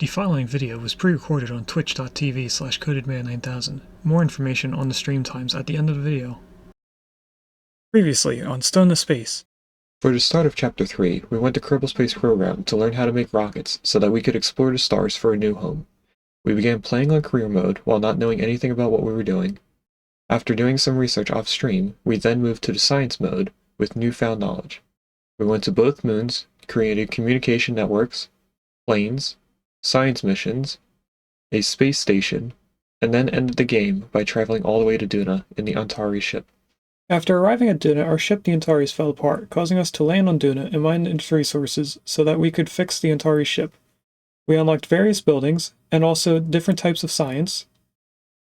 The following video was pre-recorded on twitch.tv/codedman9000. More information on the stream times at the end of the video. Previously on Stone to Space. For the start of Chapter 3, we went to Kerbal Space Program to learn how to make rockets so that we could explore the stars for a new home. We began playing on career mode while not knowing anything about what we were doing. After doing some research off-stream, we then moved to the science mode with newfound knowledge. We went to both moons, created communication networks, planes, science missions, a space station, and then ended the game by traveling all the way to Duna in the Antari ship. After arriving at Duna, our ship the Antares fell apart, causing us to land on Duna and mine its resources so that we could fix the Antari ship. We unlocked various buildings, and also different types of science.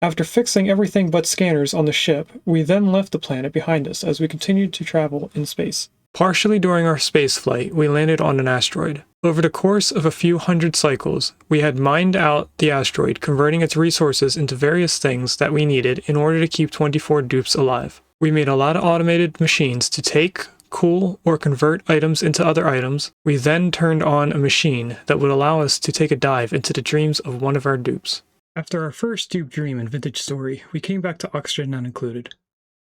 After fixing everything but scanners on the ship, we then left the planet behind us as we continued to travel in space. Partially during our space flight, we landed on an asteroid. Over the course of a few hundred cycles, we had mined out the asteroid, converting its resources into various things that we needed in order to keep 24 dupes alive. We made a lot of automated machines to take, cool, or convert items into other items. We then turned on a machine that would allow us to take a dive into the dreams of one of our dupes. After our first Dupe Dream and Vintage Story, we came back to Oxygen Not Included.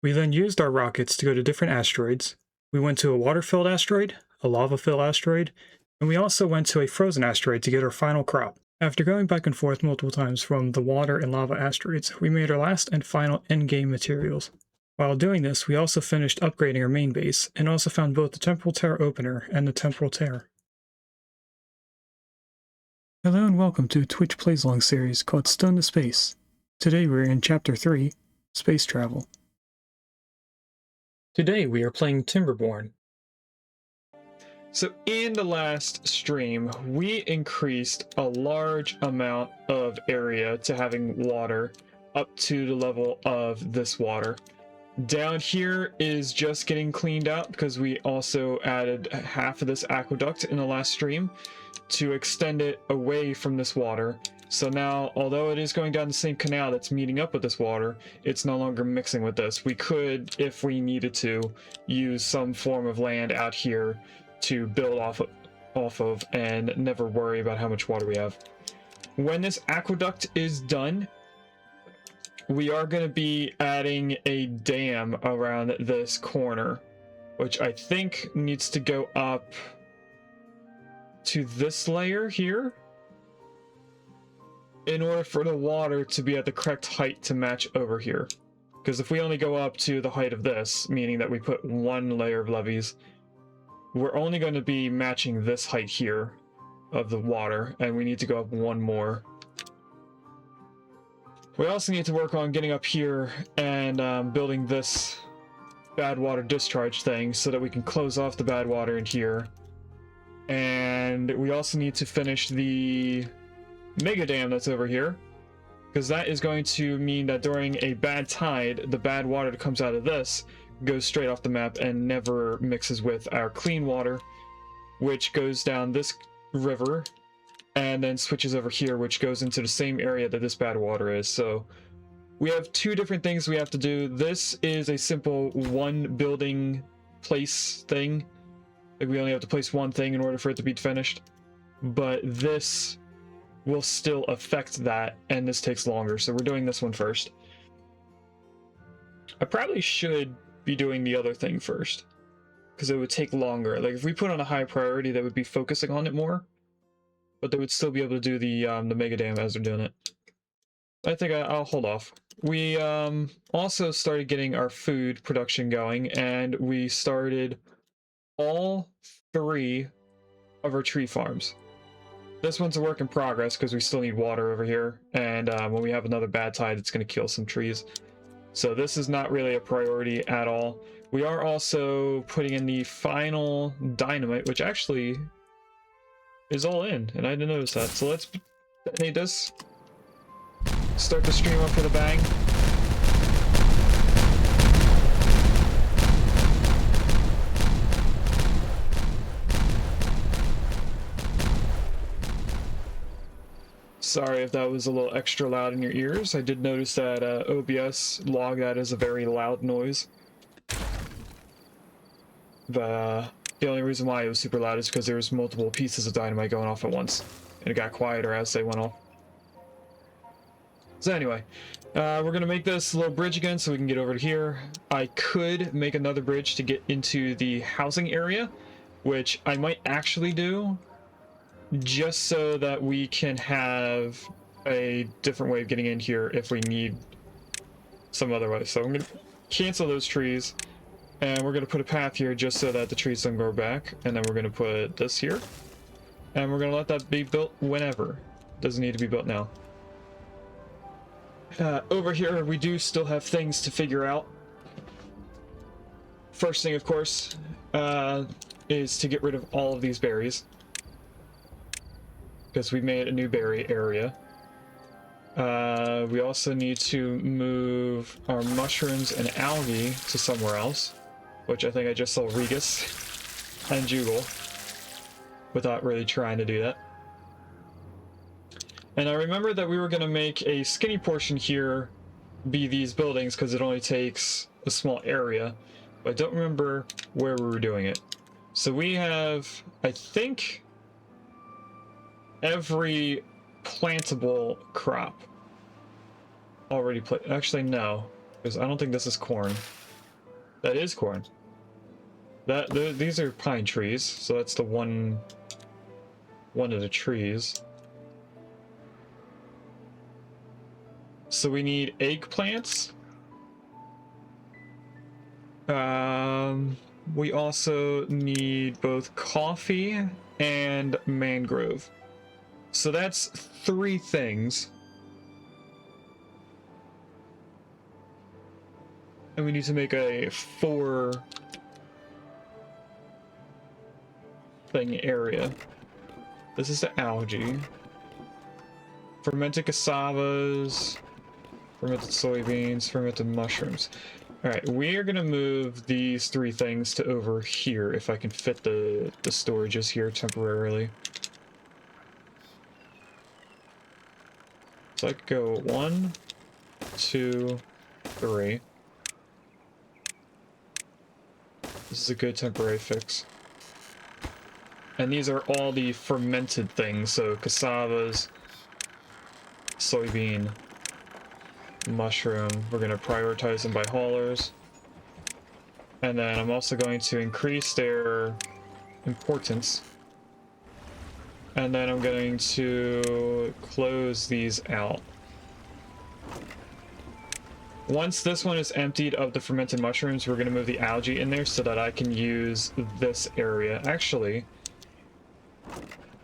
We then used our rockets to go to different asteroids. We went to a water-filled asteroid, a lava-filled asteroid, and we also went to a frozen asteroid to get our final crop. After going back and forth multiple times from the water and lava asteroids, we made our last and final endgame materials. While doing this, we also finished upgrading our main base, and also found both the Temporal Tear Opener and the Temporal Tear. Hello and welcome to a Twitch Plays Along series called Stone to Space. Today we're in Chapter 3, Space Travel. Today we are playing Timberborn. So in the last stream, we increased a large amount of area to having water up to the level of this water. Down here is just getting cleaned out because we also added half of this aqueduct in the last stream to extend it away from this water. So now, although it is going down the same canal that's meeting up with this water, it's no longer mixing with this. We could, if we needed to, use some form of land out here to build off of and never worry about how much water we have. When this aqueduct is done, we are going to be adding a dam around this corner, which I think needs to go up to this layer here in order for the water to be at the correct height to match over here. Because if we only go up to the height of this, meaning that we put one layer of levees, we're only going to be matching this height here of the water, and we need to go up one more. We also need to work on getting up here and building this bad water discharge thing so that we can close off the bad water in here. And we also need to finish the mega dam that's over here, because that is going to mean that during a bad tide, the bad water that comes out of this goes straight off the map and never mixes with our clean water, which goes down this river and then switches over here, which goes into the same area that this bad water is. So we have two different things we have to do. This is a simple one building place thing. Like, we only have to place one thing in order for it to be finished, but this will still affect that, and this takes longer, so we're doing this one first. I probably should be doing the other thing first, because it would take longer. Like, if we put on a high priority, that would be focusing on it more, but they would still be able to do the mega dam as they're doing it. I think I'll hold off. We also started getting our food production going, and we started all 3 of our tree farms. This one's a work in progress because we still need water over here, and when we have another bad tide, it's going to kill some trees. So this is not really a priority at all. We are also putting in the final dynamite, which actually is all in, and I didn't notice that. So let's detonate this. Start the stream off with a bang. Sorry if that was a little extra loud in your ears. I did notice that OBS logged that as a very loud noise. But the only reason why it was super loud is because there was multiple pieces of dynamite going off at once. and it got quieter as they went off. So anyway, we're gonna make this little bridge again so we can get over to here. I could make another bridge to get into the housing area, which I might actually do, just so that we can have a different way of getting in here if we need some other way. So I'm gonna cancel those trees, and we're gonna put a path here just so that the trees don't grow back, and then we're gonna put this here, and we're gonna let that be built whenever. Doesn't need to be built now. Over here, we do still have things to figure out. First thing, of course, is to get rid of all of these berries, because we made a new berry area. We also need to move our mushrooms and algae to somewhere else, which I think I just saw Regus and Jugal without really trying to do that. And I remember that we were going to make a skinny portion here be these buildings because it only takes a small area, but I don't remember where we were doing it. So we have, I think, every plantable crop already planted. Actually, no, because I don't think this is corn. That is corn. These are pine trees, so that's the one of the trees. So we need eggplants. We also need both coffee and mangrove. So that's 3 things. And we need to make a 4 thing area. This is the algae. Fermented cassavas. Fermented soybeans, fermented mushrooms. Alright, we are going to move these 3 things to over here, if I can fit the storages here temporarily. So I could go 1, 2, 3. This is a good temporary fix. And these are all the fermented things, so cassavas, soybean, mushroom. We're going to prioritize them by haulers. And then I'm also going to increase their importance. And then I'm going to close these out. Once this one is emptied of the fermented mushrooms, we're going to move the algae in there so that I can use this area. Actually,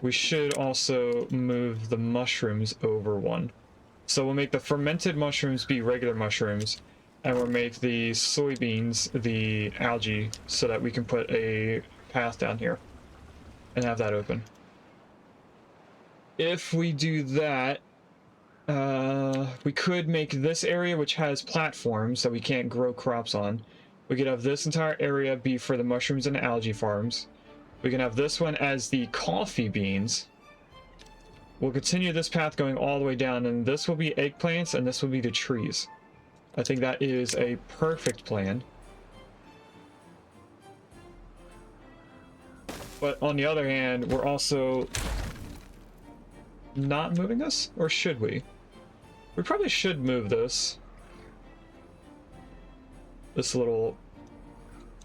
we should also move the mushrooms over one. So we'll make the fermented mushrooms be regular mushrooms, and we'll make the soybeans the algae so that we can put a path down here and have that open. If we do that, we could make this area, which has platforms that we can't grow crops on. We could have this entire area be for the mushrooms and algae farms. We can have this one as the coffee beans. We'll continue this path going all the way down, and this will be eggplants, and this will be the trees. I think that is a perfect plan. But on the other hand, we're also not moving this? Or should we? We probably should move this. This little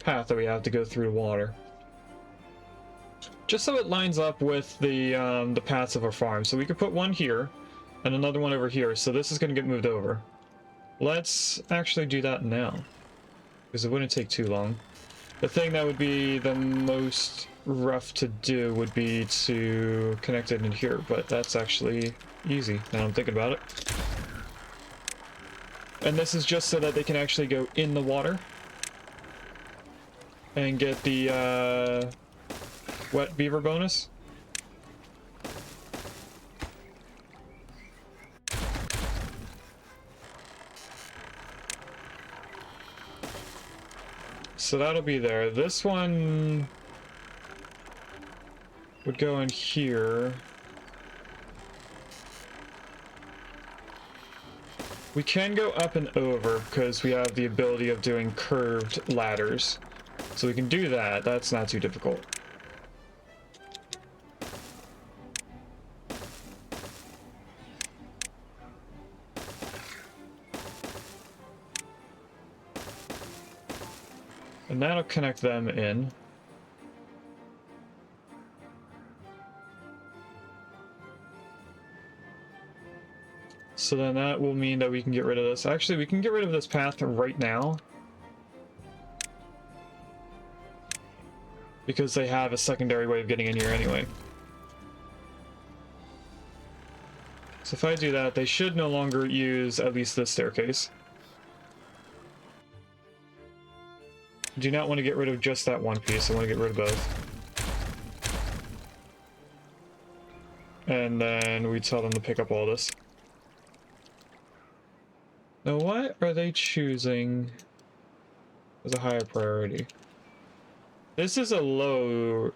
path that we have to go through the water. Just so it lines up with the paths of our farm. So we could put one here and another one over here. So this is going to get moved over. Let's actually do that now, because it wouldn't take too long. The thing that would be the most rough to do would be to connect it in here, but that's actually easy now I'm thinking about it. And this is just so that they can actually go in the water and get the wet beaver bonus. So that'll be there. This one would go in here. We can go up and over because we have the ability of doing curved ladders. So we can do that. That's not too difficult. And that'll connect them in. So then that will mean that we can get rid of this. Actually, we can get rid of this path right now, because they have a secondary way of getting in here anyway. So if I do that, they should no longer use at least this staircase. Do not want to get rid of just that one piece, I want to get rid of both. And then we tell them to pick up all this. Now what are they choosing as a higher priority? This is a low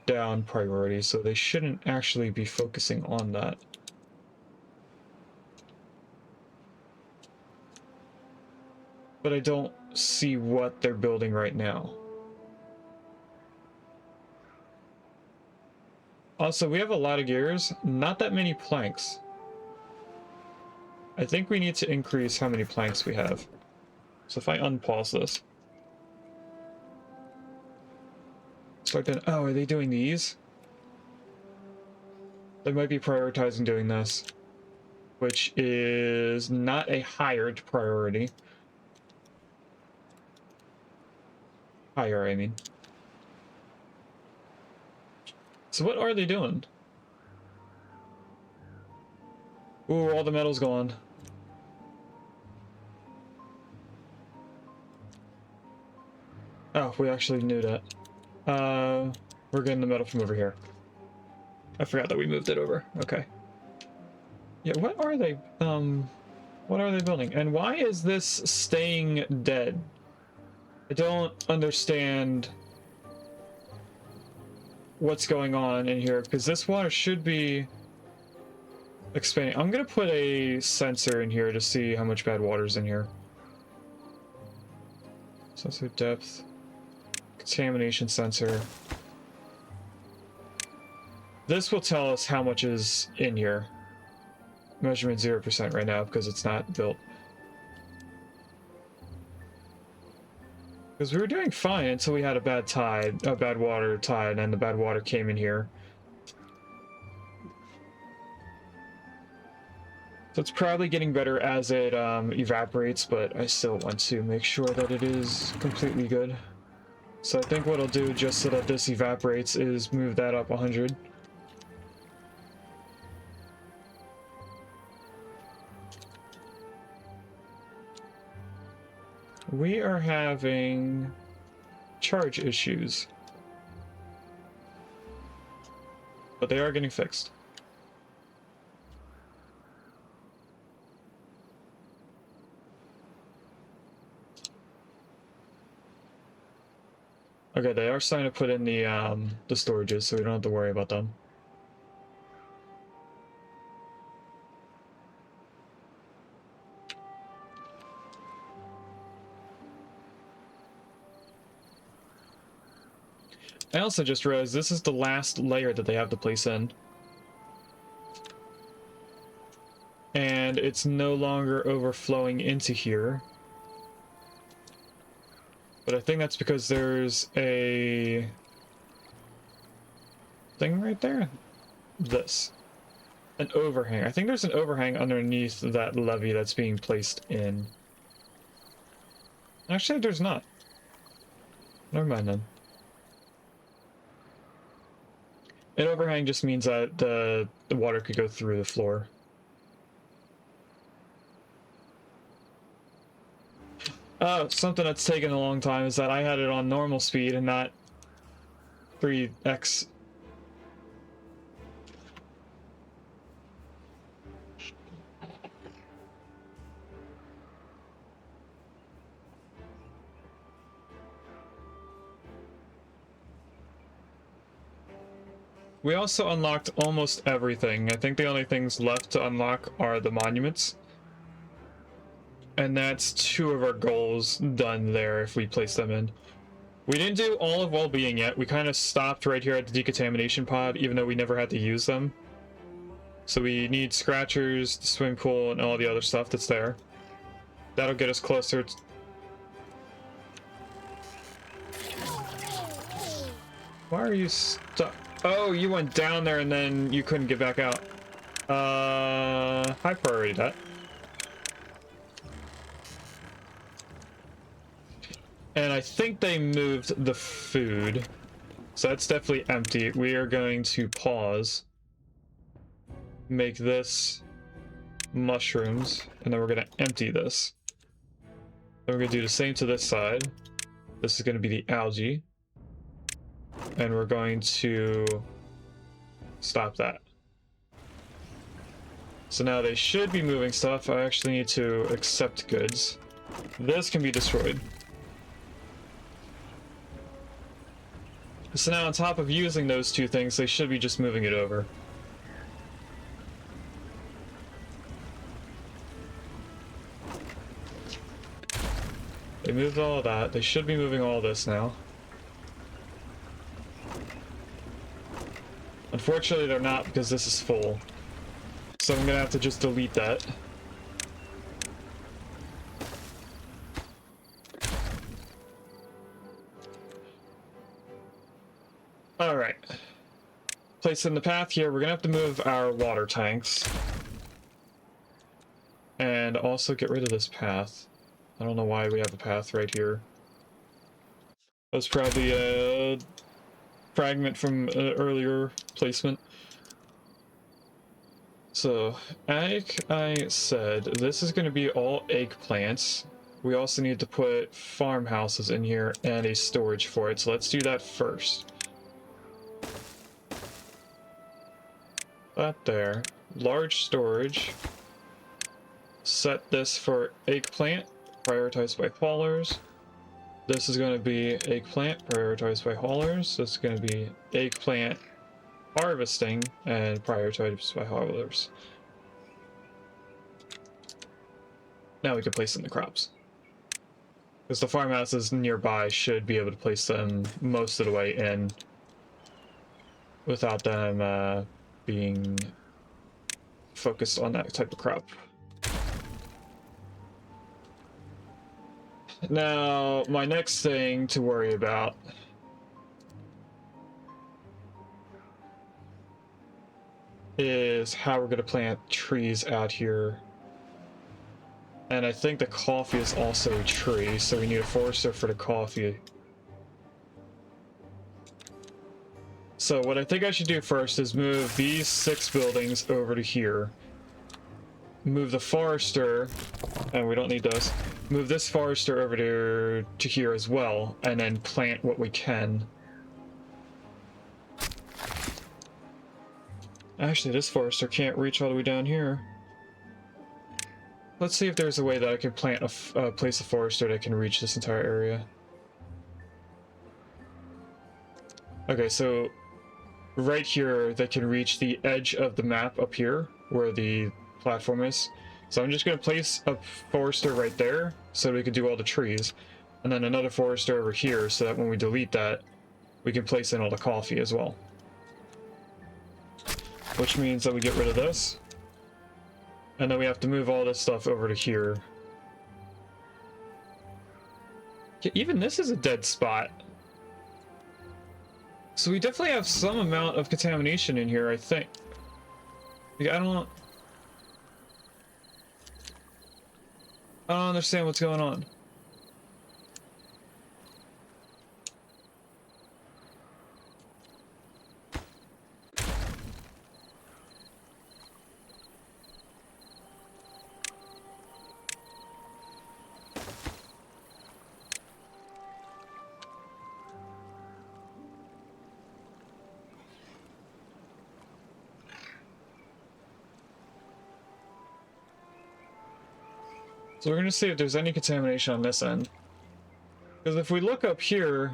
down priority, so they shouldn't actually be focusing on that. But I don't see what they're building right now. Also, we have a lot of gears, not that many planks. I think we need to increase how many planks we have. So if I unpause this. Start doing, oh, are they doing these? They might be prioritizing doing this, which is not a higher priority. Higher, I mean. So what are they doing? Ooh, all the metal's gone. Oh, we actually knew that. We're getting the metal from over here. I forgot that we moved it over. Okay. Yeah, what are they building? And why is this staying dead? I don't understand what's going on in here, because this water should be expanding. I'm gonna put a sensor in here to see how much bad water's in here. Sensor depth. Contamination sensor. This will tell us how much is in here. Measurement 0% right now because it's not built. Because we were doing fine until we had a bad tide, a bad water tide, and the bad water came in here. So it's probably getting better as it evaporates, but I still want to make sure that it is completely good. So I think what I'll do, just so that this evaporates, is move that up 100. We are having charge issues, but they are getting fixed. Okay, they are starting to put in the storages, so we don't have to worry about them. I also just realized this is the last layer that they have to place in. And it's no longer overflowing into here. But I think that's because there's a thing right there. This. An overhang. I think there's an overhang underneath that levee that's being placed in. Actually, there's not. Never mind then. An overhang just means that the water could go through the floor. Something that's taken a long time is that I had it on normal speed and not 3x. We also unlocked almost everything. I think the only things left to unlock are the monuments. And that's 2 of our goals done there if we place them in. We didn't do all of well-being yet. We kind of stopped right here at the decontamination pod, even though we never had to use them. So we need scratchers, the swimming pool, and all the other stuff that's there. That'll get us closer Why are you stuck? Oh, you went down there and then you couldn't get back out. High priority that. And I think they moved the food. So that's definitely empty. We are going to pause. Make this mushrooms. And then we're going to empty this. Then we're going to do the same to this side. This is going to be the algae. And we're going to stop that. So now they should be moving stuff. I actually need to accept goods. This can be destroyed. So now on top of using those two things, they should be just moving it over. They moved all of that. They should be moving all this now. Unfortunately, they're not because this is full. So I'm gonna have to just delete that. Alright. Place in the path here. We're gonna have to move our water tanks. And also get rid of this path. I don't know why we have a path right here. That's probably a fragment from an earlier placement. So, like I said, this is going to be all eggplants. We also need to put farmhouses in here and a storage for it. So let's do that first. That there. Large storage. Set this for eggplant, prioritized by haulers. This is going to be eggplant, prioritized by haulers. This is going to be eggplant harvesting and prioritized by haulers. Now we can place in the crops. Because the farmhouses nearby should be able to place them most of the way in without them being focused on that type of crop. Now, my next thing to worry about is how we're going to plant trees out here. And I think the coffee is also a tree, so we need a forester for the coffee. So what I think I should do first is move these 6 buildings over to here. Move the forester, and we don't need those. Move this forester over to here as well, and then plant what we can. Actually, this forester can't reach all the way down here. Let's see if there's a way that I can plant place a forester that can reach this entire area. Okay, so right here, they can reach the edge of the map up here, where the platform is. So I'm just going to place a forester right there, so we can do all the trees. And then another forester over here, so that when we delete that, we can place in all the coffee as well. Which means that we get rid of this. And then we have to move all this stuff over to here. Yeah, even this is a dead spot. So we definitely have some amount of contamination in here, I think. Like, I don't understand what's going on. So we're going to see if there's any contamination on this end. Because if we look up here,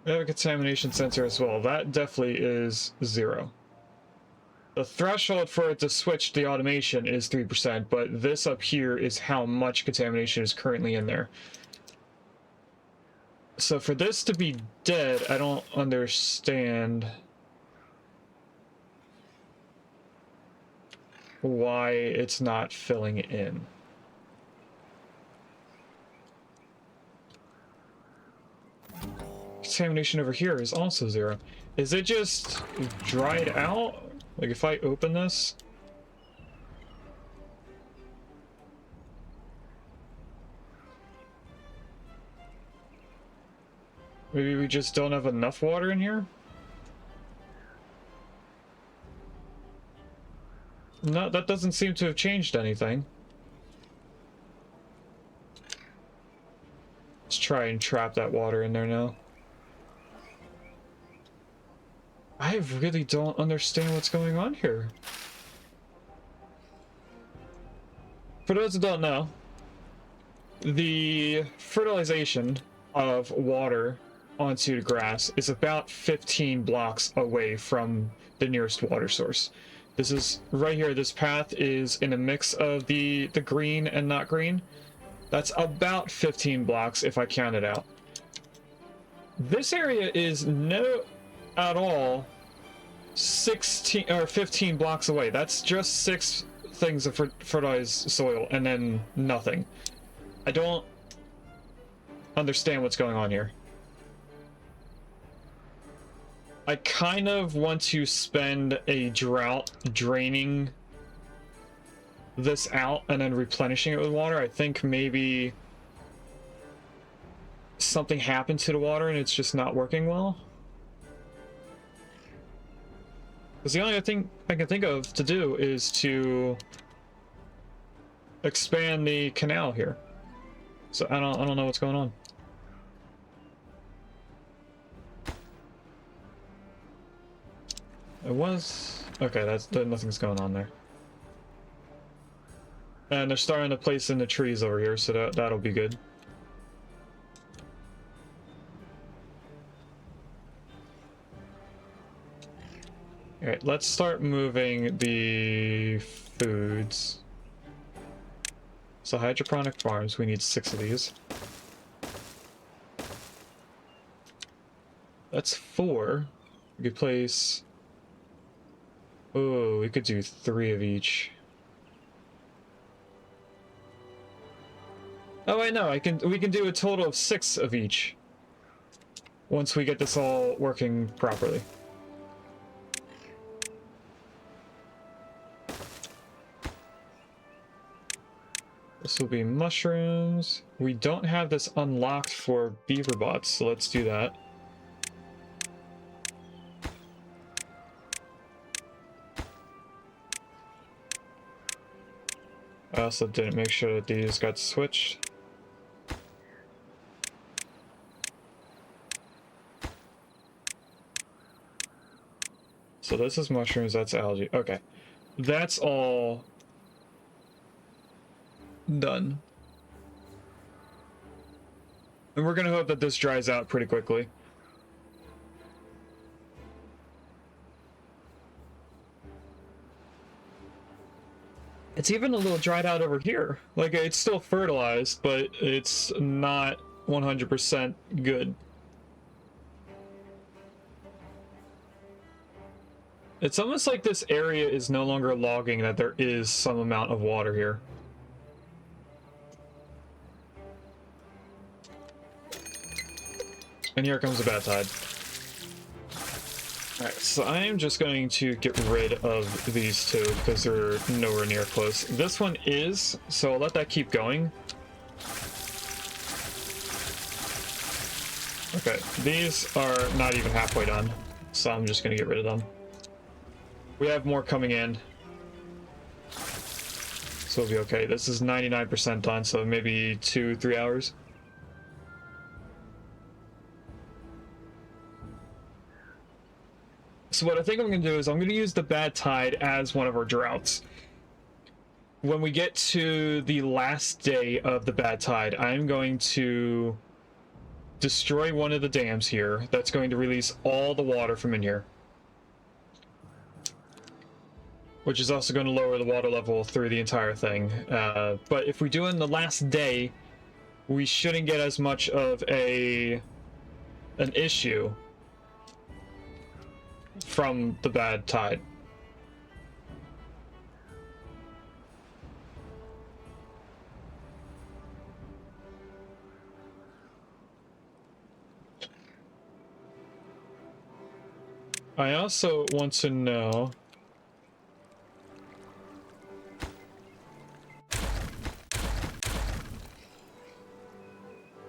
we have a contamination sensor as well. That definitely is 0. The threshold for it to switch the automation is 3%, but this up here is how much contamination is currently in there. So for this to be dead, I don't understand why it's not filling in. contamination over here is also 0. Is it just dried out? Like if I open this? Maybe we just don't have enough water in here? No, that doesn't seem to have changed anything. Let's try and trap that water in there now. I really don't understand what's going on here. For those who don't know, the fertilization of water onto the grass is about 15 blocks away from the nearest water source. This is right here. This path is in a mix of the green and not green. That's about 15 blocks if I count it out. This area is no at all 16 or 15 blocks away. That's just 6 things of fertilized soil and then nothing. I don't understand what's going on here. I kind of want to spend a drought draining this out and then replenishing it with water. I think maybe something happened to the water and it's just not working well. Because the only thing I can think of to do is to expand the canal here. So I don't know what's going on. It was okay. Nothing's going on there. And they're starting to place in the trees over here, so that'll be good. Alright, let's start moving the foods. So hydroponic farms, we need 6 of these. That's 4. We could place... Oh, we could do 3 of each. Oh wait, no, we can do a total of 6 of each. Once we get this all working properly. This will be mushrooms. We don't have this unlocked for beaver bots, so let's do that. I also didn't make sure that these got switched. So this is mushrooms, that's algae. Okay. That's all done. And we're gonna hope that this dries out pretty quickly. It's even a little dried out over here. Like, it's still fertilized, but it's not 100% good. It's almost like this area is no longer logging that there is some amount of water here. And here comes the bad tide. Alright, so I am just going to get rid of these 2 because they're nowhere near close. This one is, so I'll let that keep going. Okay, these are not even halfway done, so I'm just going to get rid of them. We have more coming in, so we'll be okay. This is 99% done, so maybe 2-3 hours. So what I think I'm going to do is I'm going to use the bad tide as one of our droughts. When we get to the last day of the bad tide, I'm going to destroy one of the dams here. That's going to release all the water from in here. Which is also going to lower the water level through the entire thing. But if we do it in the last day, we shouldn't get as much of an issue from the bad tide. I also want to know...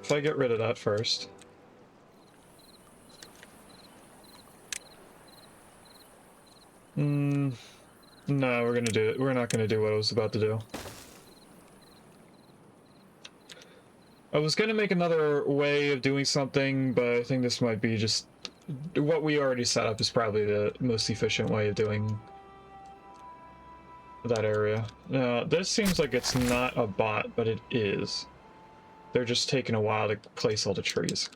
if I get rid of that first... no, we're gonna do it. We're not gonna do what I was about to do. I was gonna make another way of doing something, but I think this might be just... what we already set up is probably the most efficient way of doing that area. Now, this seems like it's not a bot, but it is. They're just taking a while to place all the trees.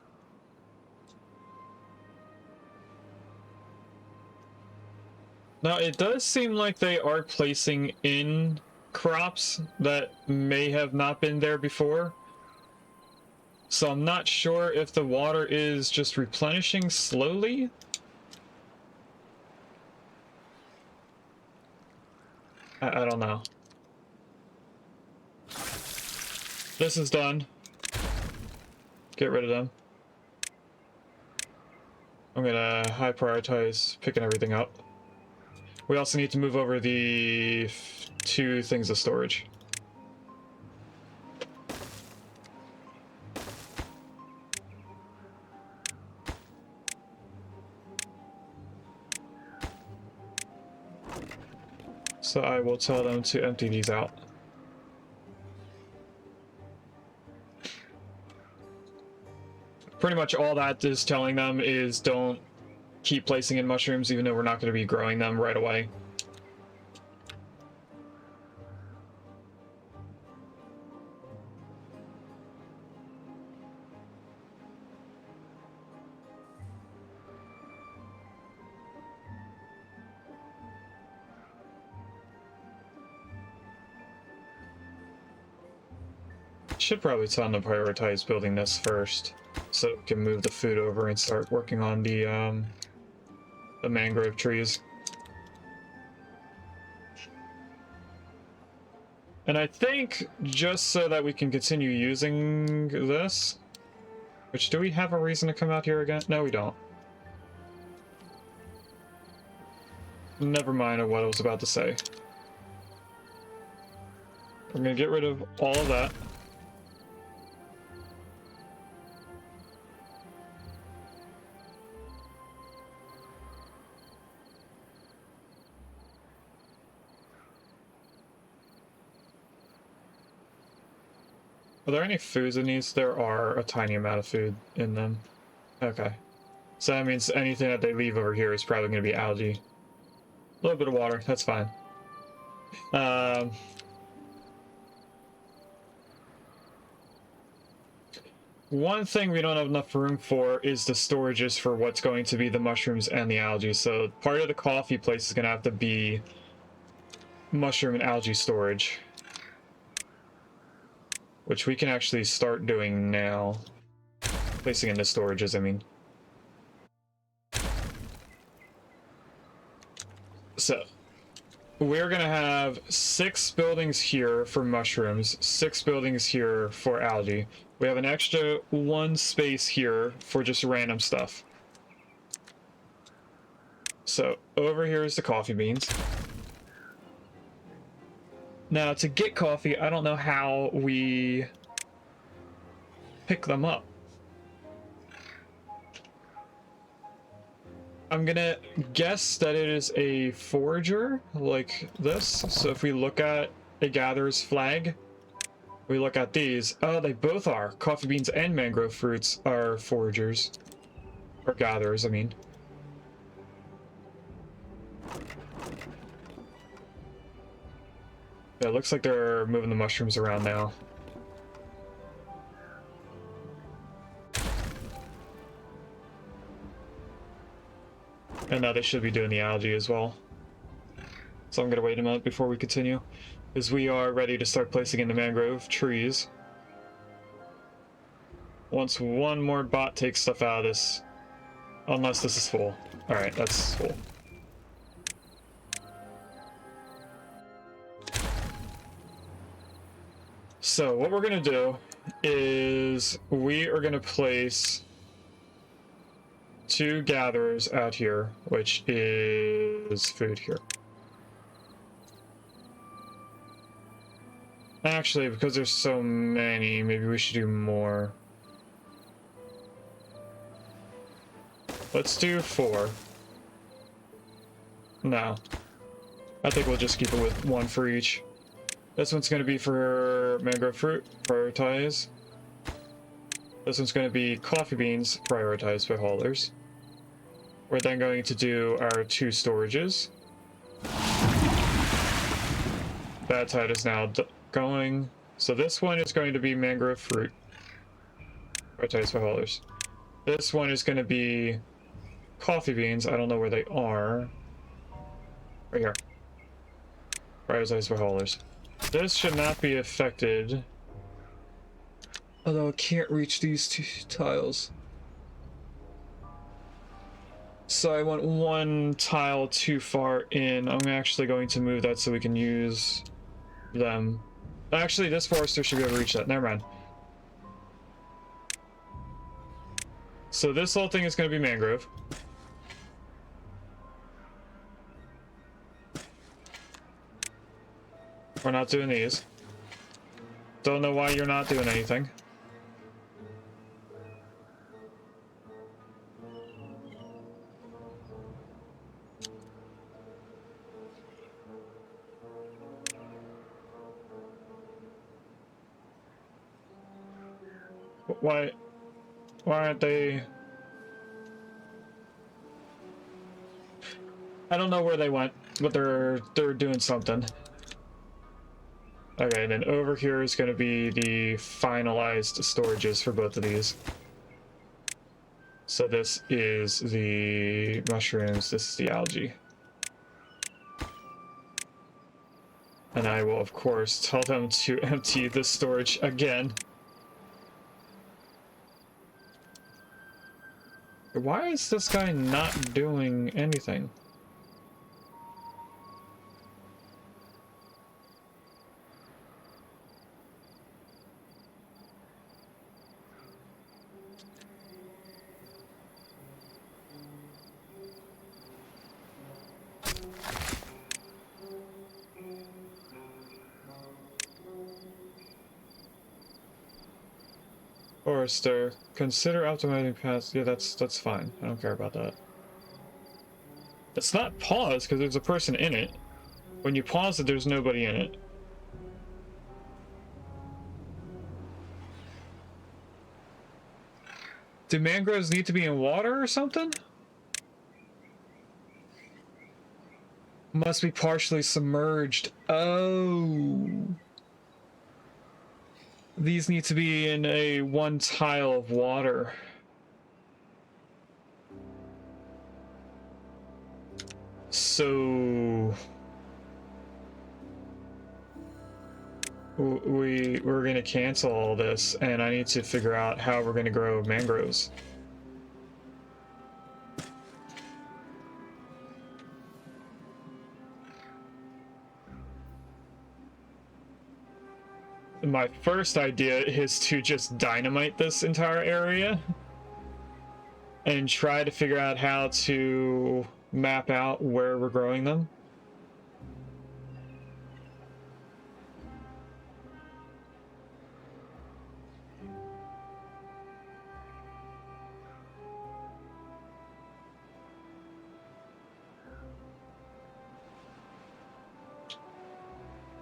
Now, it does seem like they are placing in crops that may have not been there before. So I'm not sure if the water is just replenishing slowly. I don't know. This is done. Get rid of them. I'm gonna high prioritize picking everything up. We also need to move over the 2 things of storage. So I will tell them to empty these out. Pretty much all that is telling them is don't keep placing in mushrooms, even though we're not going to be growing them right away. Should probably tell them to prioritize building this first, so we can move the food over and start working on the mangrove trees. And I think, just so that we can continue using this, which, do we have a reason to come out here again? No, we don't. Never mind what I was about to say. We're gonna get rid of all of that. Are there any foods in these? There are a tiny amount of food in them. Okay. So that means anything that they leave over here is probably going to be algae. A little bit of water, that's fine. One thing we don't have enough room for is the storages for what's going to be the mushrooms and the algae. So part of the coffee place is going to have to be mushroom and algae storage, which we can actually start doing now. Placing in the storages, I mean. So, we're going to have 6 buildings here for mushrooms, 6 buildings here for algae. We have an extra 1 space here for just random stuff. So, over here is the coffee beans. Now, to get coffee, I don't know how we pick them up. I'm gonna guess that it is a forager, like this. So if we look at a gatherer's flag, we look at these. Oh, they both are. Coffee beans and mangrove fruits are foragers. Or gatherers, I mean. Yeah, it looks like they're moving the mushrooms around now. And now they should be doing the algae as well. So I'm going to wait a minute before we continue, as we are ready to start placing in the mangrove trees. Once one more bot takes stuff out of this, unless this is full. Alright, that's full. So what we're going to do is we are going to place 2 gatherers out here, which is food here. Actually, because there's so many, maybe we should do more. Let's do 4. No. I think we'll just keep it with 1 for each. This one's going to be for mangrove fruit, prioritize. This one's going to be coffee beans, prioritized by haulers. We're then going to do our 2 storages. That tide is now going. So this one is going to be mangrove fruit, prioritized by haulers. This one is going to be coffee beans. I don't know where they are. Right here. Prioritized by haulers. This should not be affected. Although I can't reach these 2 tiles. So I want 1 tile too far in. I'm actually going to move that so we can use them. Actually, this forester should be able to reach that. Never mind. So this whole thing is going to be mangrove. We're not doing these. Don't know why you're not doing anything. Why aren't they? I don't know where they went, but they're doing something. Okay, and then over here is going to be the finalized storages for both of these. So this is the mushrooms, this is the algae. And I will, of course, tell them to empty the storage again. Why is this guy not doing anything? Forester, consider optimizing paths. Yeah, that's fine. I don't care about that. It's not pause because there's a person in it. When you pause it, there's nobody in it. Do mangroves need to be in water or something? Must be partially submerged. Oh. These need to be in a 1 tile of water. So we're gonna cancel all this, and I need to figure out how we're gonna grow mangroves. My first idea is to just dynamite this entire area and try to figure out how to map out where we're growing them.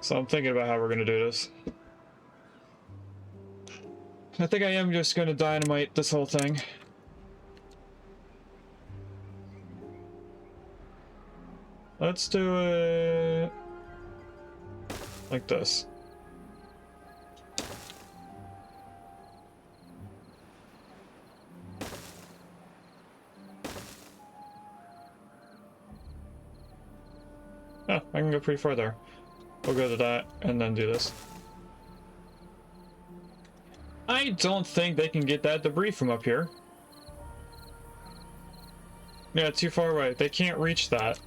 So I'm thinking about how we're going to do this. I think I am just going to dynamite this whole thing. Let's do it like this. Oh, I can go pretty far there. We'll go to that and then do this. I don't think they can get that debris from up here. Yeah, too far away. They can't reach that.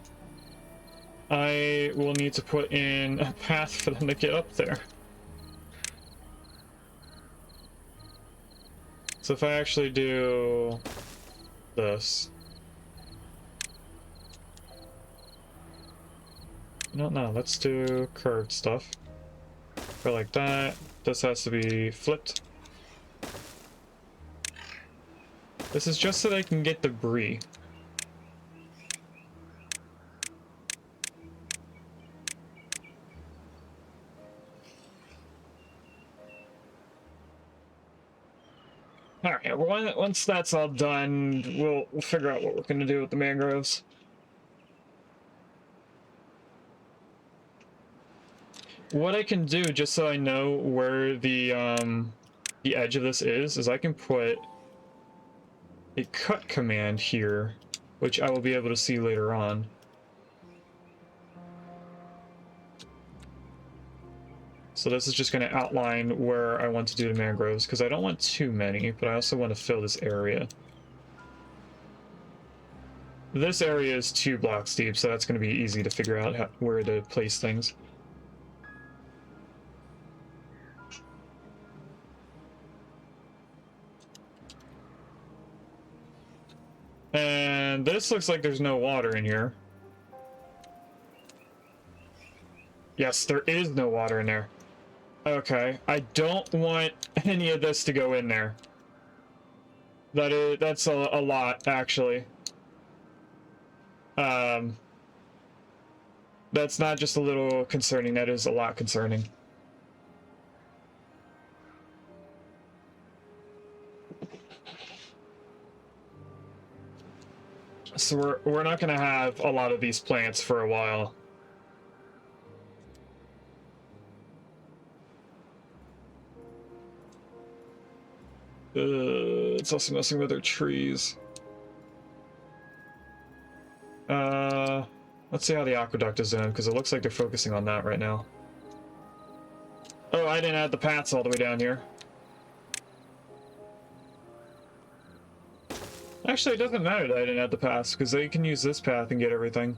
I will need to put in a path for them to get up there. So if I actually do this. No, let's do curved stuff. Or like that. This has to be flipped. This is just so they can get debris. Alright, well, once that's all done, we'll figure out what we're going to do with the mangroves. What I can do, just so I know where the edge of this is I can put a cut command here, which I will be able to see later on. So this is just going to outline where I want to do the mangroves, because I don't want too many, but I also want to fill this area. This area is 2 blocks deep, so that's going to be easy to figure out where to place things. And this looks like there's no water in here. Yes, there is no water in there. Okay, I don't want any of this to go in there. That's a lot, actually. That's not just a little concerning, that is a lot concerning. So we're not going to have a lot of these plants for a while. It's also messing with our trees. Let's see how the aqueduct is doing, because it looks like they're focusing on that right now. Oh, I didn't add the paths all the way down here. Actually, it doesn't matter that I didn't add the paths, because they can use this path and get everything.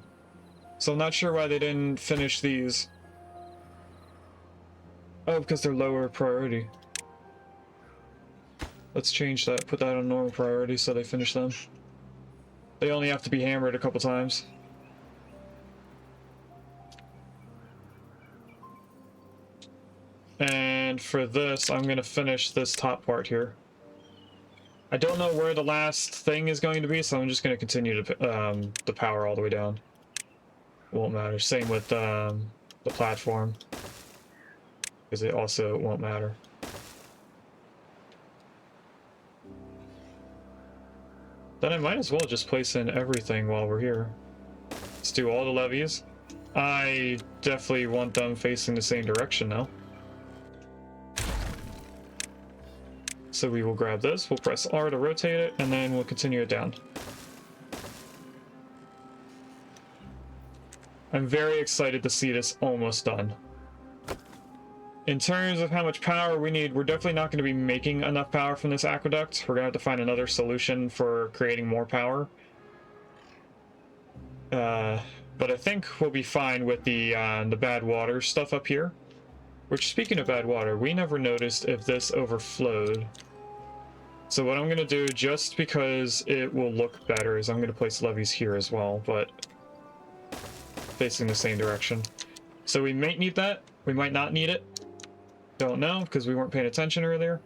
So I'm not sure why they didn't finish these. Oh, because they're lower priority. Let's change that, put that on normal priority so they finish them. They only have to be hammered a couple times. And for this, I'm going to finish this top part here. I don't know where the last thing is going to be, so I'm just going to continue to the power all the way down. Won't matter. Same with the platform, because it also won't matter. Then I might as well just place in everything while we're here. Let's do all the levees. I definitely want them facing the same direction now. So we will grab this, we'll press R to rotate it, and then we'll continue it down. I'm very excited to see this almost done. In terms of how much power we need, we're definitely not going to be making enough power from this aqueduct. We're going to have to find another solution for creating more power. But I think we'll be fine with the bad water stuff up here. Which, speaking of bad water, we never noticed if this overflowed. So what I'm going to do, just because it will look better, is I'm going to place levees here as well, but facing the same direction. So we might need that, we might not need it. Don't know, because we weren't paying attention earlier.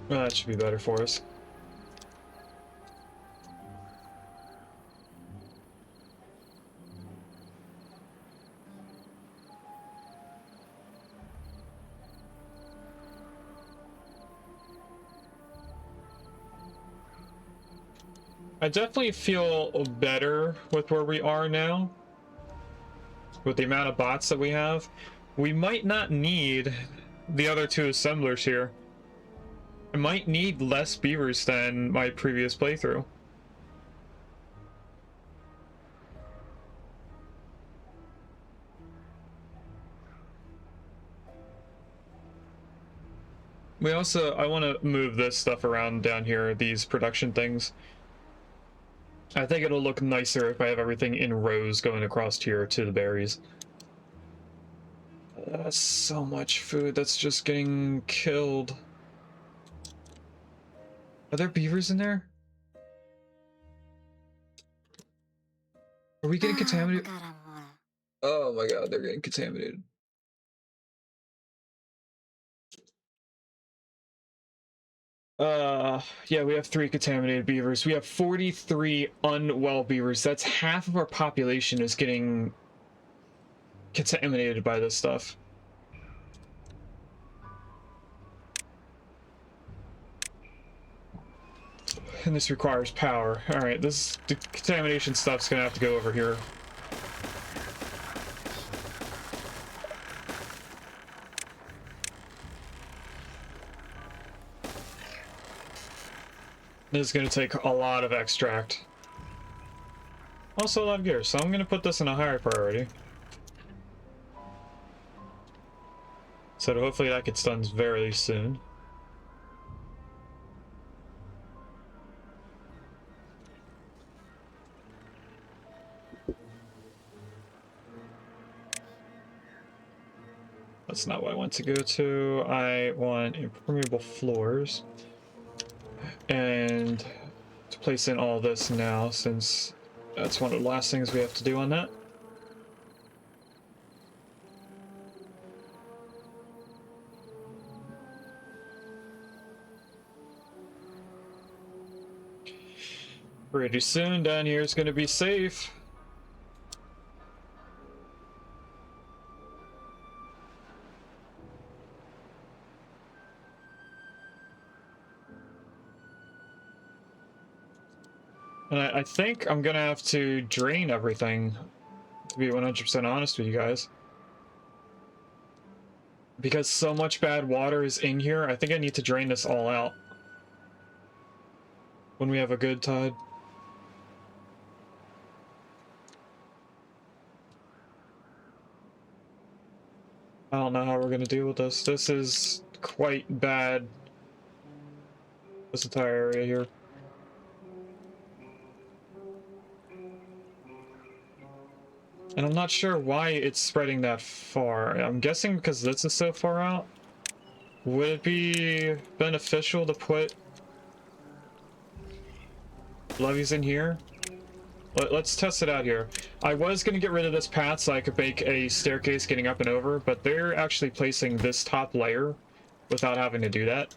Well, that should be better for us. I definitely feel better with where we are now. With the amount of bots that we have. We might not need the other 2 assemblers here. I might need less beavers than my previous playthrough. I want to move this stuff around down here, these production things. I think it'll look nicer if I have everything in rows going across here to the berries. That's so much food that's just getting killed. Are there beavers in there? Are we getting contaminated? Oh my god, they're getting contaminated. Yeah, we have 3 contaminated beavers. We have 43 unwell beavers. That's half of our population is getting contaminated by this stuff. And this requires power. Alright, the contamination stuff's gonna have to go over here. This is gonna take a lot of extract. Also a lot of gear, so I'm gonna put this in a higher priority. So hopefully that gets done very soon. That's not what I want to go to. I want impermeable floors. And to place in all this now, since that's one of the last things we have to do on that. Pretty soon down here is going to be safe. And I think I'm going to have to drain everything, to be 100% honest with you guys. Because so much bad water is in here, I think I need to drain this all out. When we have a good tide. I don't know how we're going to deal with this. This is quite bad. This entire area here. And I'm not sure why it's spreading that far. I'm guessing because this is so far out. Would it be beneficial to put levees in here? Let's test it out here. I was going to get rid of this path so I could make a staircase getting up and over, but they're actually placing this top layer without having to do that.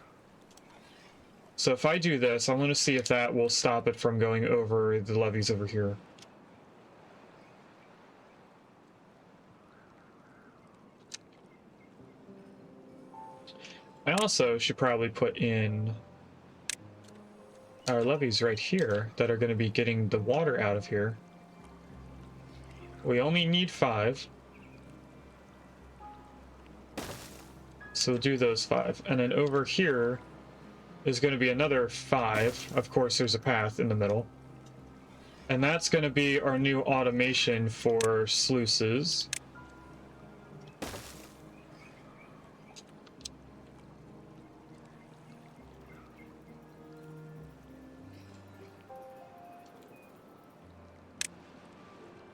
So if I do this, I want to see if that will stop it from going over the levees over here. I also should probably put in our levees right here that are going to be getting the water out of here. We only need 5. So we'll do those 5. And then over here is going to be another 5. Of course, there's a path in the middle. And that's going to be our new automation for sluices.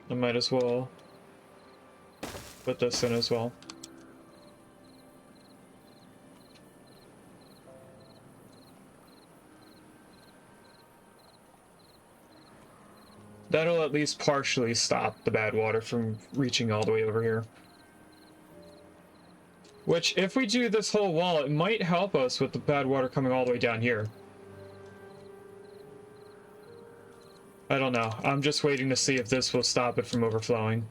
I might as well put this in as well. That'll at least partially stop the bad water from reaching all the way over here. Which, if we do this whole wall, it might help us with the bad water coming all the way down here. I don't know. I'm just waiting to see if this will stop it from overflowing.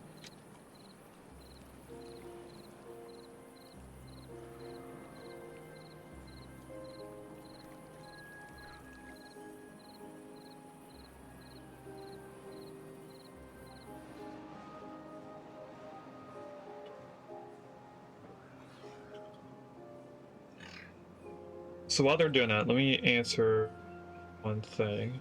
So while they're doing that, let me answer one thing.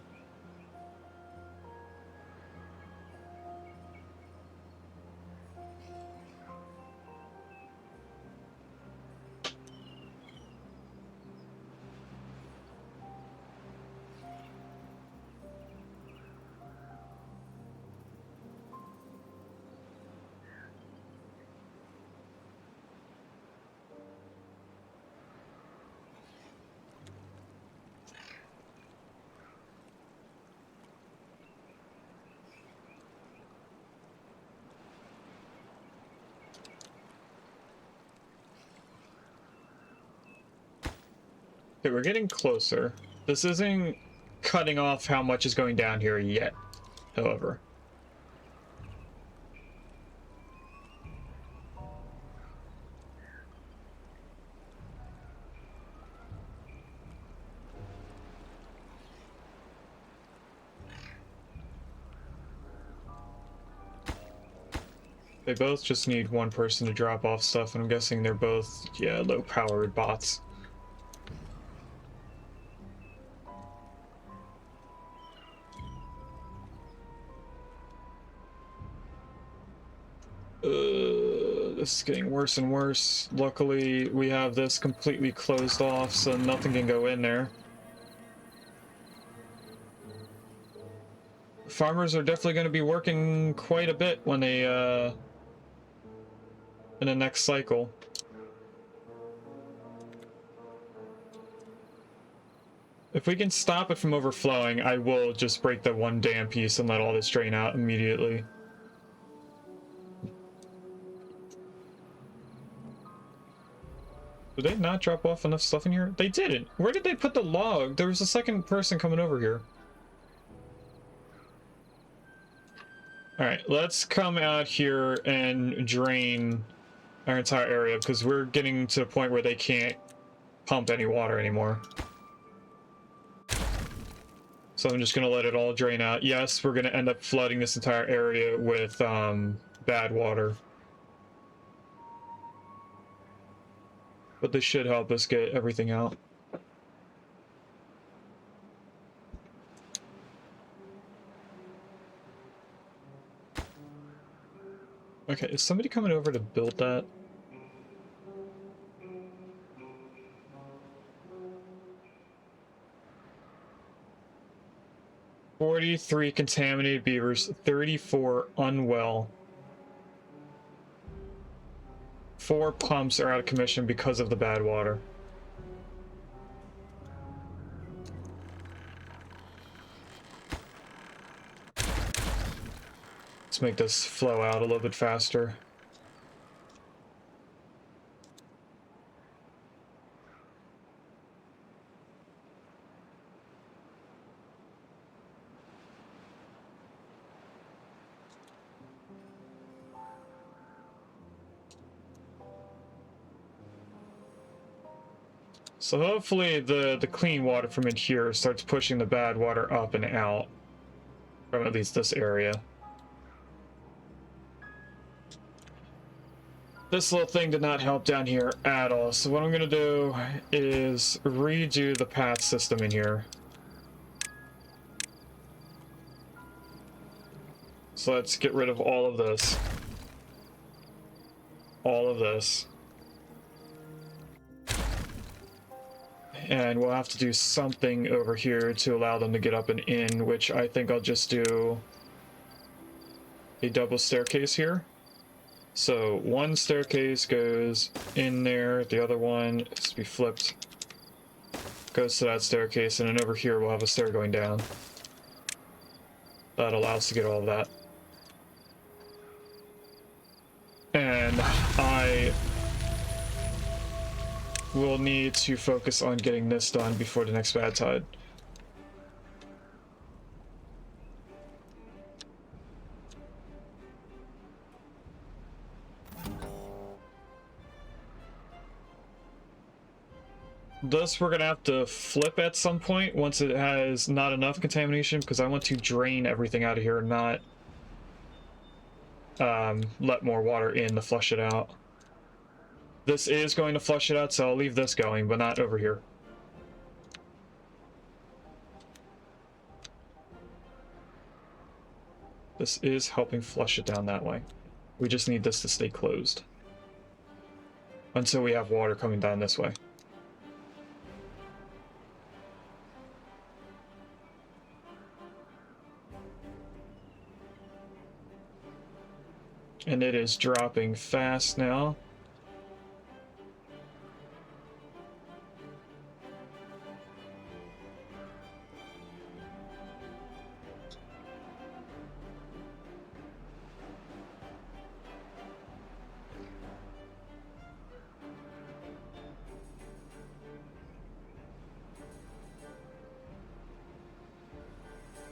Okay, we're getting closer. This isn't cutting off how much is going down here yet, however. They both just need one person to drop off stuff, and I'm guessing they're both, yeah, low-powered bots. This is getting worse and worse. Luckily, we have this completely closed off, so nothing can go in there. Farmers are definitely going to be working quite a bit when they, in the next cycle. If we can stop it from overflowing, I will just break the one dam piece and let all this drain out immediately. Did they not drop off enough stuff in here? They didn't! Where did they put the log? There was a second person coming over here. Alright, let's come out here and drain our entire area, because we're getting to the point where they can't pump any water anymore. So I'm just going to let it all drain out. Yes, we're going to end up flooding this entire area with bad water. But this should help us get everything out. Okay, is somebody coming over to build that? "43 contaminated beavers, 34 unwell. 4 pumps are out of commission because of the bad water." Let's make this flow out a little bit faster. So hopefully the clean water from in here starts pushing the bad water up and out from at least this area. This little thing did not help down here at all, so what I'm going to do is redo the path system in here. So let's get rid of all of this. All of this. And we'll have to do something over here to allow them to get up and in, which I think I'll just do a double staircase here. So one staircase goes in there, the other one is to be flipped, goes to that staircase, and then over here we'll have a stair going down. That allows us to get all of that. And I will need to focus on getting this done before the next bad tide. This we're gonna have to flip at some point once it has not enough contamination, because I want to drain everything out of here and not let more water in to flush it out. This is going to flush it out, so I'll leave this going, but not over here. This is helping flush it down that way. We just need this to stay closed until we have water coming down this way. And it is dropping fast now.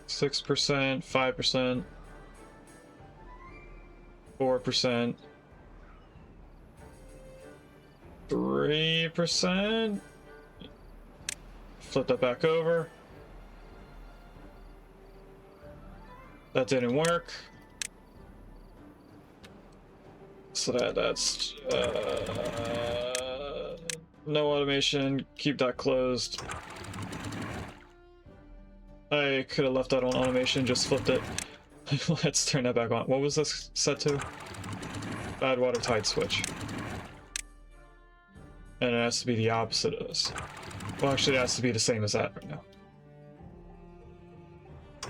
6%, 5%, 4%, 3%. Flip that back over. That didn't work. So that's no automation. Keep that closed. I could have left that on automation, just flipped it. Let's turn that back on. What was this set to? Bad water tide switch. And it has to be the opposite of this. Well, actually, it has to be the same as that right now.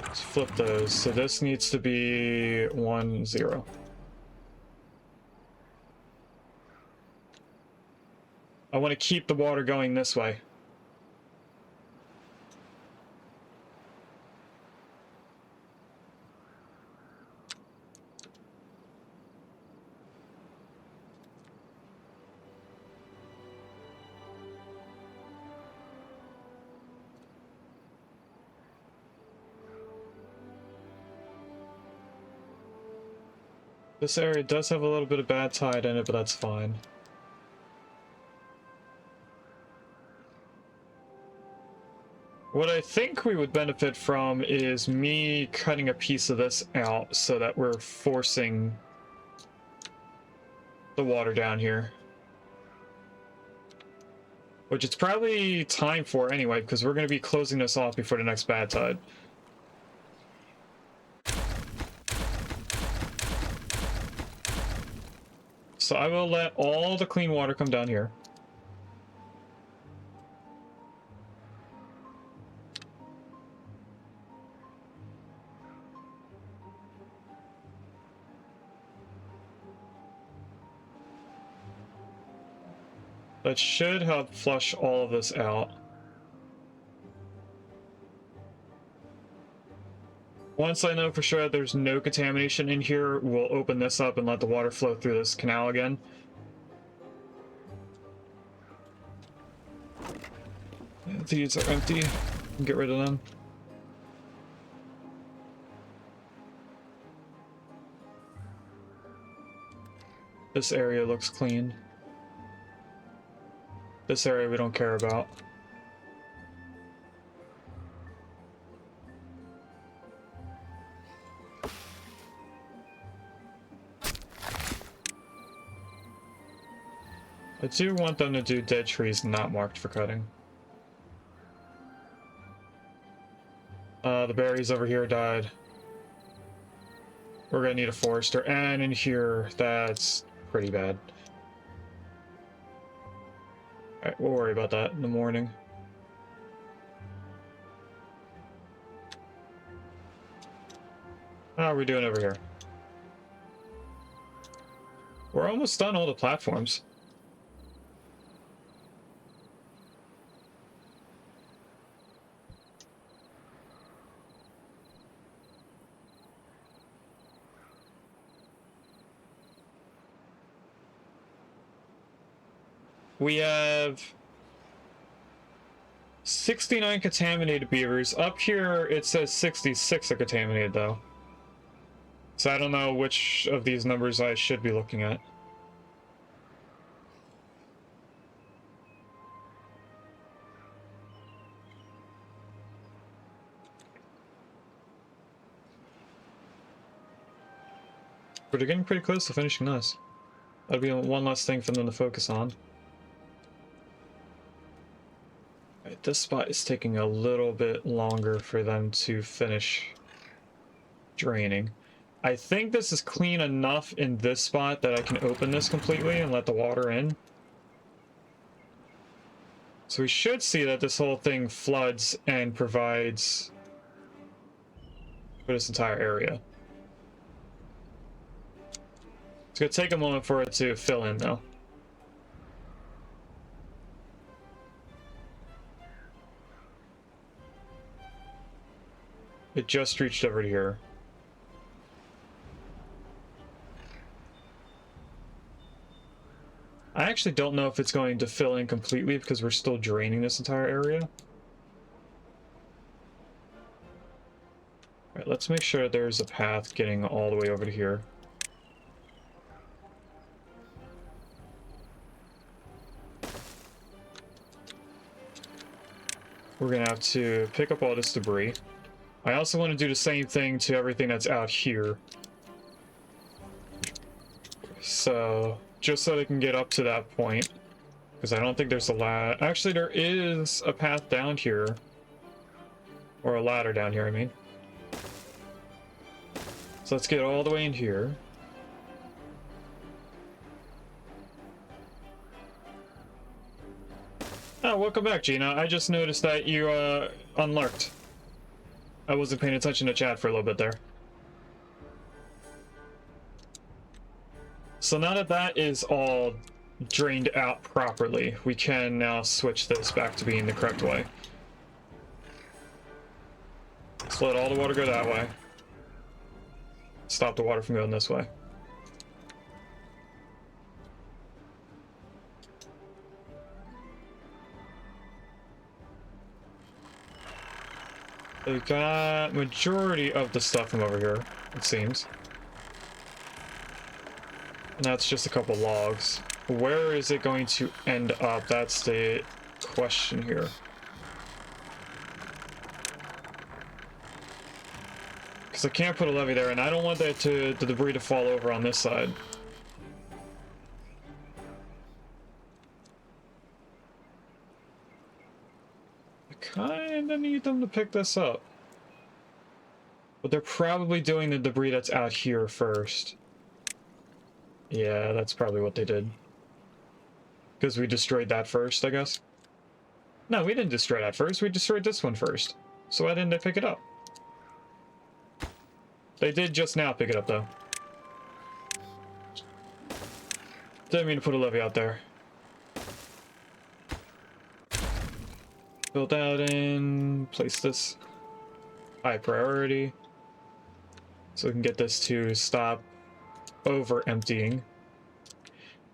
Let's flip those. So this needs to be 1, 0. I want to keep the water going this way. This area does have a little bit of bad tide in it, but that's fine. What I think we would benefit from is me cutting a piece of this out so that we're forcing the water down here. Which it's probably time for anyway, because we're going to be closing this off before the next bad tide. So I will let all the clean water come down here. That should help flush all of this out. Once I know for sure that there's no contamination in here, we'll open this up and let the water flow through this canal again. These are empty. Get rid of them. This area looks clean. This area we don't care about. I do want them to do dead trees not marked for cutting. The berries over here died. We're gonna need a forester, and in here, that's pretty bad. Alright, we'll worry about that in the morning. How are we doing over here? We're almost done all the platforms. We have 69 contaminated beavers. Up here it says 66 are contaminated though. So I don't know which of these numbers I should be looking at. But they're getting pretty close to finishing this. That'll be one less thing for them to focus on. Alright, this spot is taking a little bit longer for them to finish draining. I think this is clean enough in this spot that I can open this completely and let the water in. So we should see that this whole thing floods and provides for this entire area. It's going to take a moment for it to fill in though. It just reached over to here. I actually don't know if it's going to fill in completely because we're still draining this entire area. Alright, let's make sure there's a path getting all the way over to here. We're gonna have to pick up all this debris. I also want to do the same thing to everything that's out here. So, just so they can get up to that point. Because I don't think there's a ladder. Actually, there is a path down here. Or a ladder down here, I mean. So let's get all the way in here. Oh, welcome back, Gina. I just noticed that you, unlurked. I wasn't paying attention to chat for a little bit there. So now that that is all drained out properly, we can now switch this back to being the correct way. Let's let all the water go that way. Stop the water from going this way. They got majority of the stuff from over here, it seems. And that's just a couple logs. Where is it going to end up? That's the question here. Because I can't put a levee there, and I don't want that the debris to fall over on this side. I kinda need them to pick this up. But they're probably doing the debris that's out here first. Yeah, that's probably what they did. Because we destroyed that first, I guess. No, we didn't destroy that first. We destroyed this one first. So why didn't they pick it up? They did just now pick it up, though. Didn't mean to put a levee out there. Build out in, place this high priority. So we can get this to stop over emptying.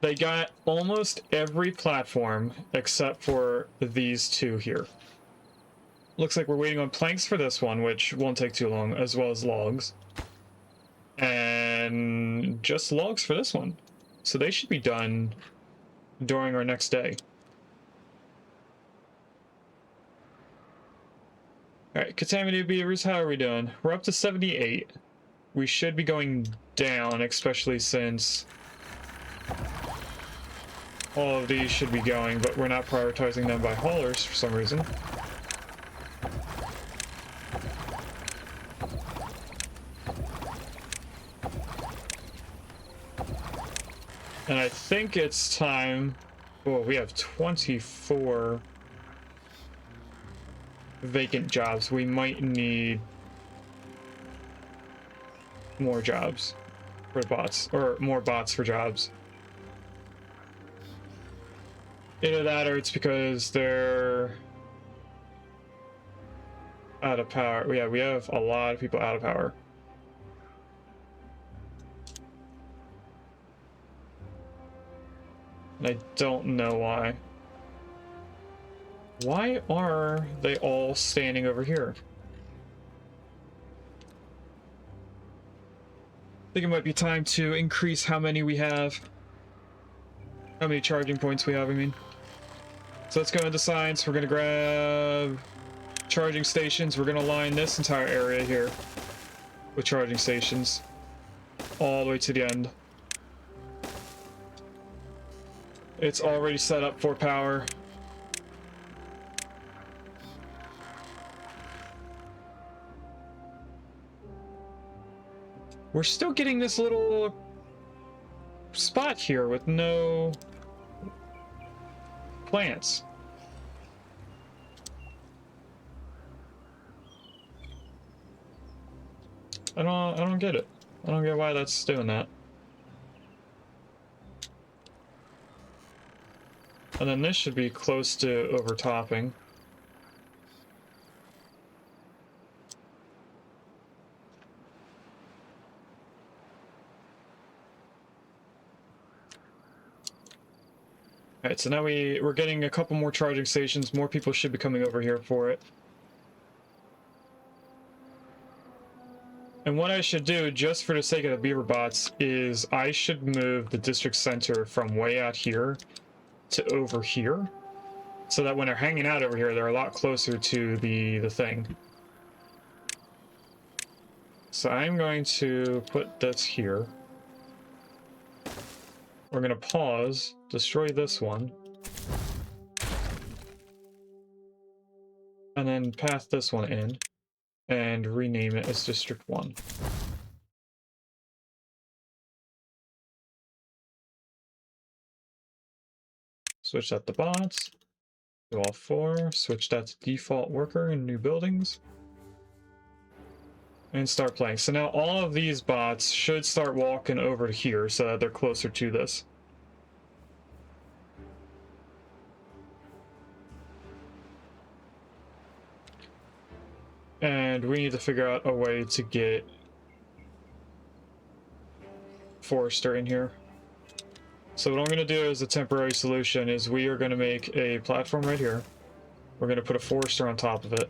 They got almost every platform except for these two here. Looks like we're waiting on planks for this one, which won't take too long, as well as logs. And just logs for this one. So they should be done during our next day. Alright, contaminated beavers, how are we doing? We're up to 78. We should be going down, especially since all of these should be going, but we're not prioritizing them by haulers for some reason. And I think it's time... Oh, we have 24 vacant jobs. We might need more jobs for bots, or more bots for jobs. Either that or it's because they're out of power. Yeah, we have a lot of people out of power. And I don't know why. Why are they all standing over here? I think it might be time to increase how many we have. How many charging points we have, I mean. So let's go into science. We're going to grab charging stations. We're going to line this entire area here with charging stations all the way to the end. It's already set up for power. We're still getting this little spot here with no plants. I don't get it. I don't get why that's doing that. And then this should be close to overtopping. Alright, so now we're getting a couple more charging stations. More people should be coming over here for it. And what I should do, just for the sake of the beaver bots, is I should move the district center from way out here to over here, so that when they're hanging out over here, they're a lot closer to the thing. So I'm going to put this here. We're going to pause, destroy this one, and then pass this one in, and rename it as District 1. Switch that to bots, do all 4, switch that to default worker in new buildings, and start playing. So now all of these bots should start walking over to here so that they're closer to this. And we need to figure out a way to get Forester in here. So what I'm going to do as a temporary solution is we are going to make a platform right here. We're going to put a Forester on top of it.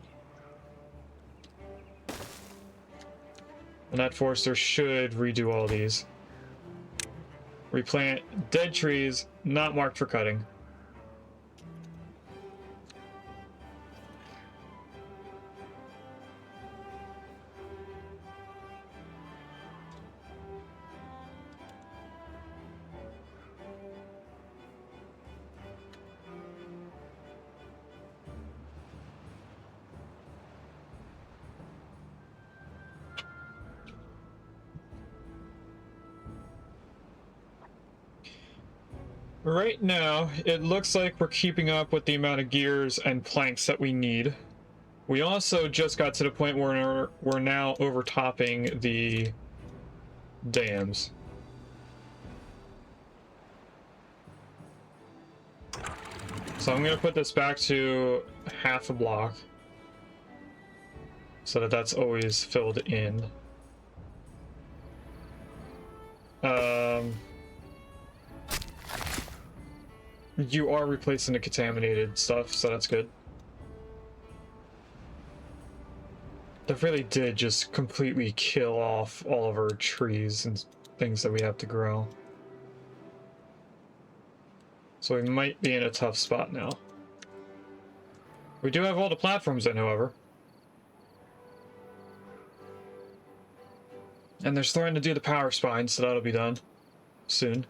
And that Forester should redo all these. Replant dead trees not marked for cutting. Right now, it looks like we're keeping up with the amount of gears and planks that we need. We also just got to the point where we're now overtopping the dams. So I'm going to put this back to half a block so that that's always filled in. You are replacing the contaminated stuff, so that's good. That really did just completely kill off all of our trees and things that we have to grow. So we might be in a tough spot now. We do have all the platforms in, however. And they're starting to do the power spine, so that'll be done soon.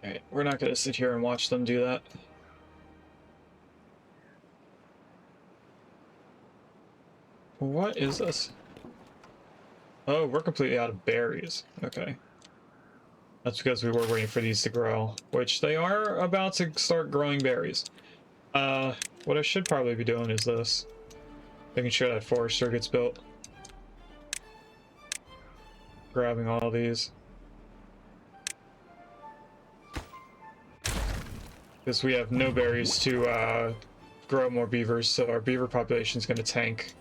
Alright, we're not going to sit here and watch them do that. What is this? Oh, we're completely out of berries. Okay. That's because we were waiting for these to grow, which they are about to start growing berries. What I should probably be doing is this. Making sure that Forester gets built. Grabbing all these. Because we have no berries to grow more beavers, so our beaver population is going to tank.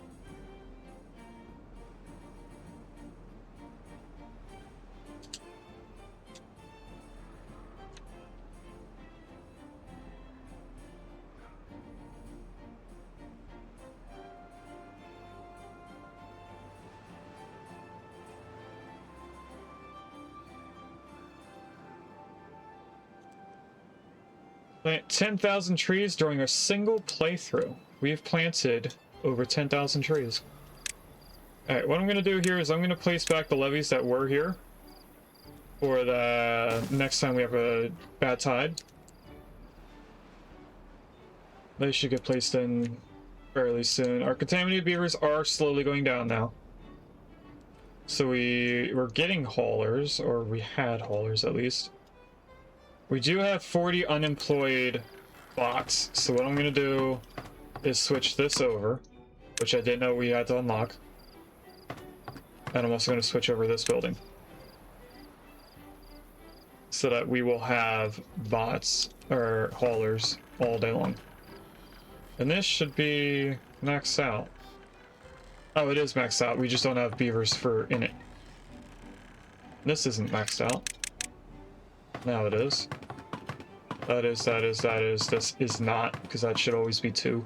Plant 10,000 trees during a single playthrough. We've planted over 10,000 trees. Alright, what I'm going to do here is I'm going to place back the levees that were here for the next time we have a bad tide. They should get placed in fairly soon. Our contaminated beavers are slowly going down now. So we're getting haulers, or we had haulers at least. We do have 40 unemployed box. So what I'm gonna do is switch this over, which I didn't know we had to unlock. And I'm also gonna switch over this building, so that we will have bots, or haulers, all day long. And this should be maxed out. Oh, it is maxed out. We just don't have beavers for in it. This isn't maxed out. Now it is. That is. This is not, because that should always be 2.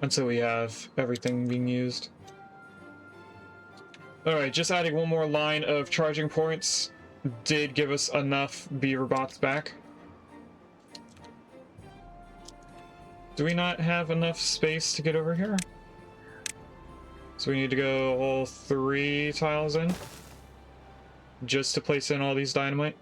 Until we have everything being used. Alright, just adding one more line of charging points did give us enough beaver bots back. Do we not have enough space to get over here? So we need to go all 3 tiles in? Just to place in all these dynamite?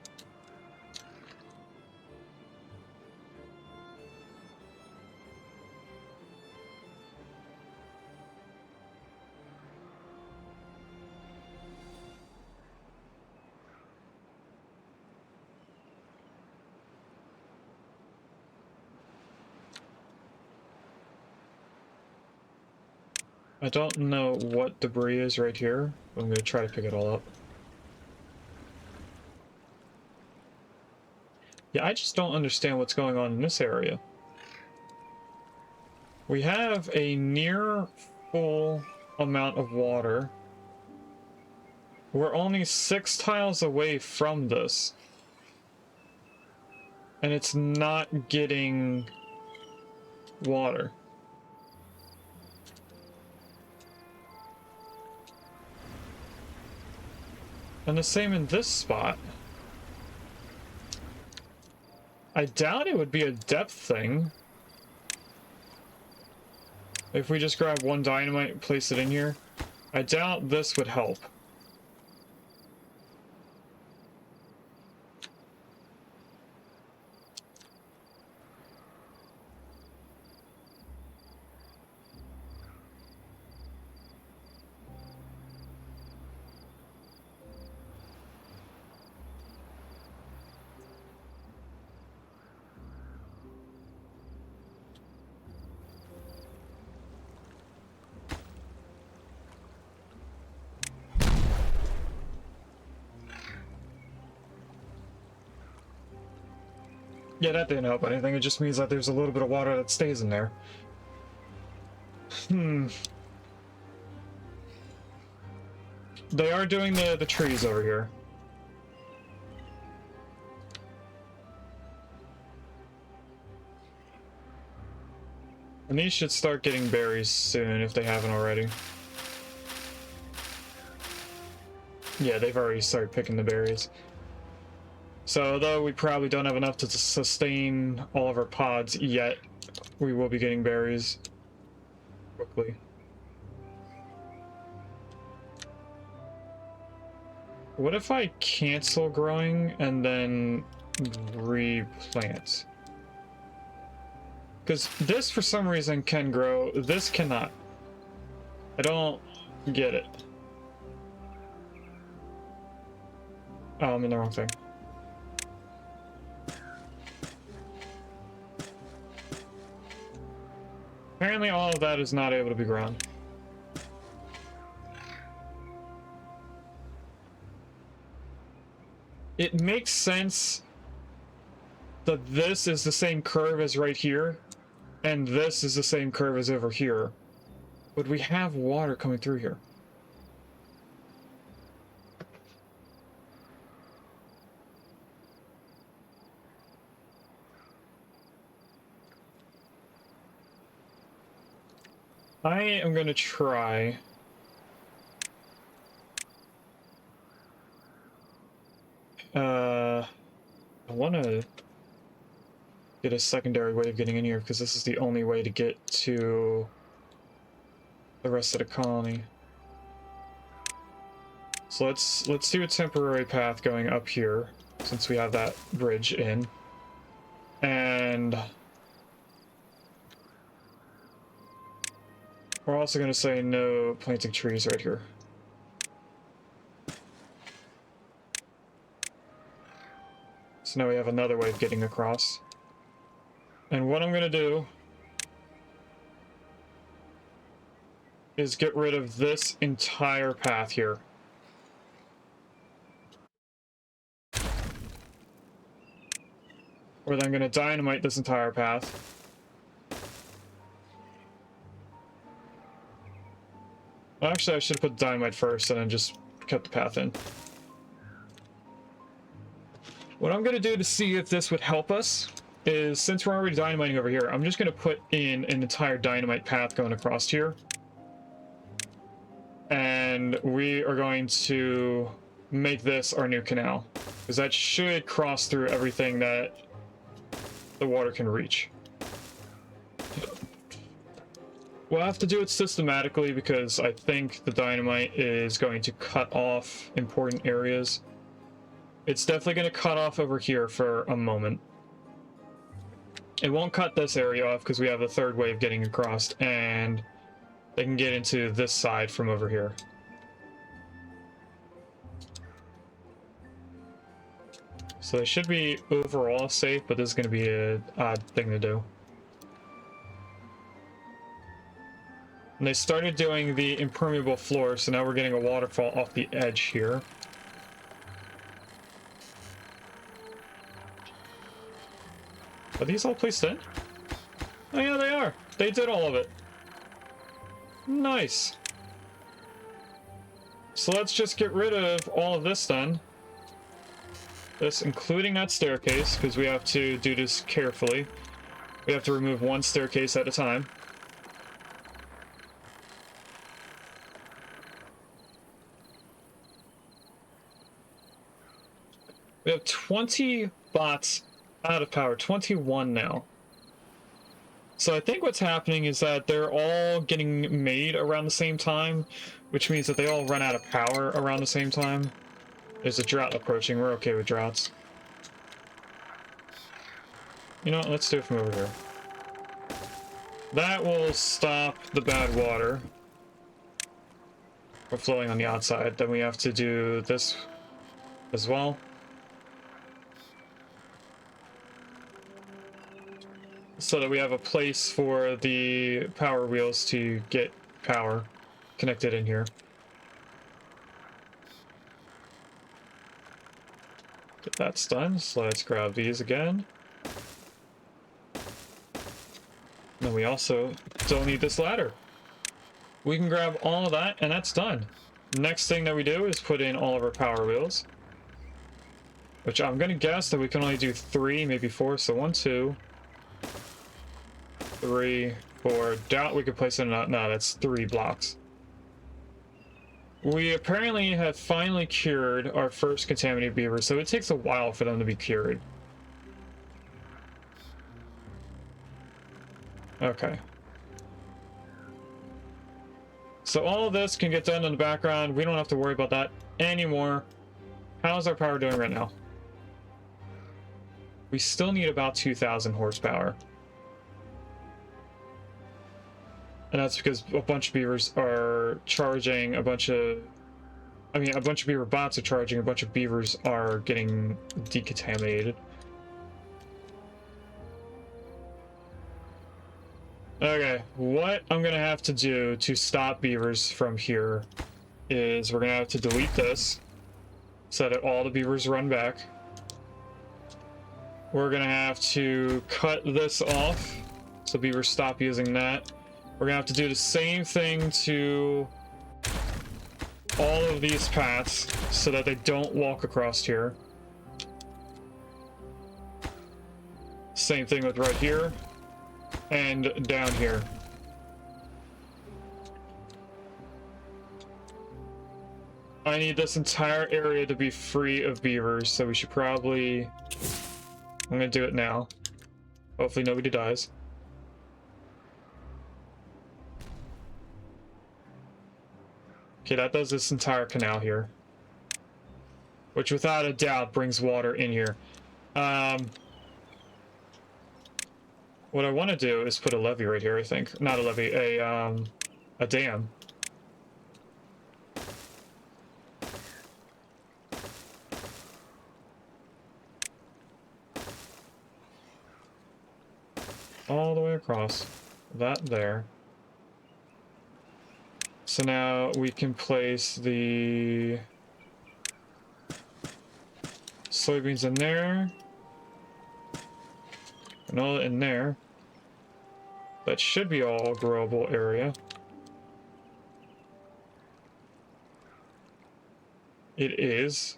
I don't know what debris is right here. I'm going to try to pick it all up. Yeah, I just don't understand what's going on in this area. We have a near full amount of water. We're only 6 tiles away from this. And it's not getting water. And the same in this spot. I doubt it would be a depth thing. If we just grab one dynamite and place it in here, I doubt this would help. Yeah, that didn't help anything. It just means that there's a little bit of water that stays in there. They are doing the trees over here. And these should start getting berries soon if they haven't already. Yeah, they've already started picking the berries. So, although we probably don't have enough to sustain all of our pods yet, we will be getting berries quickly. What if I cancel growing and then replant? Because this, for some reason, can grow. This cannot. I don't get it. Oh, I'm in the wrong thing. Apparently all of that is not able to be grown. It makes sense that this is the same curve as right here, and this is the same curve as over here. But we have water coming through here. I am going to try... I want to get a secondary way of getting in here, because this is the only way to get to the rest of the colony. So let's do a temporary path going up here, since we have that bridge in. And we're also going to say no planting trees right here. So now we have another way of getting across. And what I'm going to do is get rid of this entire path here. Or then I'm going to dynamite this entire path. Actually, I should have put dynamite first and then just kept the path in. What I'm going to do to see if this would help us is, since we're already dynamiting over here, I'm just going to put in an entire dynamite path going across here. And we are going to make this our new canal, because that should cross through everything that the water can reach. We'll have to do it systematically because I think the dynamite is going to cut off important areas. It's definitely going to cut off over here for a moment. It won't cut this area off because we have the third wave getting across, and they can get into this side from over here. So they should be overall safe, but this is going to be an odd thing to do. And they started doing the impermeable floor, so now we're getting a waterfall off the edge here. Are these all placed in? Oh yeah, they are! They did all of it. Nice! So let's just get rid of all of this then. This, including that staircase, because we have to do this carefully. We have to remove one staircase at a time. We have 20 bots out of power, 21 now. So I think what's happening is that they're all getting made around the same time, which means that they all run out of power around the same time. There's a drought approaching. We're okay with droughts. You know what? Let's do it from over here. That will stop the bad water from flowing on the outside. Then we have to do this as well. So that we have a place for the power wheels to get power connected in here. Get that's done, so let's grab these again. Then we also don't need this ladder. We can grab all of that, and that's done. Next thing that we do is put in all of our power wheels. Which I'm gonna guess that we can only do 3, maybe 4, so 1, 2... 3, 4. Doubt we could place it in. No, that's 3 blocks. We apparently have finally cured our first contaminated beaver, so it takes a while for them to be cured. Okay. So all of this can get done in the background. We don't have to worry about that anymore. How's our power doing right now? We still need about 2,000 horsepower. And that's because a bunch of beavers are charging a bunch of... I mean, a bunch of beaver bots are charging, a bunch of beavers are getting decontaminated. Okay, what I'm gonna have to do to stop beavers from here is we're gonna have to delete this so that all the beavers run back. We're gonna have to cut this off so beavers stop using that. We're gonna have to do the same thing to all of these paths so that they don't walk across here. Same thing with right here and down here. I need this entire area to be free of beavers, so we should probably... I'm gonna do it now. Hopefully nobody dies. Okay, that does this entire canal here. Which without a doubt brings water in here. What I want to do is put a levee right here, I think. Not a levee, a dam. all the way across. That there. So now we can place the soybeans in there. Canola in there. That should be all growable area. It is.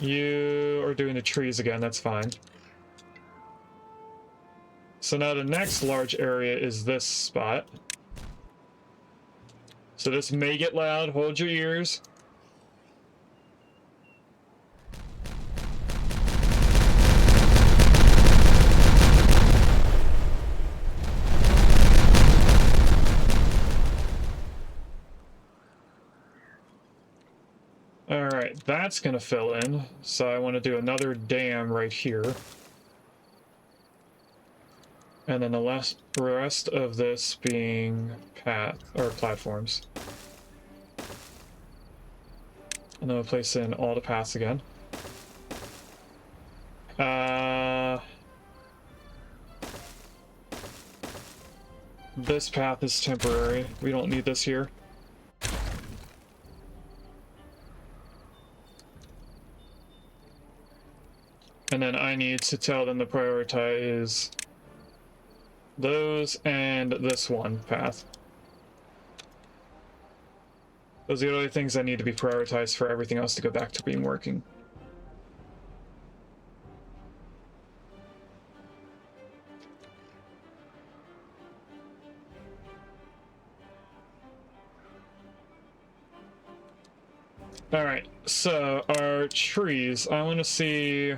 You are doing the trees again, that's fine. So now the next large area is this spot. So this may get loud, hold your ears. Alright, that's gonna fill in. So I want to do another dam right here. And then the rest of this being path or platforms. And then we'll place in all the paths again. This path is temporary. We don't need this here. And then I need to tell them to prioritize those and this one path. Those are the only things that need to be prioritized for everything else to go back to being working. Alright, so our trees, I want to see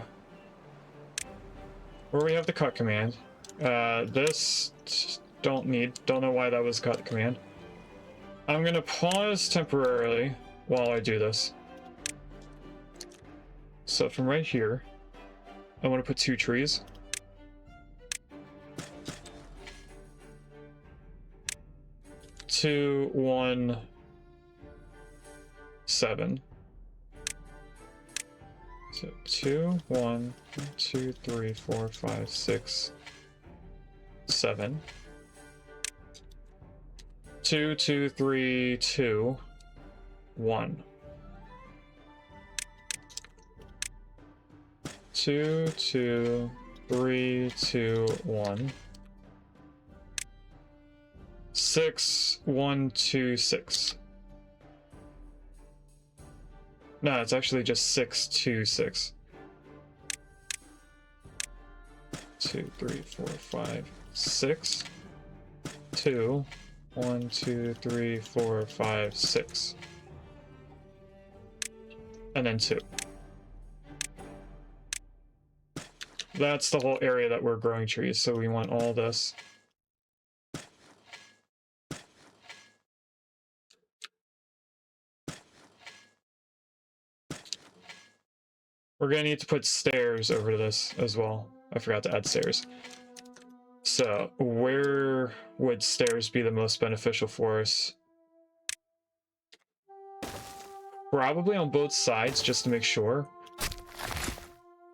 where we have the cut command. This don't know why that was cut command. I'm gonna pause temporarily while I do this. So from right here, I want to put 2 trees. Two, 1, 7. So 2, 1, 2, 3, 4, 5, 6, 7. 2, 2, 3, 2, 1. 2, 2, 3, 2, 1. 6, 1, 2, 6. No, it's actually just 6, 2, 6. 2, 3, 4, 5, 6. 2, 1, 2, 3, 4, 5, 6. And then 2. That's the whole area that we're growing trees, so we want all this. We're gonna need to put stairs over to this as well. I forgot to add stairs. So, where would stairs be the most beneficial for us? Probably on both sides, just to make sure.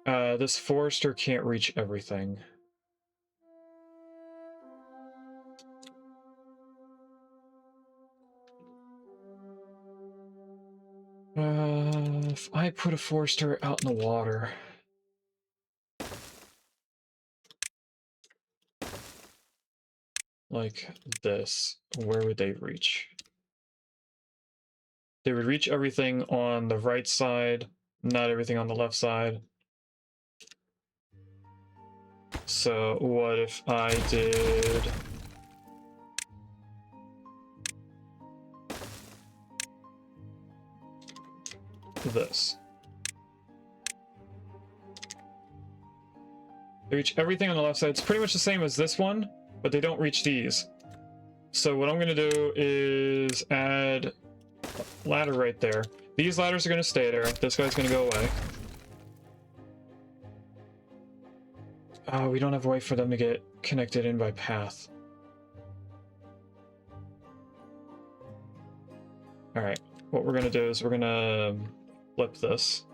This forester can't reach everything. If I put a forester out in the water... like this, where would they reach? They would reach everything on the right side, not everything on the left side. So what if I did this? They reach everything on the left side. It's pretty much the same as this one, but they don't reach these. So what I'm going to do is add a ladder right there. These ladders are going to stay there. This guy's going to go away. We don't have a way for them to get connected in by path. Alright, what we're going to do is we're going to flip this.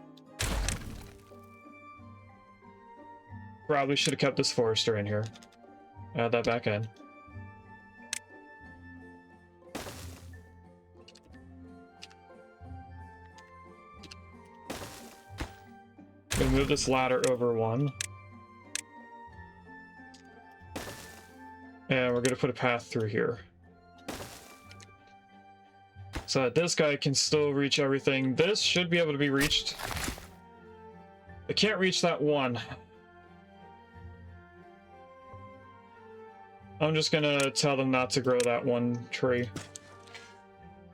Probably should have kept this forester in here. Add that back in. We'll move this ladder over one. And we're gonna put a path through here. So that this guy can still reach everything. This should be able to be reached. I can't reach that one. I'm just gonna tell them not to grow that one tree.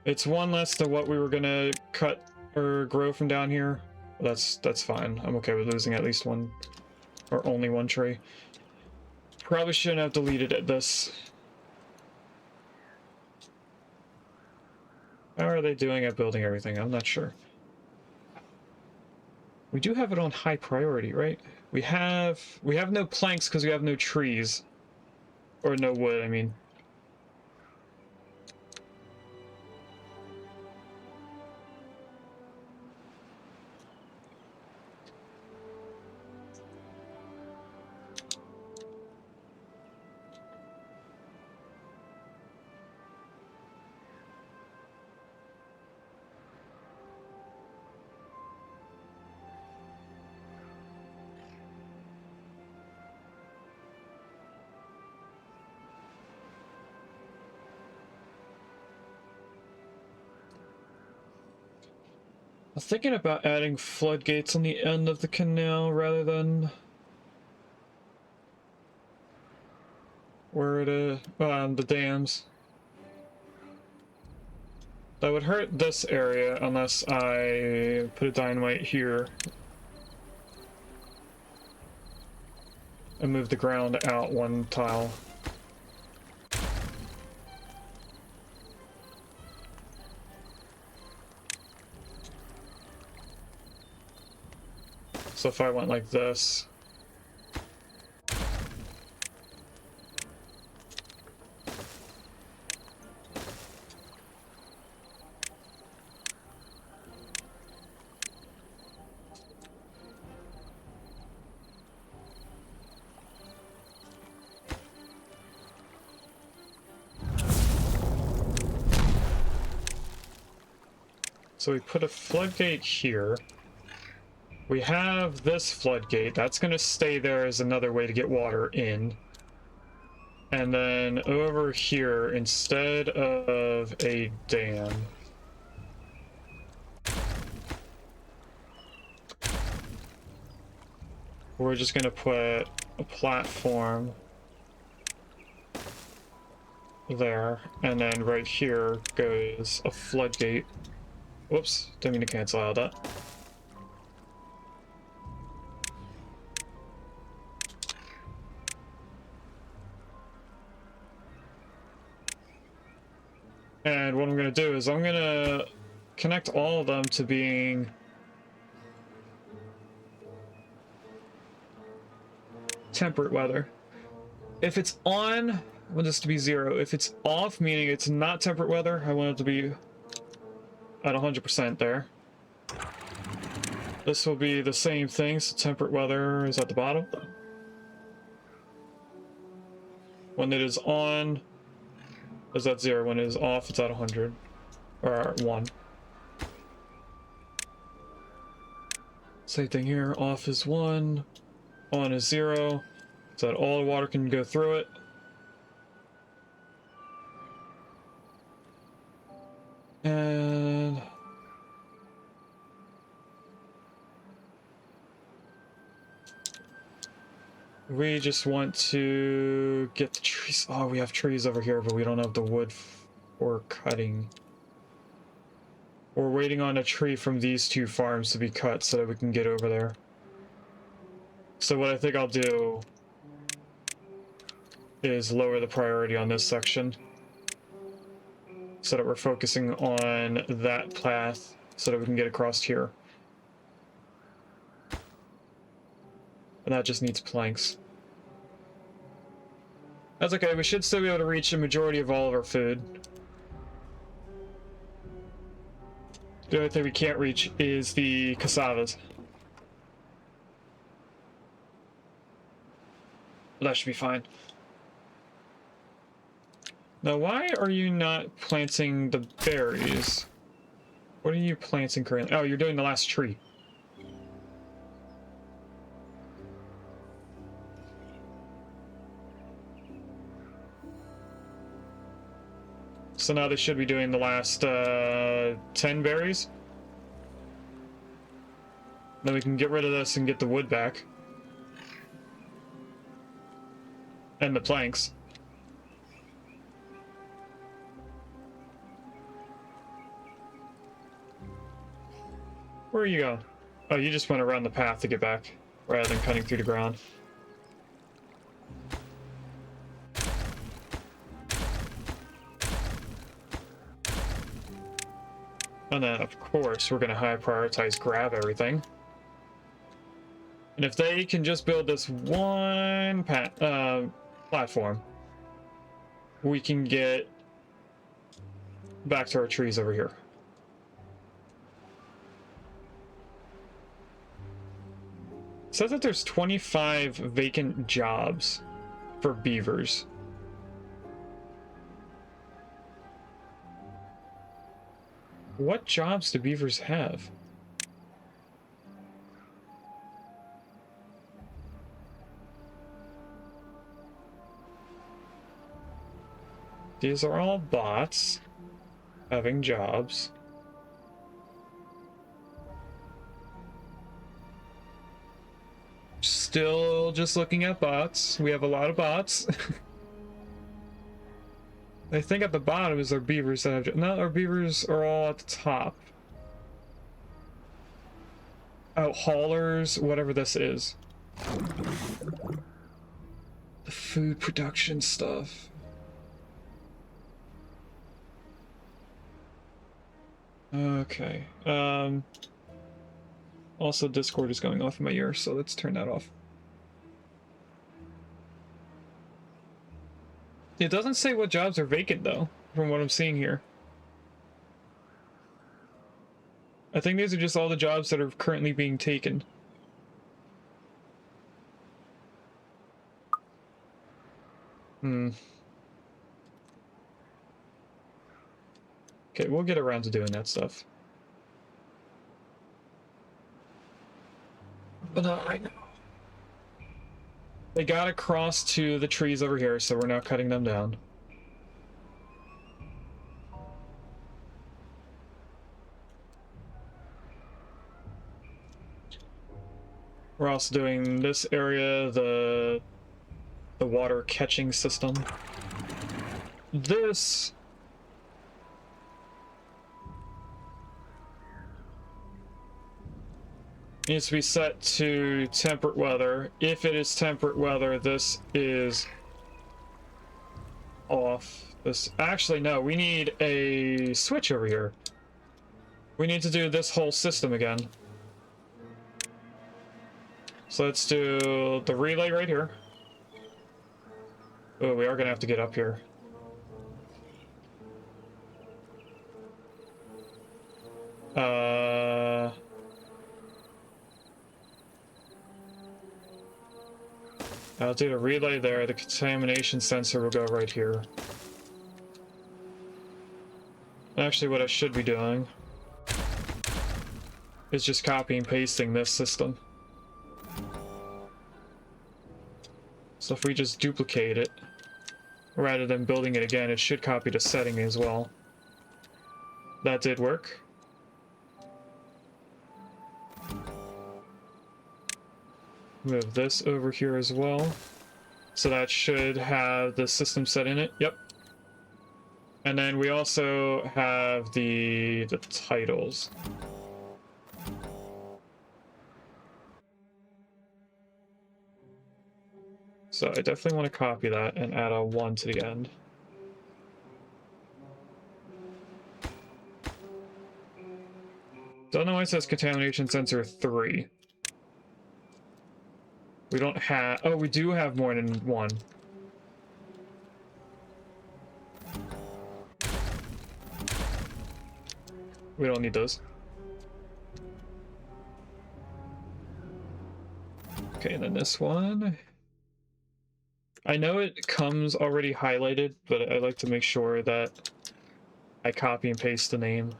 It's one less than what we were gonna cut or grow from down here. That's fine. I'm okay with losing at least one, or only one tree. Probably shouldn't have deleted this. How are they doing at building everything? I'm not sure. We do have it on high priority, right? We have no planks because we have no trees. Or no wood, I mean. I'm thinking about adding floodgates on the end of the canal rather than where it is, the dams. That would hurt this area unless I put a dynamite here and move the ground out one tile. So if I went like this, so we put a floodgate here. We have this floodgate. That's going to stay there as another way to get water in. And then over here, instead of a dam, we're just going to put a platform there. And then right here goes a floodgate. Whoops, didn't mean to cancel out that. And what I'm going to do is I'm going to connect all of them to being temperate weather. If it's on, I want this to be 0. If it's off, meaning it's not temperate weather, I want it to be at 100% there. This will be the same thing, so temperate weather is at the bottom. When it is on, is at 0. When it is off, it's at 100. Or 1. Same thing here. Off is 1. On is 0. So that all the water can go through it. And we just want to get the trees. Oh, we have trees over here, but we don't have the wood for cutting. We're waiting on a tree from these 2 farms to be cut so that we can get over there. So what I think I'll do is lower the priority on this section so that we're focusing on that path so that we can get across here. And that just needs planks. That's okay, we should still be able to reach a majority of all of our food. The only thing we can't reach is the cassavas. That should be fine. Now, why are you not planting the berries? What are you planting currently? Oh, you're doing the last tree. So now they should be doing the last 10 berries. Then we can get rid of this and get the wood back. And the planks. Where are you going? Oh, you just went around the path to get back, rather than cutting through the ground. And then, of course, we're going to high prioritize grab everything. And if they can just build this one platform, we can get back to our trees over here. It says that there's 25 vacant jobs for beavers. What jobs do beavers have? These are all bots having jobs. Still just looking at bots. We have a lot of bots. I think at the bottom is our beavers that have... No, our beavers are all at the top. Oh, haulers, whatever this is. The food production stuff. Okay. Also, Discord is going off in my ear, so let's turn that off. It doesn't say what jobs are vacant, though, from what I'm seeing here. I think these are just all the jobs that are currently being taken. Okay, we'll get around to doing that stuff. But not right now. They got across to the trees over here, so we're now cutting them down. We're also doing this area, the water catching system. This needs to be set to temperate weather. If it is temperate weather, this is off. This actually, no, we need a switch over here. We need to do this whole system again. So let's do the relay right here. Oh, we are gonna have to get up here. I'll do the relay there. The contamination sensor will go right here. Actually, what I should be doing is just copy and pasting this system. So if we just duplicate it, rather than building it again, it should copy the setting as well. That did work. Move this over here as well. So that should have the system set in it. Yep. And then we also have the titles. So I definitely want to copy that and add a 1 to the end. Don't know why it says contamination sensor 3. We don't have... Oh, we do have more than 1. We don't need those. Okay, and then this one. I know it comes already highlighted, but I like to make sure that I copy and paste the name.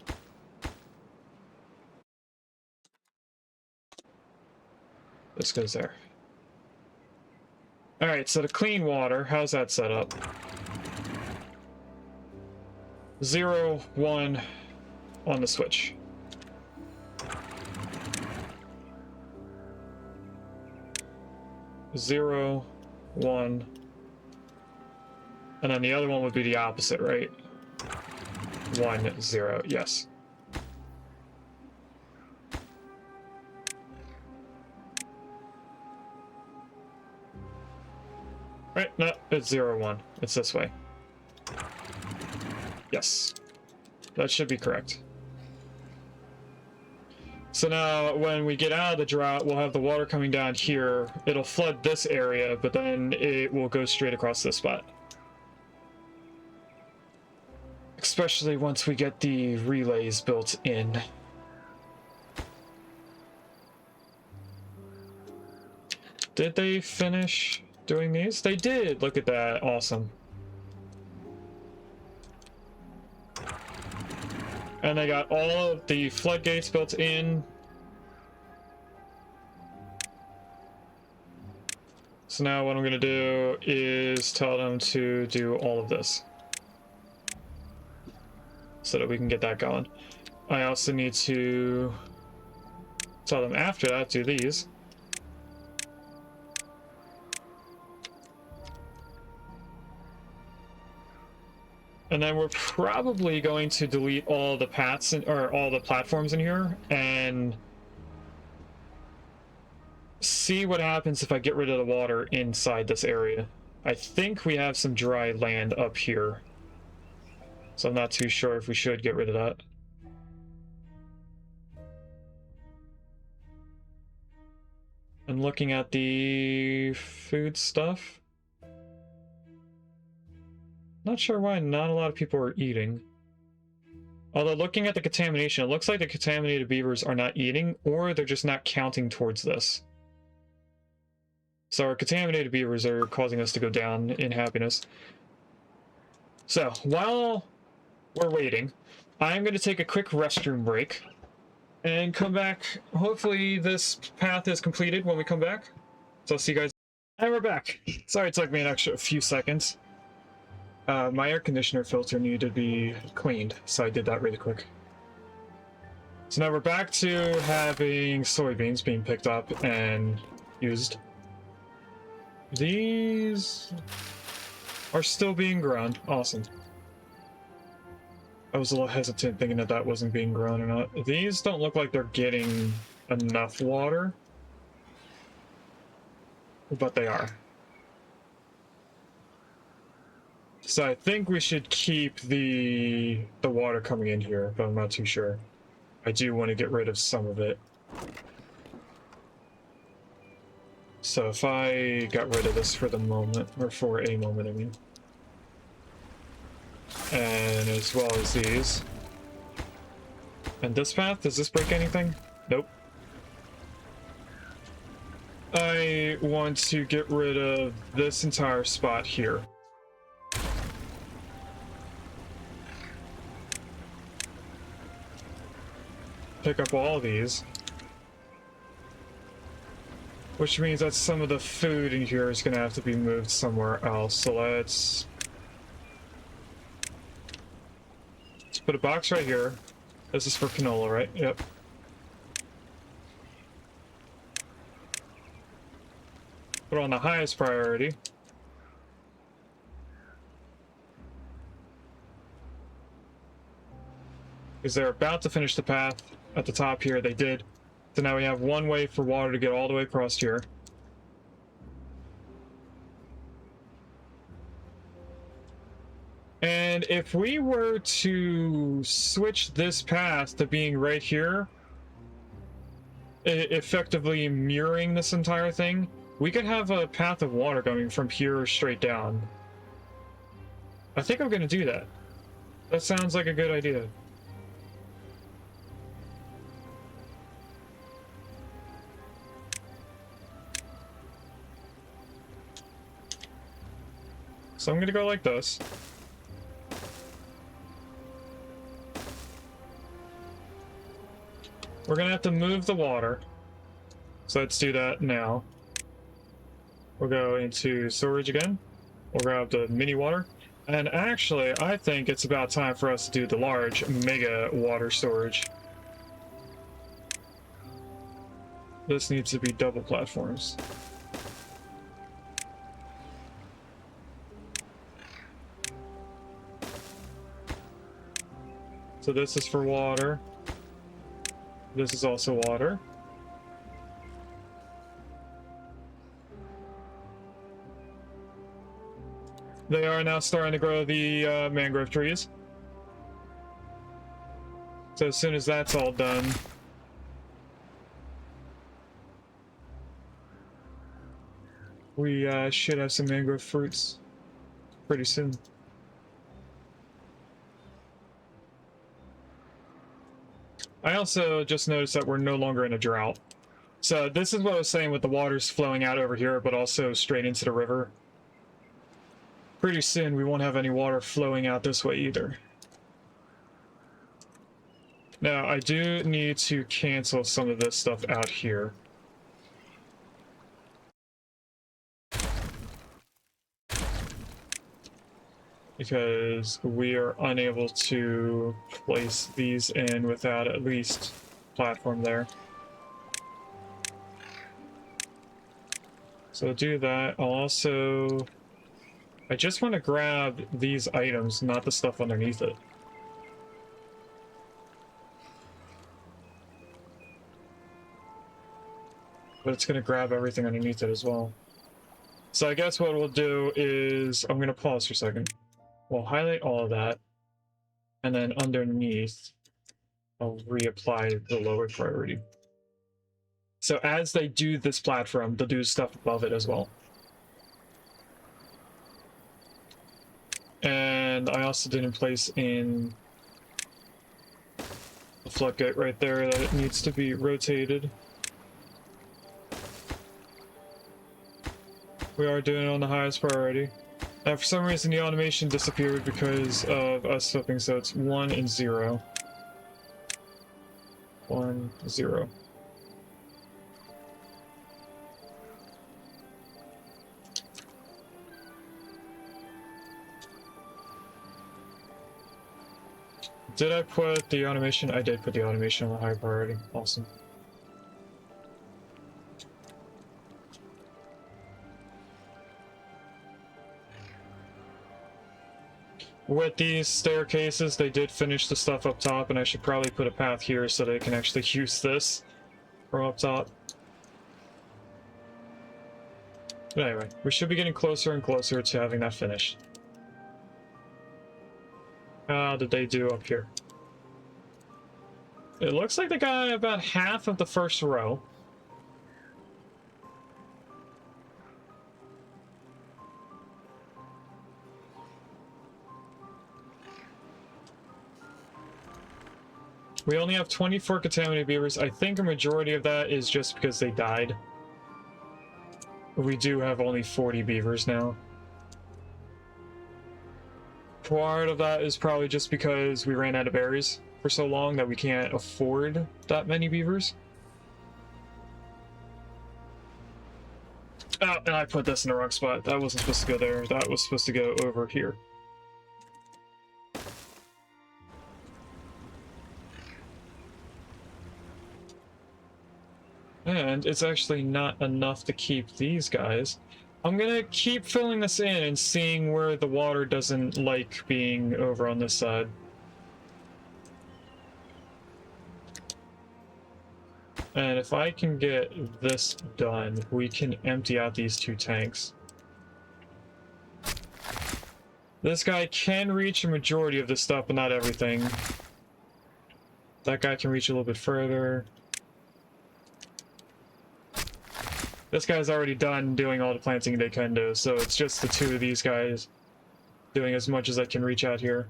This goes there. Alright, so the clean water, how's that set up? 0, 1 on the switch. Zero, 1. And then the other one would be the opposite, right? 1, 0, yes. Right, no, it's 0, 1. It's this way. Yes. That should be correct. So now, when we get out of the drought, we'll have the water coming down here. It'll flood this area, but then it will go straight across this spot. Especially once we get the relays built in. Did they finish doing these? They did! Look at that. Awesome. And they got all of the floodgates built in. So now what I'm going to do is tell them to do all of this. So that we can get that going. I also need to tell them after that, do these. And then we're probably going to delete all the paths or all the platforms in here and see what happens if I get rid of the water inside this area. I think we have some dry land up here, so I'm not too sure if we should get rid of that. I'm looking at the food stuff. Not sure why not a lot of people are eating. Although looking at the contamination, it looks like the contaminated beavers are not eating, or they're just not counting towards this. So our contaminated beavers are causing us to go down in happiness. So, while we're waiting, I'm going to take a quick restroom break and come back. Hopefully this path is completed when we come back. So I'll see you guys. And we're back. Sorry it took me an extra few seconds. My air conditioner filter needed to be cleaned, so I did that really quick. So now we're back to having soybeans being picked up and used. These are still being grown. Awesome. I was a little hesitant thinking that that wasn't being grown or not. These don't look like they're getting enough water, but they are. So I think we should keep the water coming in here, but I'm not too sure. I do want to get rid of some of it. So if I got rid of this for the moment, or for a moment, I mean. And as well as these. And this path, does this break anything? Nope. I want to get rid of this entire spot here. Pick up all of these. Which means that some of the food in here is going to have to be moved somewhere else. So let's put a box right here. This is for canola, right? Yep. Put it on the highest priority. Because they're about to finish the path at the top here. They did. So now we have one way for water to get all the way across here. And if we were to switch this path to being right here, effectively mirroring this entire thing, we could have a path of water going from here straight down. I think I'm going to do that. That sounds like a good idea. So I'm gonna go like this. We're gonna have to move the water. So let's do that now. We'll go into storage again. We'll grab the mini water. And actually, I think it's about time for us to do the large mega water storage. This needs to be double platforms. So this is for water. This is also water. They are now starting to grow the mangrove trees. So as soon as that's all done, we should have some mangrove fruits pretty soon. I also just noticed that we're no longer in a drought. So this is what I was saying with the water's flowing out over here, but also straight into the river. Pretty soon we won't have any water flowing out this way either. Now, I do need to cancel some of this stuff out here. Because we are unable to place these in without at least platform there. So do that. I'll also... I just want to grab these items, not the stuff underneath it. But it's going to grab everything underneath it as well. So I guess what we'll do is... I'm going to pause for a second. We'll highlight all of that, and then underneath, I'll reapply the lower priority. So as they do this platform, they'll do stuff above it as well. And I also didn't place in the floodgate right there that it needs to be rotated. We are doing it on the highest priority. For some reason the automation disappeared because of us flipping, so it's 1 and 0. 1, 0. Did I put the automation? I did put the automation on the high priority. Awesome. With these staircases, they did finish the stuff up top, and I should probably put a path here so they can actually use this from up top. But anyway, we should be getting closer and closer to having that finished. How did they do up here? It looks like they got about half of the first row. We only have 24 contaminated beavers. I think a majority of that is just because they died. We do have only 40 beavers now. Part of that is probably just because we ran out of berries for so long that we can't afford that many beavers. Oh, and I put this in the wrong spot. That wasn't supposed to go there. That was supposed to go over here. And it's actually not enough to keep these guys. I'm gonna keep filling this in and seeing where the water doesn't like being over on this side. And if I can get this done, we can empty out these 2 tanks. This guy can reach a majority of this stuff, but not everything. That guy can reach a little bit further. This guy's already done doing all the planting they can do, so it's just the 2 of these guys doing as much as I can reach out here.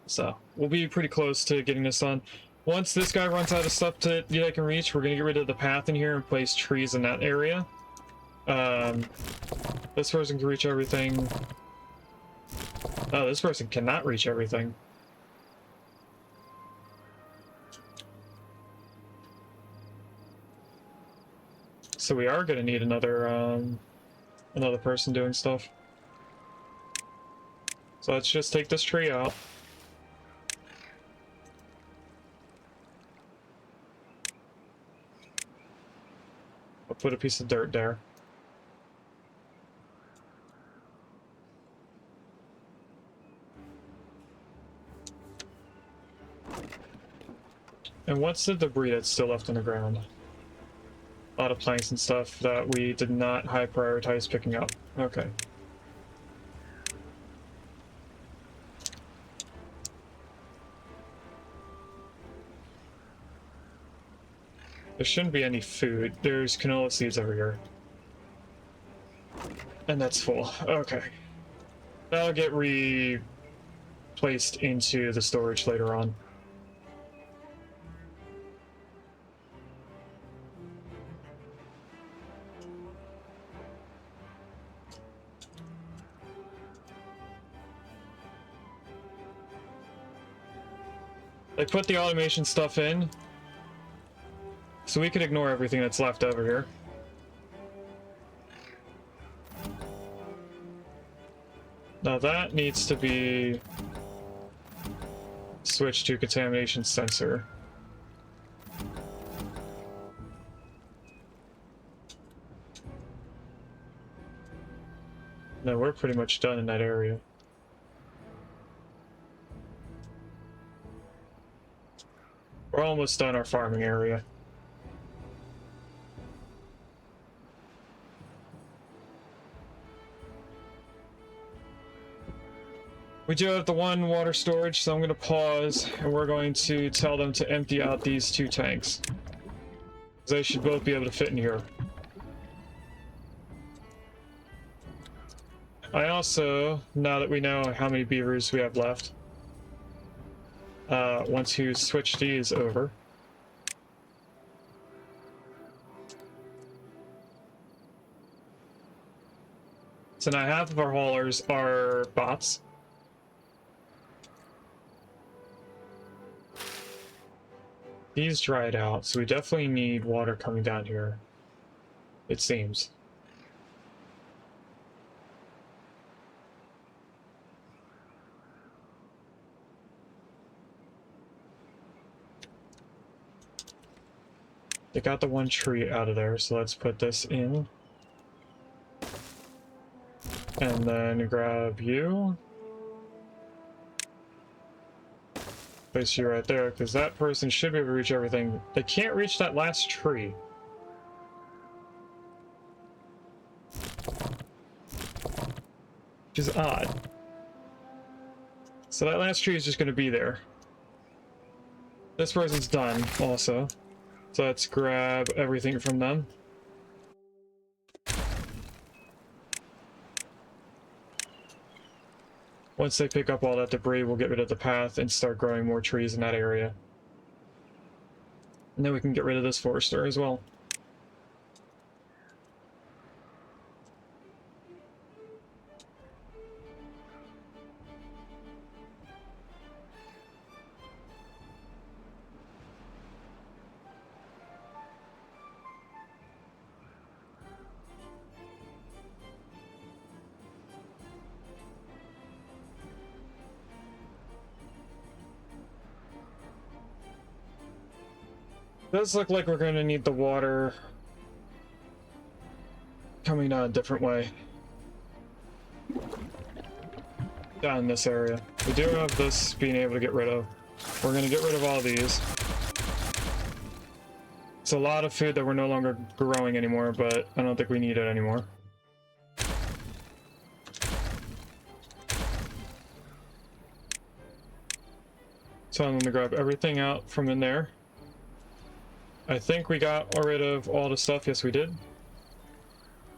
So, we'll be pretty close to getting this done. Once this guy runs out of stuff that I can reach, we're going to get rid of the path in here and place trees in that area. This person can reach everything. Oh, this person cannot reach everything. So we are going to need another person doing stuff. So let's just take this tree out. I'll put a piece of dirt there. And what's the debris that's still left on the ground? A lot of planks and stuff that we did not high prioritize picking up. Okay. There shouldn't be any food. There's canola seeds over here. And that's full. Okay. That'll get replaced into the storage later on. They put the automation stuff in, so we could ignore everything that's left over here. Now that needs to be switched to contamination sensor. No, we're pretty much done in that area. We're almost done our farming area. We do have the one water storage, so I'm going to pause, and we're going to tell them to empty out these two tanks. They should both be able to fit in here. I also, now that we know how many beavers we have left, want to switch these over. So now half of our haulers are bots. These dried out, so we definitely need water coming down here, it seems. They got the one tree out of there, so let's put this in. And then grab you. Place you right there, because that person should be able to reach everything. They can't reach that last tree. Which is odd. So that last tree is just going to be there. This person's done, also. So let's grab everything from them. Once they pick up all that debris, we'll get rid of the path and start growing more trees in that area. And then we can get rid of this forester as well. Does look like we're going to need the water coming down a different way. Down in this area. We do have this being able to get rid of. We're going to get rid of all these. It's a lot of food that we're no longer growing anymore, but I don't think we need it anymore. So I'm going to grab everything out from in there. I think we got rid of all the stuff. Yes, we did.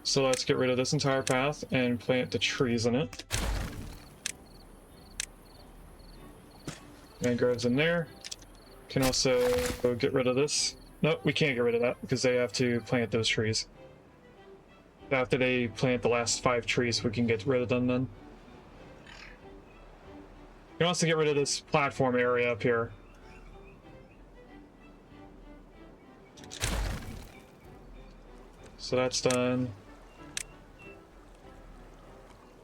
So let's get rid of this entire path and plant the trees in it. Mangroves in there. Can also get rid of this. Nope, we can't get rid of that because they have to plant those trees. After they plant the last 5 trees, we can get rid of them then. You can also get rid of this platform area up here. So that's done.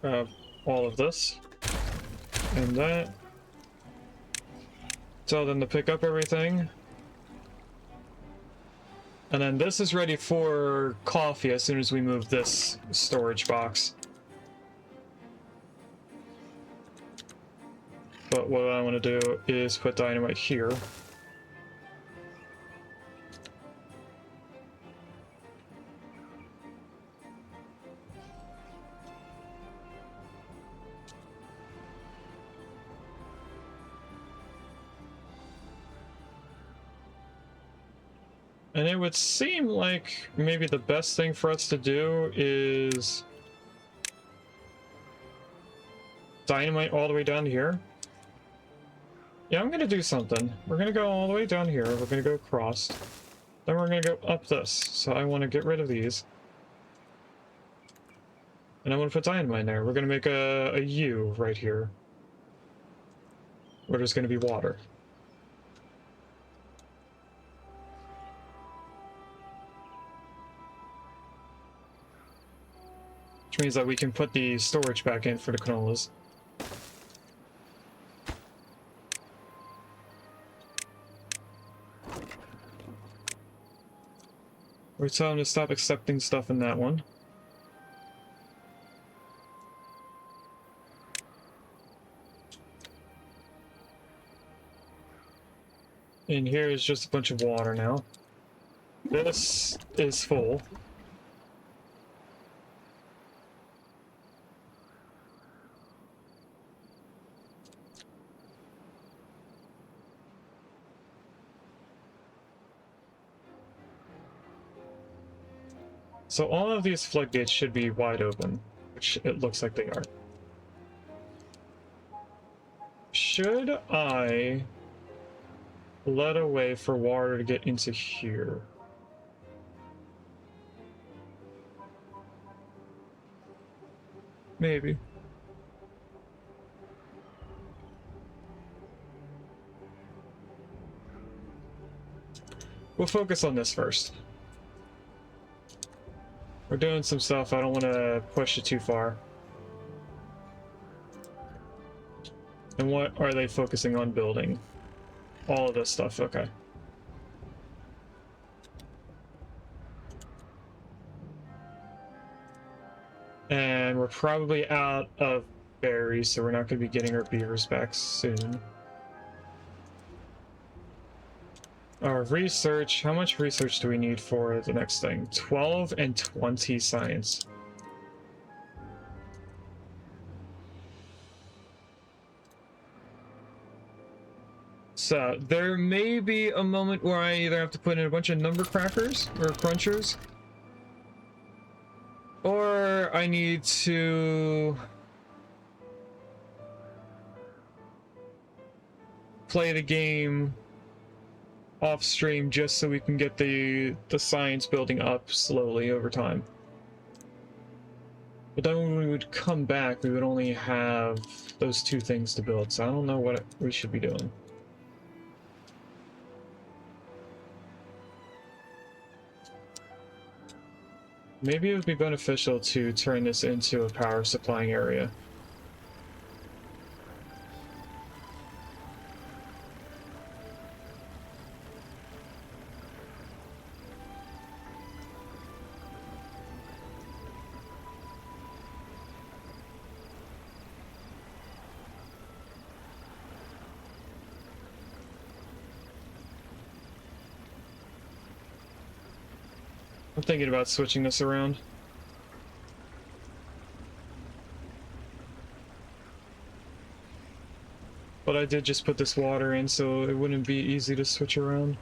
All of this. And that. Tell them to pick up everything. And then this is ready for coffee as soon as we move this storage box. But what I want to do is put dynamite here. And it would seem like maybe the best thing for us to do is dynamite all the way down here. Yeah, I'm gonna do something. We're gonna go all the way down here. We're gonna go across. Then we're gonna go up this. So I want to get rid of these. And I want to put dynamite in there. We're gonna make a U right here. Where there's gonna be water. Which means that we can put the storage back in for the canolas. We tell them to stop accepting stuff in that one. And here is just a bunch of water now. This is full. So all of these floodgates should be wide open, which it looks like they are. Should I let a way for water to get into here? Maybe. We'll focus on this first. We're doing some stuff. I don't want to push it too far. And what are they focusing on building? All of this stuff, okay. And we're probably out of berries, so we're not going to be getting our beavers back soon. Our research, how much research do we need for the next thing? 12 and 20 science. So, there may be a moment where I either have to put in a bunch of number crackers or crunchers, or I need to play the game off stream just so we can get the science building up slowly over time. But then when we would come back, we would only have those 2 things to build, so I don't know what we should be doing. Maybe it would be beneficial to turn this into a power supplying area. I'm thinking about switching this around. But I did just put this water in, so it wouldn't be easy to switch around.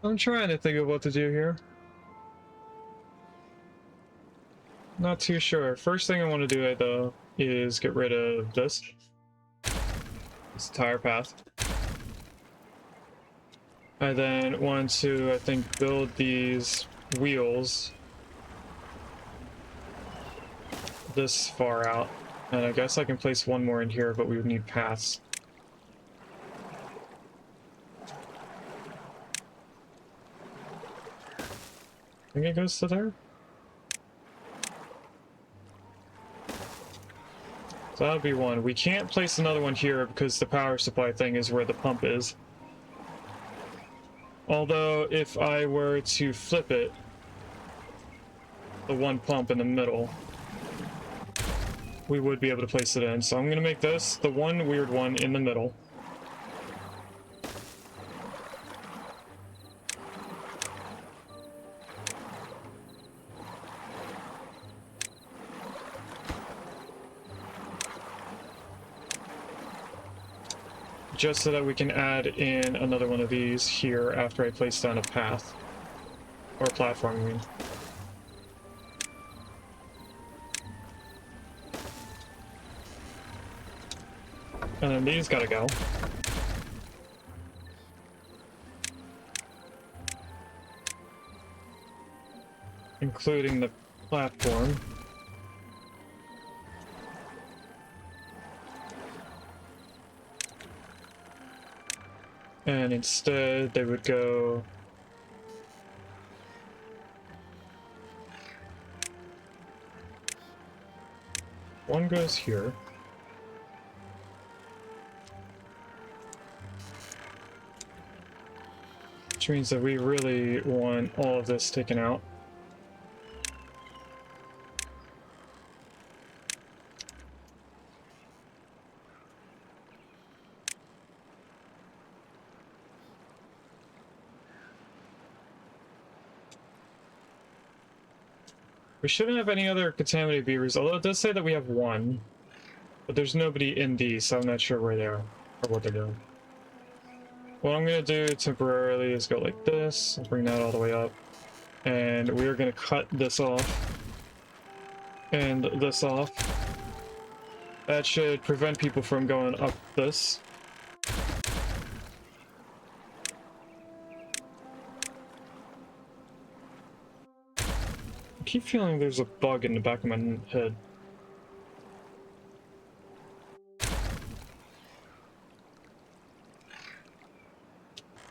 I'm trying to think of what to do here. Not too sure. First thing I want to do, though, is get rid of this. This entire path. I then want to, I think, build these wheels this far out. And I guess I can place one more in here, but we would need paths. I think it goes to there. So that would be one. We can't place another one here because the power supply thing is where the pump is. Although, if I were to flip it, the one pump in the middle, we would be able to place it in. So I'm going to make this the one weird one in the middle. Just so that we can add in another one of these here after I place down a path. Or platform, I mean. And then these gotta go. Including the platform. And instead, they would go... One goes here. Which means that we really want all of this taken out. We shouldn't have any other contaminated beavers, although it does say that we have one. But there's nobody in these, so I'm not sure where they are, or what they're doing. What I'm going to do temporarily is go like this, and bring that all the way up. And we're going to cut this off. And this off. That should prevent people from going up this. I keep feeling there's a bug in the back of my head.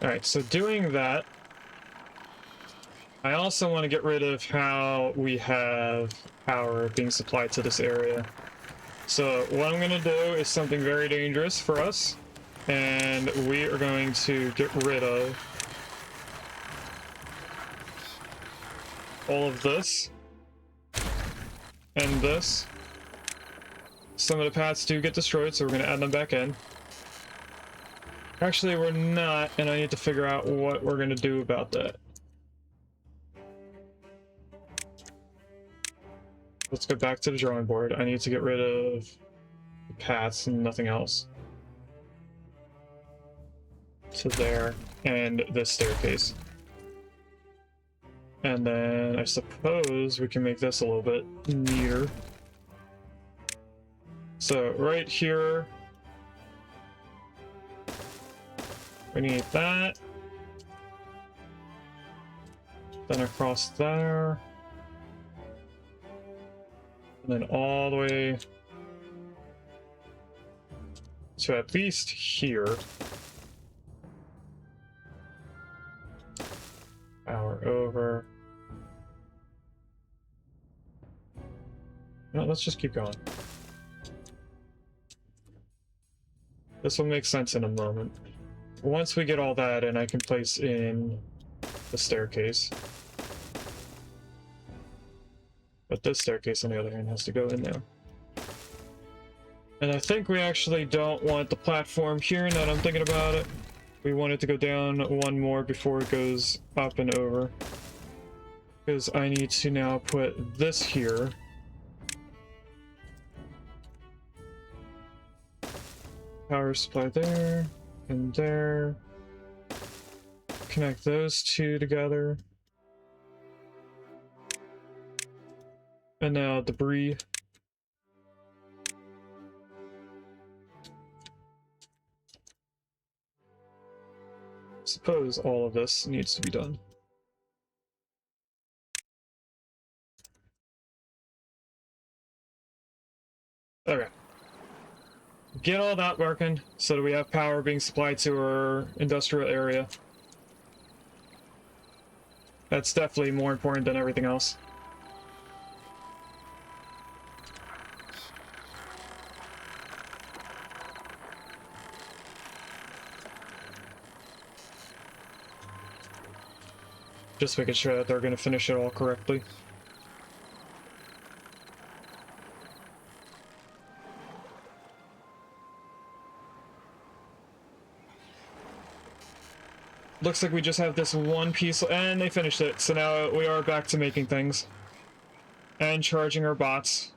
Alright, so doing that, I also want to get rid of how we have power being supplied to this area. So what I'm going to do is something very dangerous for us, and we are going to get rid of all of this and this. Some of the paths do get destroyed, so we're going to add them back in. Actually, we're not, and I need to figure out what we're going to do about that. Let's go back to the drawing board. I need to get rid of the paths and nothing else. To there, and this staircase. And then I suppose we can make this a little bit neater. So right here, we need that. Then across there. And then all the way to at least here. Power over. No, let's just keep going. This will make sense in a moment. Once we get all that in, I can place in the staircase. But this staircase, on the other hand, has to go in there. And I think we actually don't want the platform here, now that I'm thinking about it. We want it to go down one more before it goes up and over. Because I need to now put this here. Power supply there, and there. connect those two together. And now debris. Suppose all of this needs to be done. Okay. Get all that working so that we have power being supplied to our industrial area. That's definitely more important than everything else. Just making sure that they're going to finish it all correctly. Looks like we just have this one piece, and they finished it. So now we are back to making things. And charging our bots.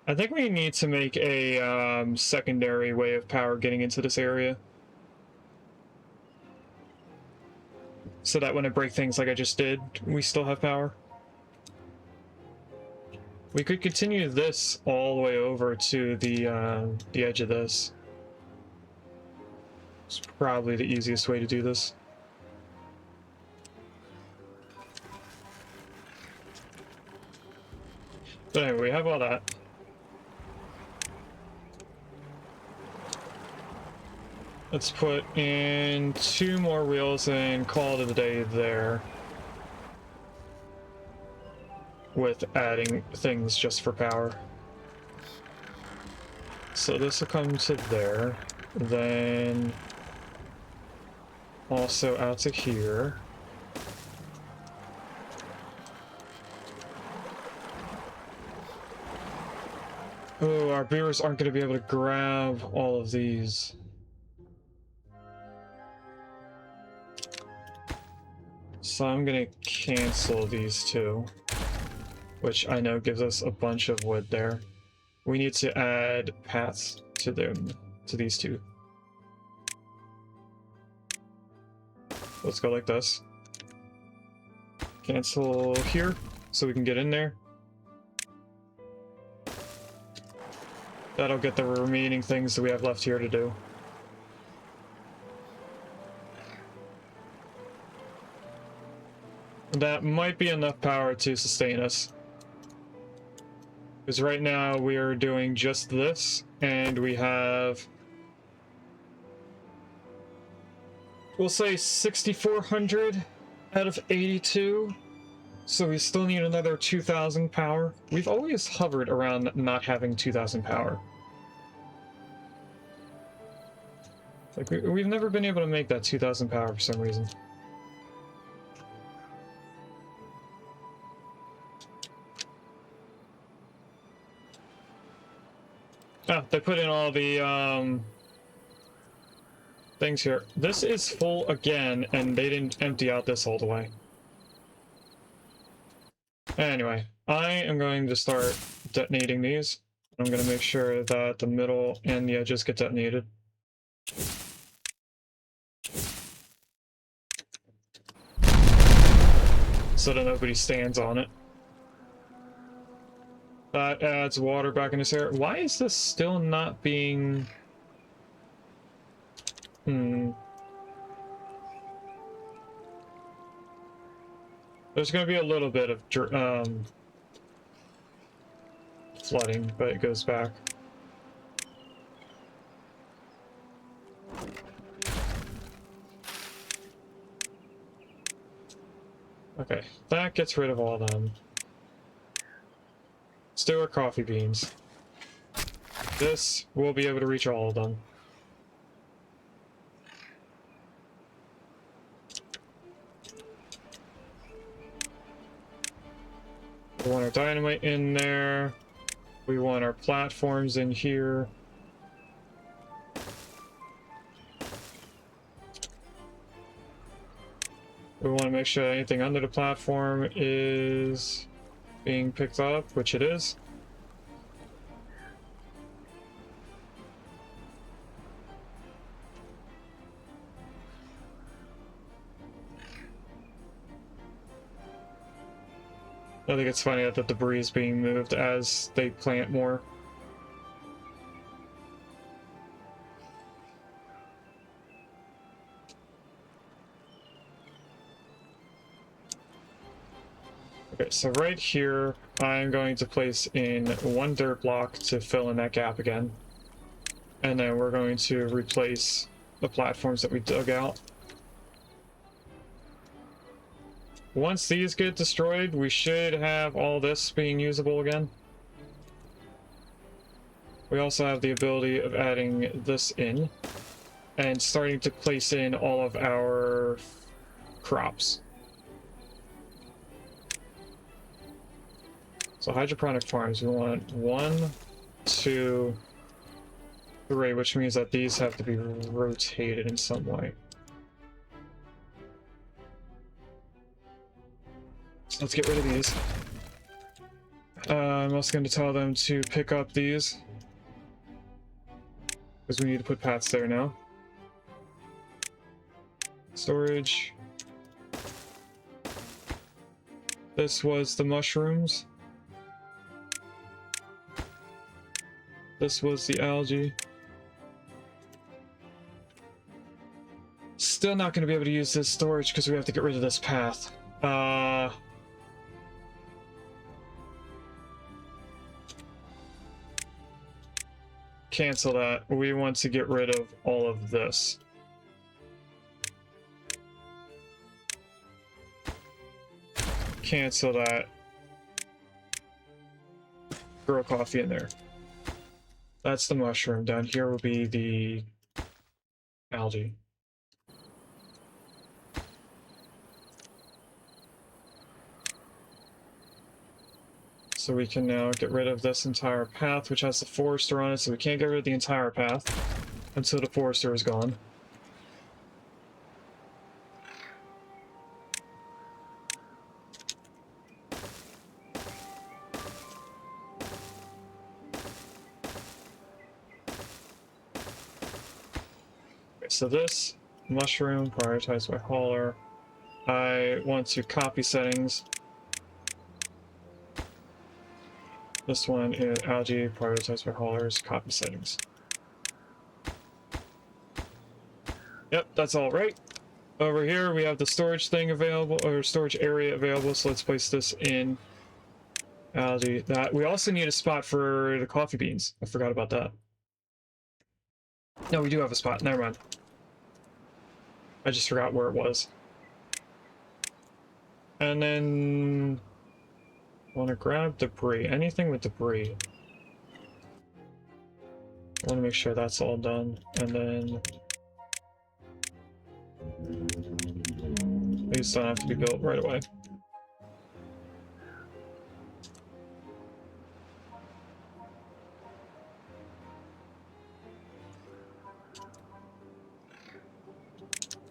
I think we need to make a secondary way of power getting into this area. So that when I break things like I just did, we still have power. We could continue this all the way over to the edge of this. It's probably the easiest way to do this. But anyway, we have all that. Let's put in 2 more wheels and call it a day there. With adding things just for power. So this will come to there. Then also out to here. Oh, our viewers aren't going to be able to grab all of these. So I'm going to cancel these 2. Which I know gives us a bunch of wood there. We need to add paths to them, to these 2. Let's go like this. Cancel here, so we can get in there. That'll get the remaining things that we have left here to do. That might be enough power to sustain us. Because right now we are doing just this, and we have, we'll say 6,400 out of 82, so we still need another 2,000 power. We've always hovered around not having 2,000 power. Like, we've never been able to make that 2,000 power for some reason. Oh, they put in all the things here. This is full again, and they didn't empty out this all the way. Anyway, I am going to start detonating these. I'm going to make sure that the middle and the edges get detonated. So that nobody stands on it. That adds water back in this area. Why is this still not being... There's going to be a little bit of flooding, but it goes back. Okay, that gets rid of all of them. Let's do our coffee beans. This, we'll be able to reach all of them. We want our dynamite in there. We want our platforms in here. We want to make sure anything under the platform is being picked up, which it is. I think it's funny that the debris is being moved as they plant more. Okay, so right here, I'm going to place in one dirt block to fill in that gap again. And then we're going to replace the platforms that we dug out. Once these get destroyed, we should have all this being usable again. We also have the ability of adding this in and starting to place in all of our crops. So hydroponic farms, we want 1, 2, 3, which means that these have to be rotated in some way. So let's get rid of these. I'm also going to tell them to pick up these, because we need to put paths there now. Storage. This was the mushrooms. This was the algae. Still not going to be able to use this storage because we have to get rid of this path. Cancel that. We want to get rid of all of this. Cancel that. Grow coffee in there. That's the mushroom. Down here will be the algae. So we can now get rid of this entire path, which has the forester on it, so we can't get rid of the entire path until the forester is gone. Okay, so this mushroom, prioritized by hauler. I want to copy settings. This one is algae, prioritized by haulers, copy settings. Yep, that's all right. Over here we have the storage thing available, or storage area available, so let's place this in algae. That we also need a spot for the coffee beans. I forgot about that. No, we do have a spot. Never mind. I just forgot where it was. And then I want to grab debris. Anything with debris. I want to make sure that's all done. And then these don't have to be built right away.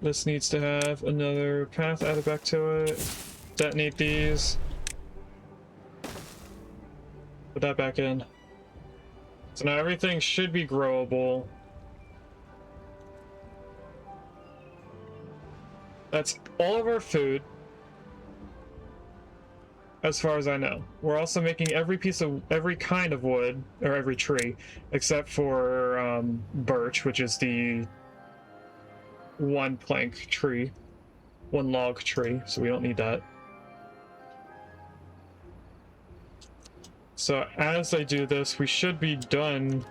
This needs to have another path added back to it. Detonate these. Put that back in. So now everything should be growable. That's all of our food, as far as I know. We're also making every kind of wood, or every tree, except for birch, which is the one plank tree, one log tree, so we don't need that. So as I do this, we should be done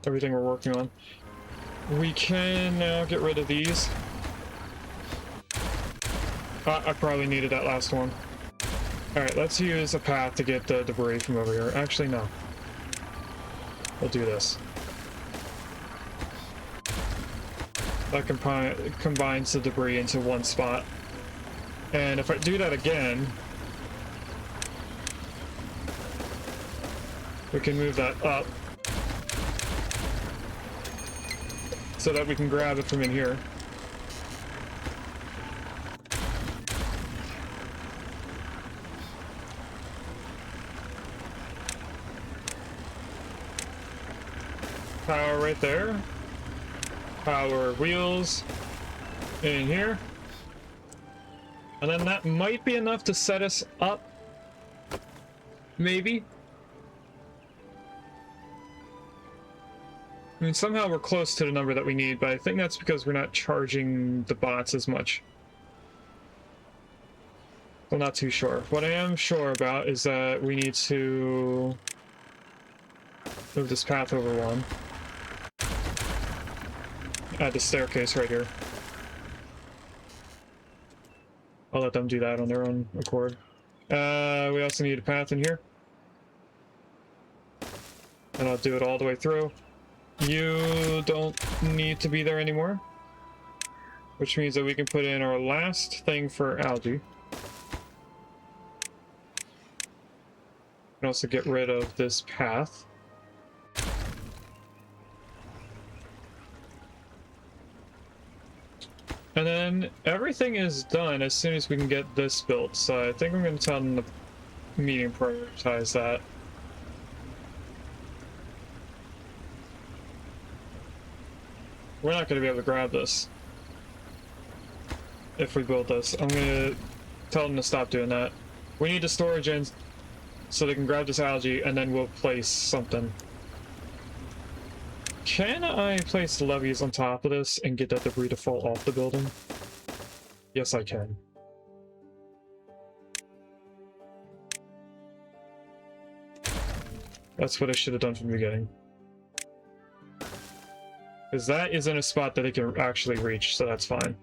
everything we're working on. We can now get rid of these. I probably needed that last one. Alright, let's use a path to get the debris from over here. Actually, no. We'll do this. That combines the debris into one spot. And if I do that again, we can move that up so that we can grab it from in here. Power right there. Power wheels in here. And then that might be enough to set us up. Maybe. I mean, somehow we're close to the number that we need, but I think that's because we're not charging the bots as much. I'm not too sure. What I am sure about is that we need to move this path over one. Add the staircase right here. I'll let them do that on their own accord. We also need a path in here. And I'll do it all the way through. You don't need to be there anymore. Which means that we can put in our last thing for algae. We can also get rid of this path. And then everything is done as soon as we can get this built. So I think I'm going to tell them the meeting prioritize that. We're not going to be able to grab this if we build this. I'm going to tell them to stop doing that. We need the storage in so they can grab this algae, and then we'll place something. Can I place levees on top of this and get that debris to fall off the building? Yes, I can. That's what I should have done from the beginning. Because that is in a spot that it can actually reach, so that's fine.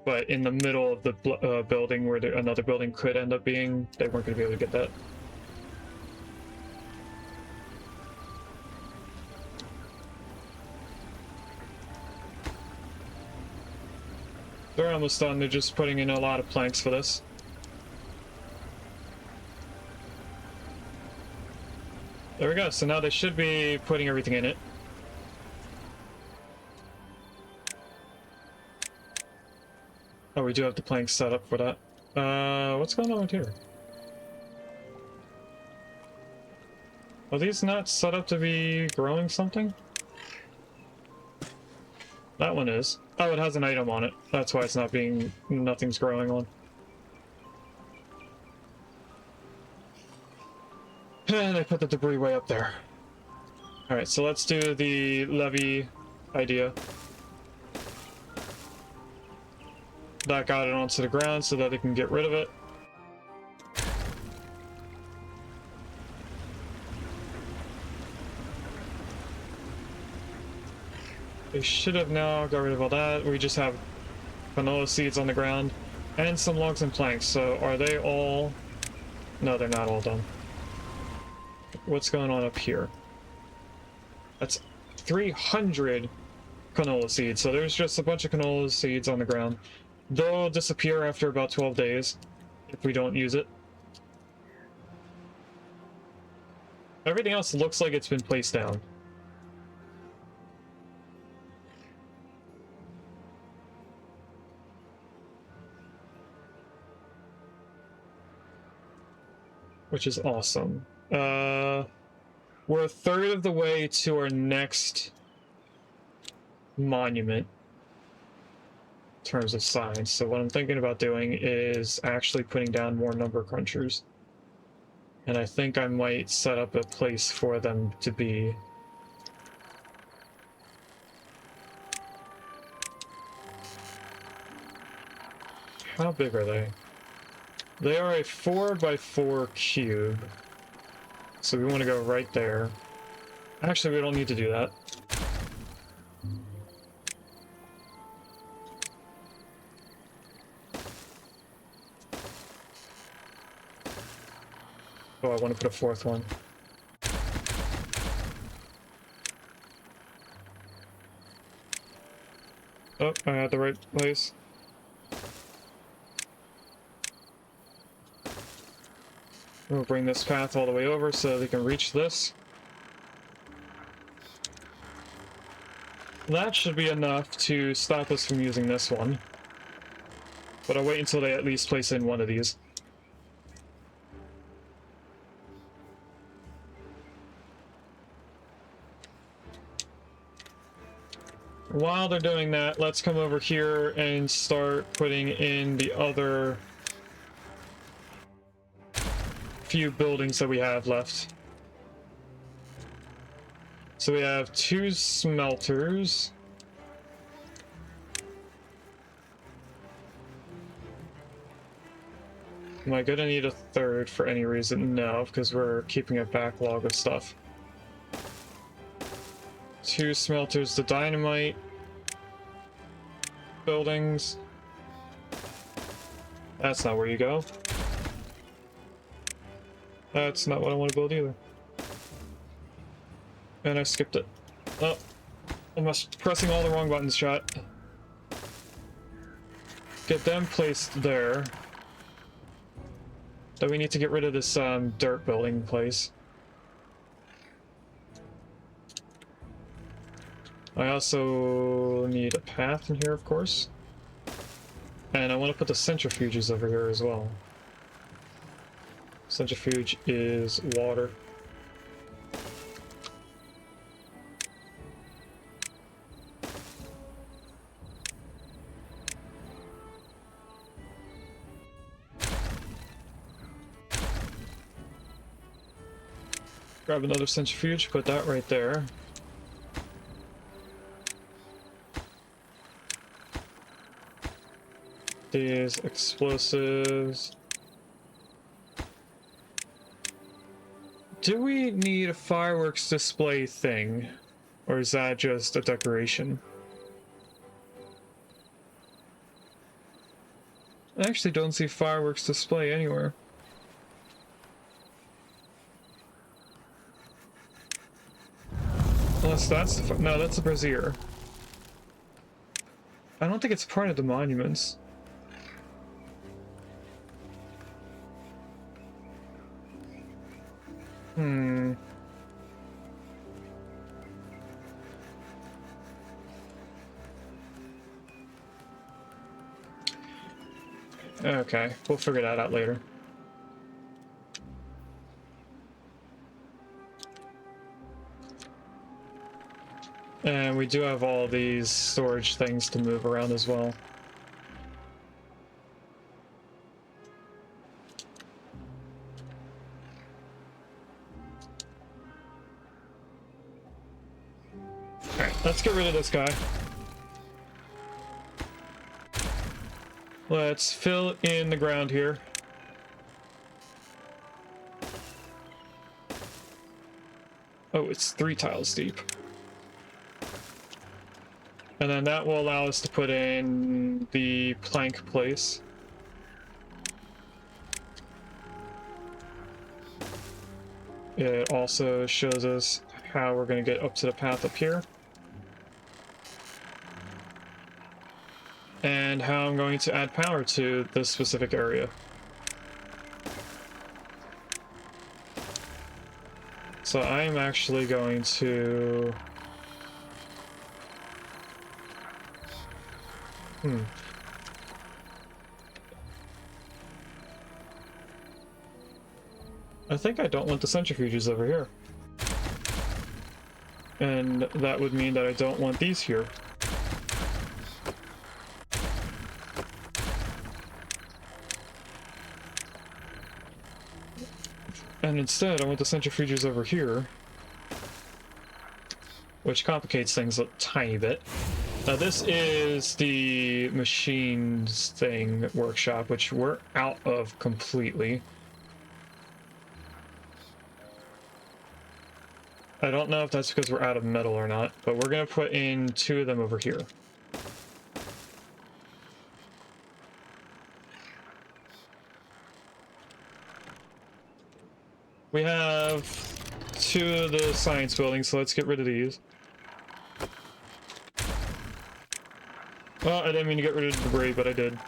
But in the middle of the building where another building could end up being, they weren't going to be able to get that. They're almost done. They're just putting in a lot of planks for this. There we go. So now they should be putting everything in it. Oh, we do have the planks set up for that. What's going on with here? Are these not set up to be growing something? That one is. Oh, it has an item on it. That's why it's not being... nothing's growing on. And I put the debris way up there. Alright, so let's do the levee idea. That got it onto the ground so that they can get rid of it. They should have now got rid of all that. We just have canola seeds on the ground and some logs and planks. So are they all... No, they're not all done. What's going on up here? That's 300 canola seeds. So there's just a bunch of canola seeds on the ground. They'll disappear after about 12 days if we don't use it. Everything else looks like it's been placed down. Which is awesome. We're a third of the way to our next monument in terms of science. So what I'm thinking about doing is actually putting down more number crunchers. And I think I might set up a place for them to be. How big are they? They are a 4x4 cube. So we want to go right there. Actually, we don't need to do that. Oh, I want to put a fourth one. Oh, I had the right place. We'll bring this path all the way over so they can reach this. That should be enough to stop us from using this one. But I'll wait until they at least place in one of these. While they're doing that, let's come over here and start putting in the other few buildings that we have left. So we have 2 smelters. Am I gonna need a 3rd for any reason? No, because we're keeping a backlog of stuff. 2 smelters, the dynamite buildings. That's not where you go. That's not what I want to build either. And I skipped it. Oh, I must be pressing all the wrong buttons, chat. Get them placed there. Then we need to get rid of this dirt building place. I also need a path in here, of course. And I want to put the centrifuges over here as well. Centrifuge is water. Grab another centrifuge, put that right there. These explosives. Do we need a fireworks display thing? Or is that just a decoration? I actually don't see fireworks display anywhere. Unless that's the... No, that's the brazier. I don't think it's part of the monuments. Okay, we'll figure that out later. And we do have all these storage things to move around as well. Alright, let's get rid of this guy. Let's fill in the ground here. Oh, it's 3 tiles deep. And then that will allow us to put in the plank place. It also shows us how we're going to get up to the path up here. And how I'm going to add power to this specific area. So I'm actually going to... I think I don't want the centrifuges over here. And that would mean that I don't want these here. And instead, I want the centrifuges over here, which complicates things a tiny bit. Now this is the machines thing workshop, which we're out of completely. I don't know if that's because we're out of metal or not, but we're going to put in 2 of them over here. We have 2 of the science buildings, so let's get rid of these. Well, I didn't mean to get rid of the debris, but I did. I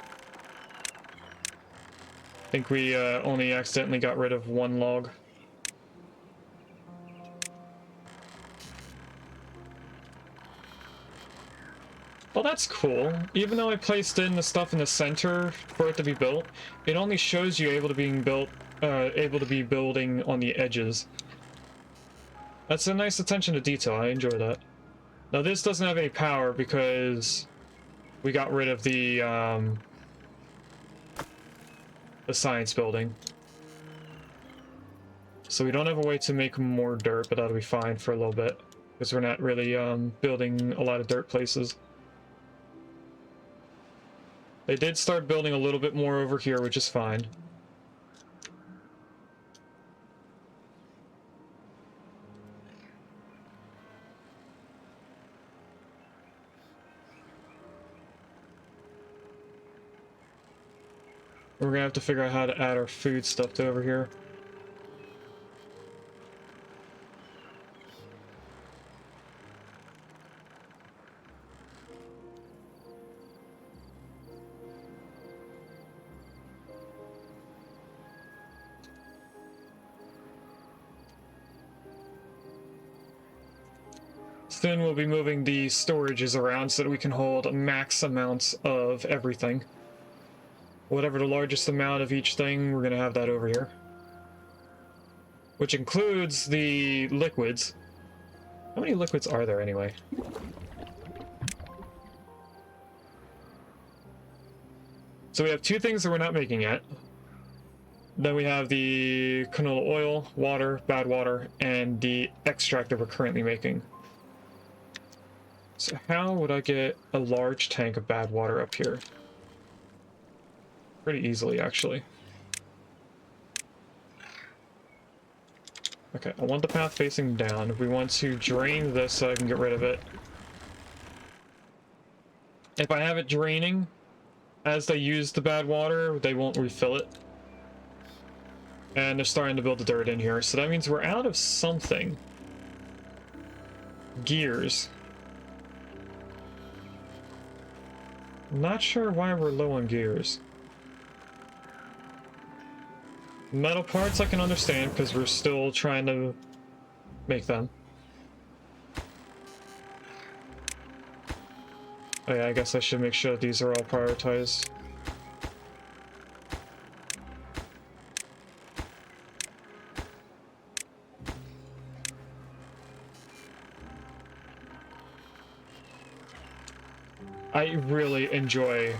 think we only accidentally got rid of 1 log. Well, that's cool. Even though I placed in the stuff in the center for it to be built, it only shows you able to be building on the edges. That's a nice attention to detail. I enjoy that. Now this doesn't have any power because we got rid of the science building. So we don't have a way to make more dirt, but that'll be fine for a little bit. Because we're not really building a lot of dirt places. They did start building a little bit more over here, which is fine. We're gonna have to figure out how to add our food stuff to over here. Soon we'll be moving the storages around so that we can hold max amounts of everything. Whatever the largest amount of each thing, we're gonna have that over here. Which includes the liquids. How many liquids are there anyway? So we have two things that we're not making yet. Then we have the canola oil, water, bad water, and the extract that we're currently making. So how would I get a large tank of bad water up here? Pretty easily, actually. Okay, I want the path facing down. We want to drain this so I can get rid of it. If I have it draining, as they use the bad water, they won't refill it. And they're starting to build the dirt in here, so that means we're out of something. Gears. Not sure why we're low on gears. Metal parts I can understand, because we're still trying to make them. Oh yeah, I guess I should make sure that these are all prioritized. I really enjoy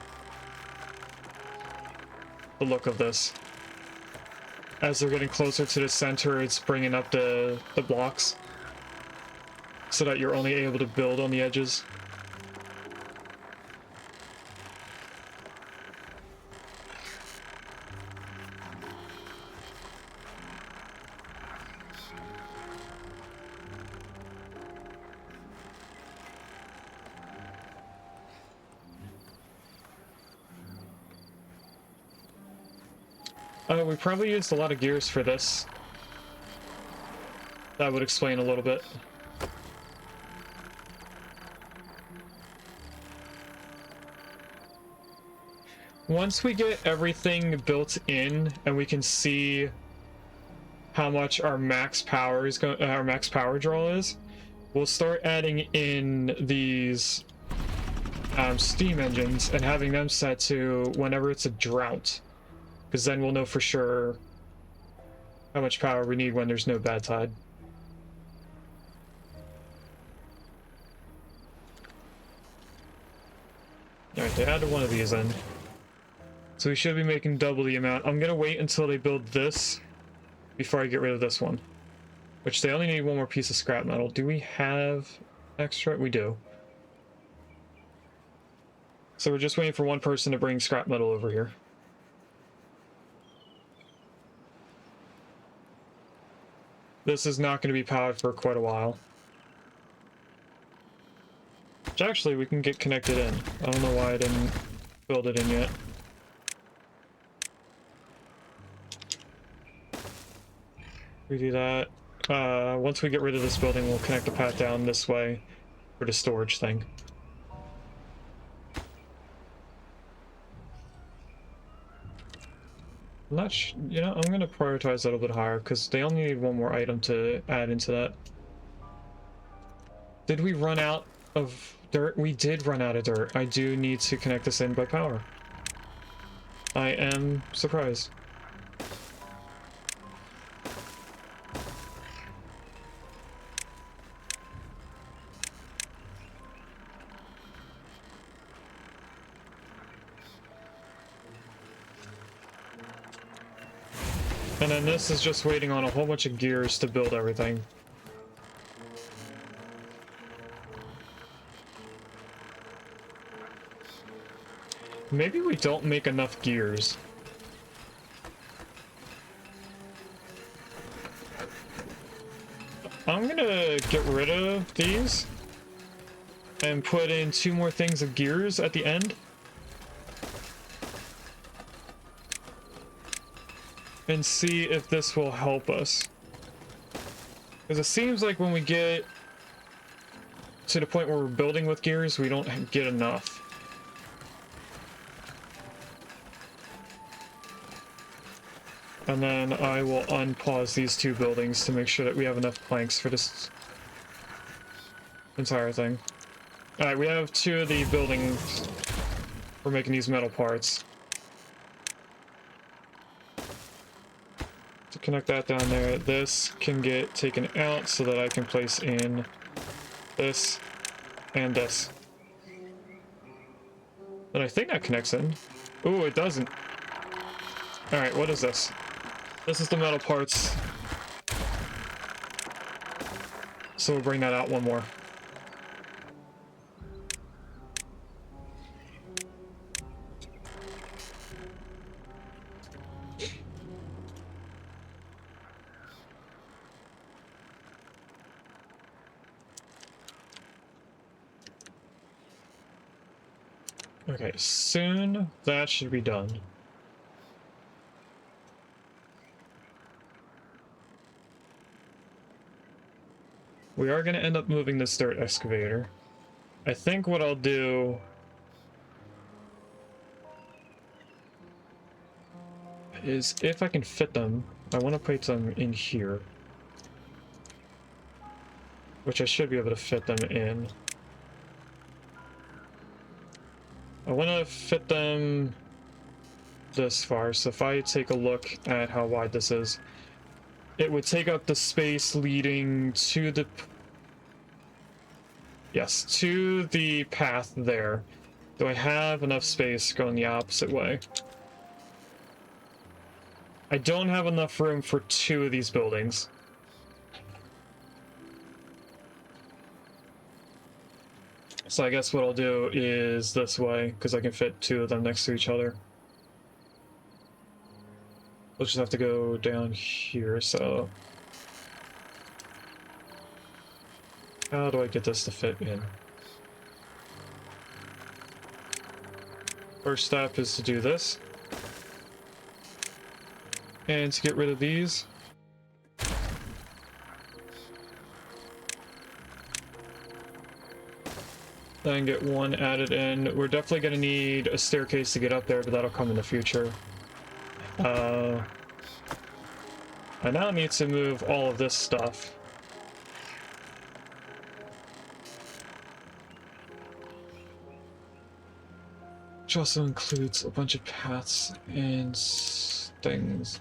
the look of this. As they're getting closer to the center, it's bringing up the blocks so that you're only able to build on the edges. We probably used a lot of gears for this. That would explain a little bit. Once we get everything built in and we can see how much our max power is our max power draw is, we'll start adding in these steam engines and having them set to whenever it's a drought. Because then we'll know for sure how much power we need when there's no bad tide. Alright, they added one of these in. So we should be making double the amount. I'm gonna wait until they build this before I get rid of this one. Which they only need one more piece of scrap metal. Do we have extra? We do. So we're just waiting for one person to bring scrap metal over here. This is not going to be powered for quite a while. Which actually, we can get connected in. I don't know why I didn't build it in yet. We do that. Once we get rid of this building, we'll connect the path down this way for the storage thing. I'm not you know, I'm going to prioritize a little bit higher because they only need one more item to add into that. Did we run out of dirt? We did run out of dirt. I do need to connect this in by power. I am surprised. And then this is just waiting on a whole bunch of gears to build everything. Maybe we don't make enough gears. I'm gonna get rid of these and put in 2 more things of gears at the end. And see if this will help us. Because it seems like when we get to the point where we're building with gears, we don't get enough. And then I will unpause these 2 buildings to make sure that we have enough planks for this entire thing. Alright, we have 2 of the buildings for making these metal parts. To connect that down there, this can get taken out so that I can place in this and this. And I think that connects in. Ooh, it doesn't. Alright, what is this? This is the metal parts. So we'll bring that out 1 more. Okay, soon that should be done. We are going to end up moving this dirt excavator. I think what I'll do is, if I can fit them, I want to put them in here. Which I should be able to fit them in. I want to fit them this far, so if I take a look at how wide this is, it would take up the space leading to the... Yes, to the path there. Do I have enough space going the opposite way? I don't have enough room for 2 of these buildings. So I guess what I'll do is this way, because I can fit 2 of them next to each other. We'll just have to go down here, so... How do I get this to fit in? First step is to do this. And to get rid of these. Then get 1 added in. We're definitely going to need a staircase to get up there, but that'll come in the future. I now need to move all of this stuff. Which also includes a bunch of paths and things.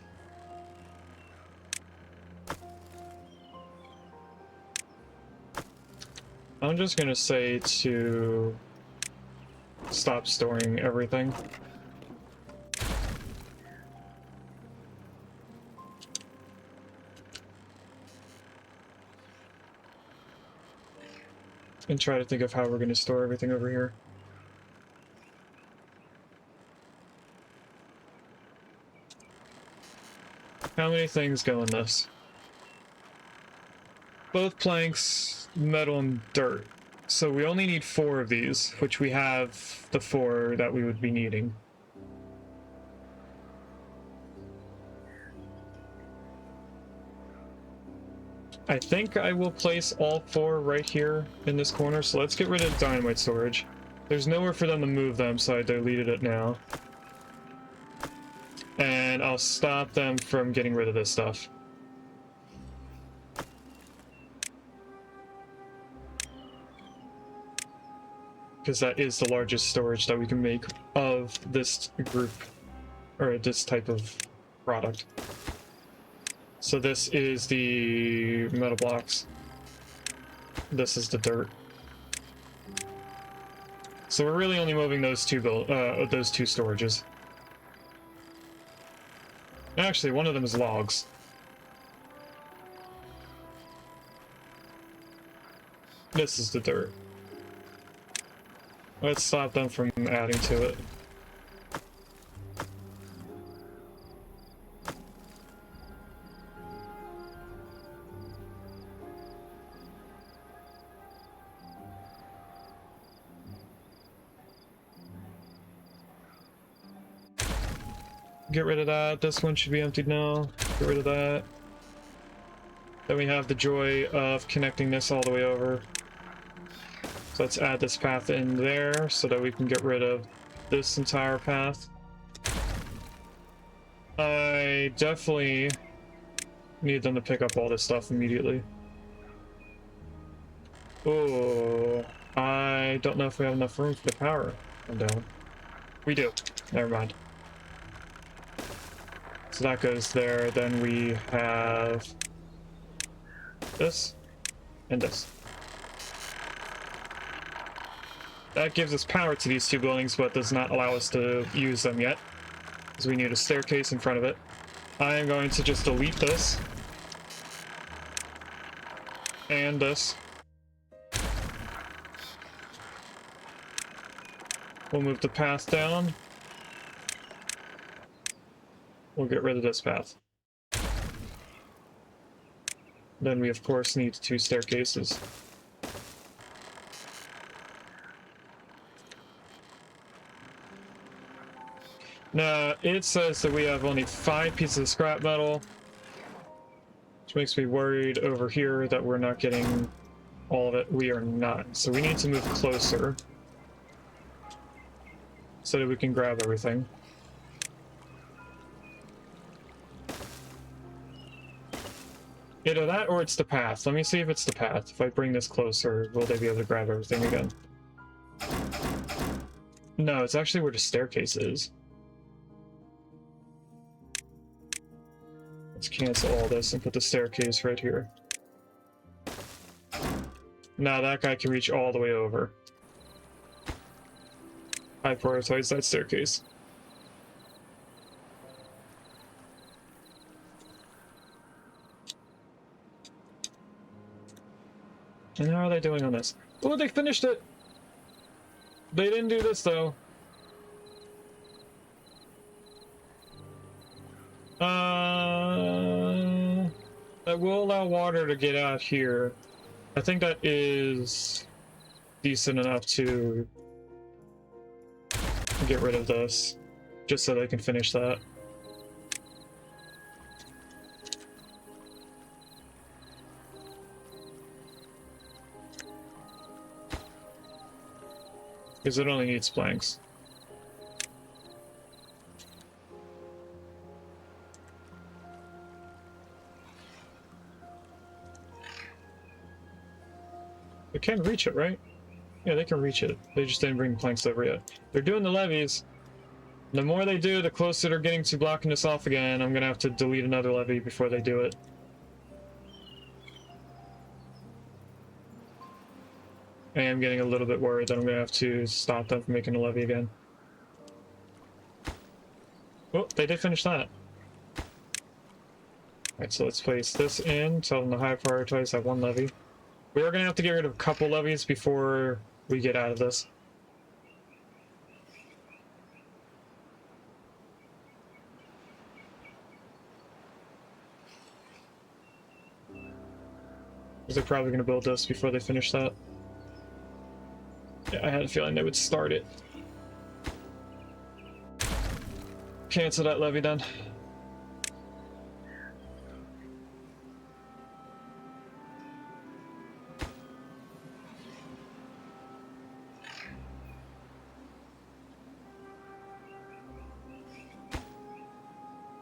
I'm just gonna say to stop storing everything. And try to think of how we're gonna store everything over here. How many things go in this? Both planks, metal, and dirt. So we only need 4 of these, which we have the 4 that we would be needing. I think I will place all 4 right here in this corner, so let's get rid of dynamite storage. There's nowhere for them to move them, so I deleted it now. And I'll stop them from getting rid of this stuff. Because that is the largest storage that we can make of this group, or this type of product. So this is the metal blocks. This is the dirt. So we're really only moving those 2 storages. Actually, one of them is logs. This is the dirt. Let's stop them from adding to it. Get rid of that. This one should be emptied now. Get rid of that. Then we have the joy of connecting this all the way over. So let's add this path in there so that we can get rid of this entire path. I definitely need them to pick up all this stuff immediately. Oh, I don't know if we have enough room for the power to come down. We do. Never mind. So that goes there. Then we have this and this. That gives us power to these two buildings, but does not allow us to use them yet, because we need a staircase in front of it. I am going to just delete this and this. We'll move the path down. We'll get rid of this path. Then we of course need two staircases. Now, it says that we have only 5 pieces of scrap metal, which makes me worried over here that we're not getting all of it. We are not. So we need to move closer so that we can grab everything. Either that or it's the path. Let me see if it's the path. If I bring this closer, will they be able to grab everything again? No, it's actually where the staircase is. Let's cancel all this and put the staircase right here. Now that guy can reach all the way over. I prioritize that staircase. And how are they doing on this? Oh, they finished it! They didn't do this, though. That will allow water to get out here. I think that is decent enough to get rid of this, just so they can finish that. Because it only needs planks. They can reach it, right? Yeah, they can reach it. They just didn't bring planks over yet. They're doing the levees. The more they do, the closer they're getting to blocking this off again. I'm gonna have to delete another levee before they do it. I am getting a little bit worried that I'm gonna have to stop them from making a levee again. Oh, they did finish that. Alright, so let's place this in, tell them to high prioritize that one levee. We are going to have to get rid of a couple levees before we get out of this. Because they're probably going to build this before they finish that. Yeah, I had a feeling they would start it. Cancel that levee then.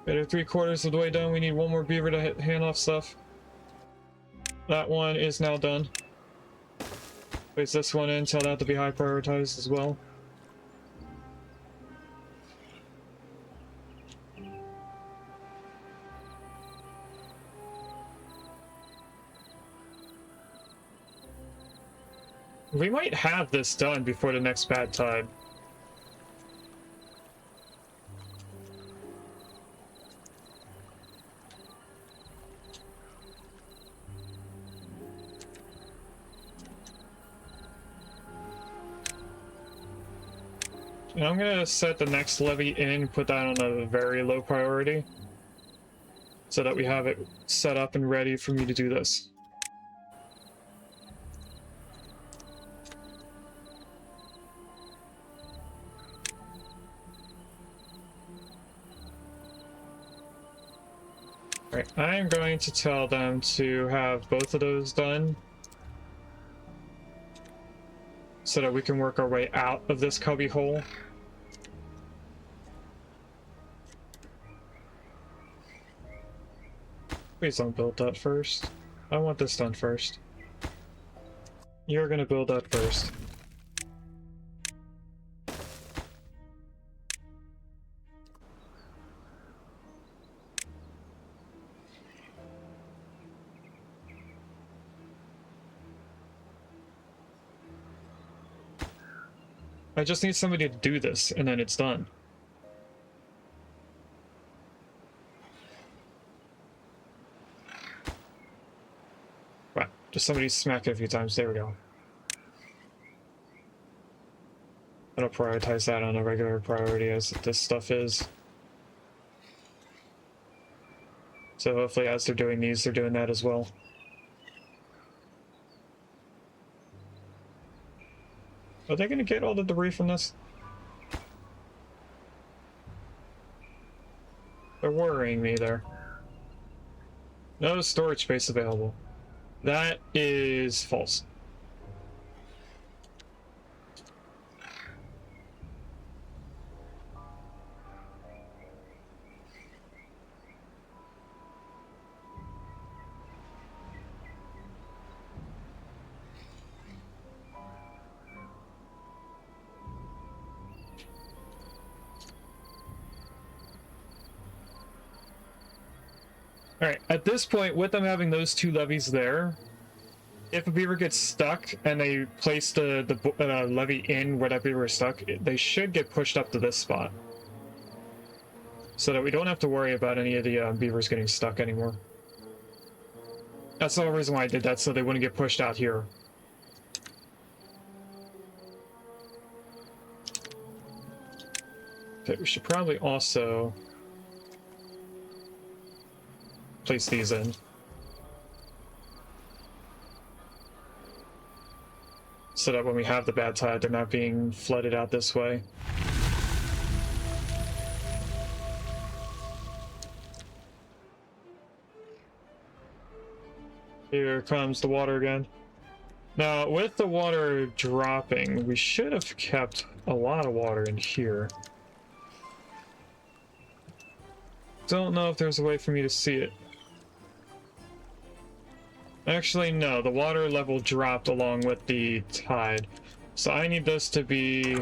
Better 3/4 of the way done. We need one more beaver to hand off stuff. That one is now done. Place this one in, tell that to be high prioritized as well. We might have this done before the next bad tide. And I'm gonna set the next levy in, put that on a very low priority, so that we have it set up and ready for me to do this. Alright, I am going to tell them to have both of those done, so that we can work our way out of this cubby hole. Please don't build that first. I want this done first. You're gonna build that first. I just need somebody to do this, and then it's done. Wow, just somebody smack it a few times. There we go. I don't prioritize that on a regular priority as this stuff is. So hopefully as they're doing these, they're doing that as well. Are they gonna get all the debris from this? They're worrying me there. No storage space available. That is false. Alright, at this point, with them having those two levees there, if a beaver gets stuck and they place the levee in where that beaver is stuck, they should get pushed up to this spot. So that we don't have to worry about any of the beavers getting stuck anymore. That's the whole reason why I did that, so they wouldn't get pushed out here. Okay, we should probably also place these in. So that when we have the bad tide, they're not being flooded out this way. Here comes the water again. Now, with the water dropping, we should have kept a lot of water in here. Don't know if there's a way for me to see it. Actually, no, the water level dropped along with the tide. So I need this to be...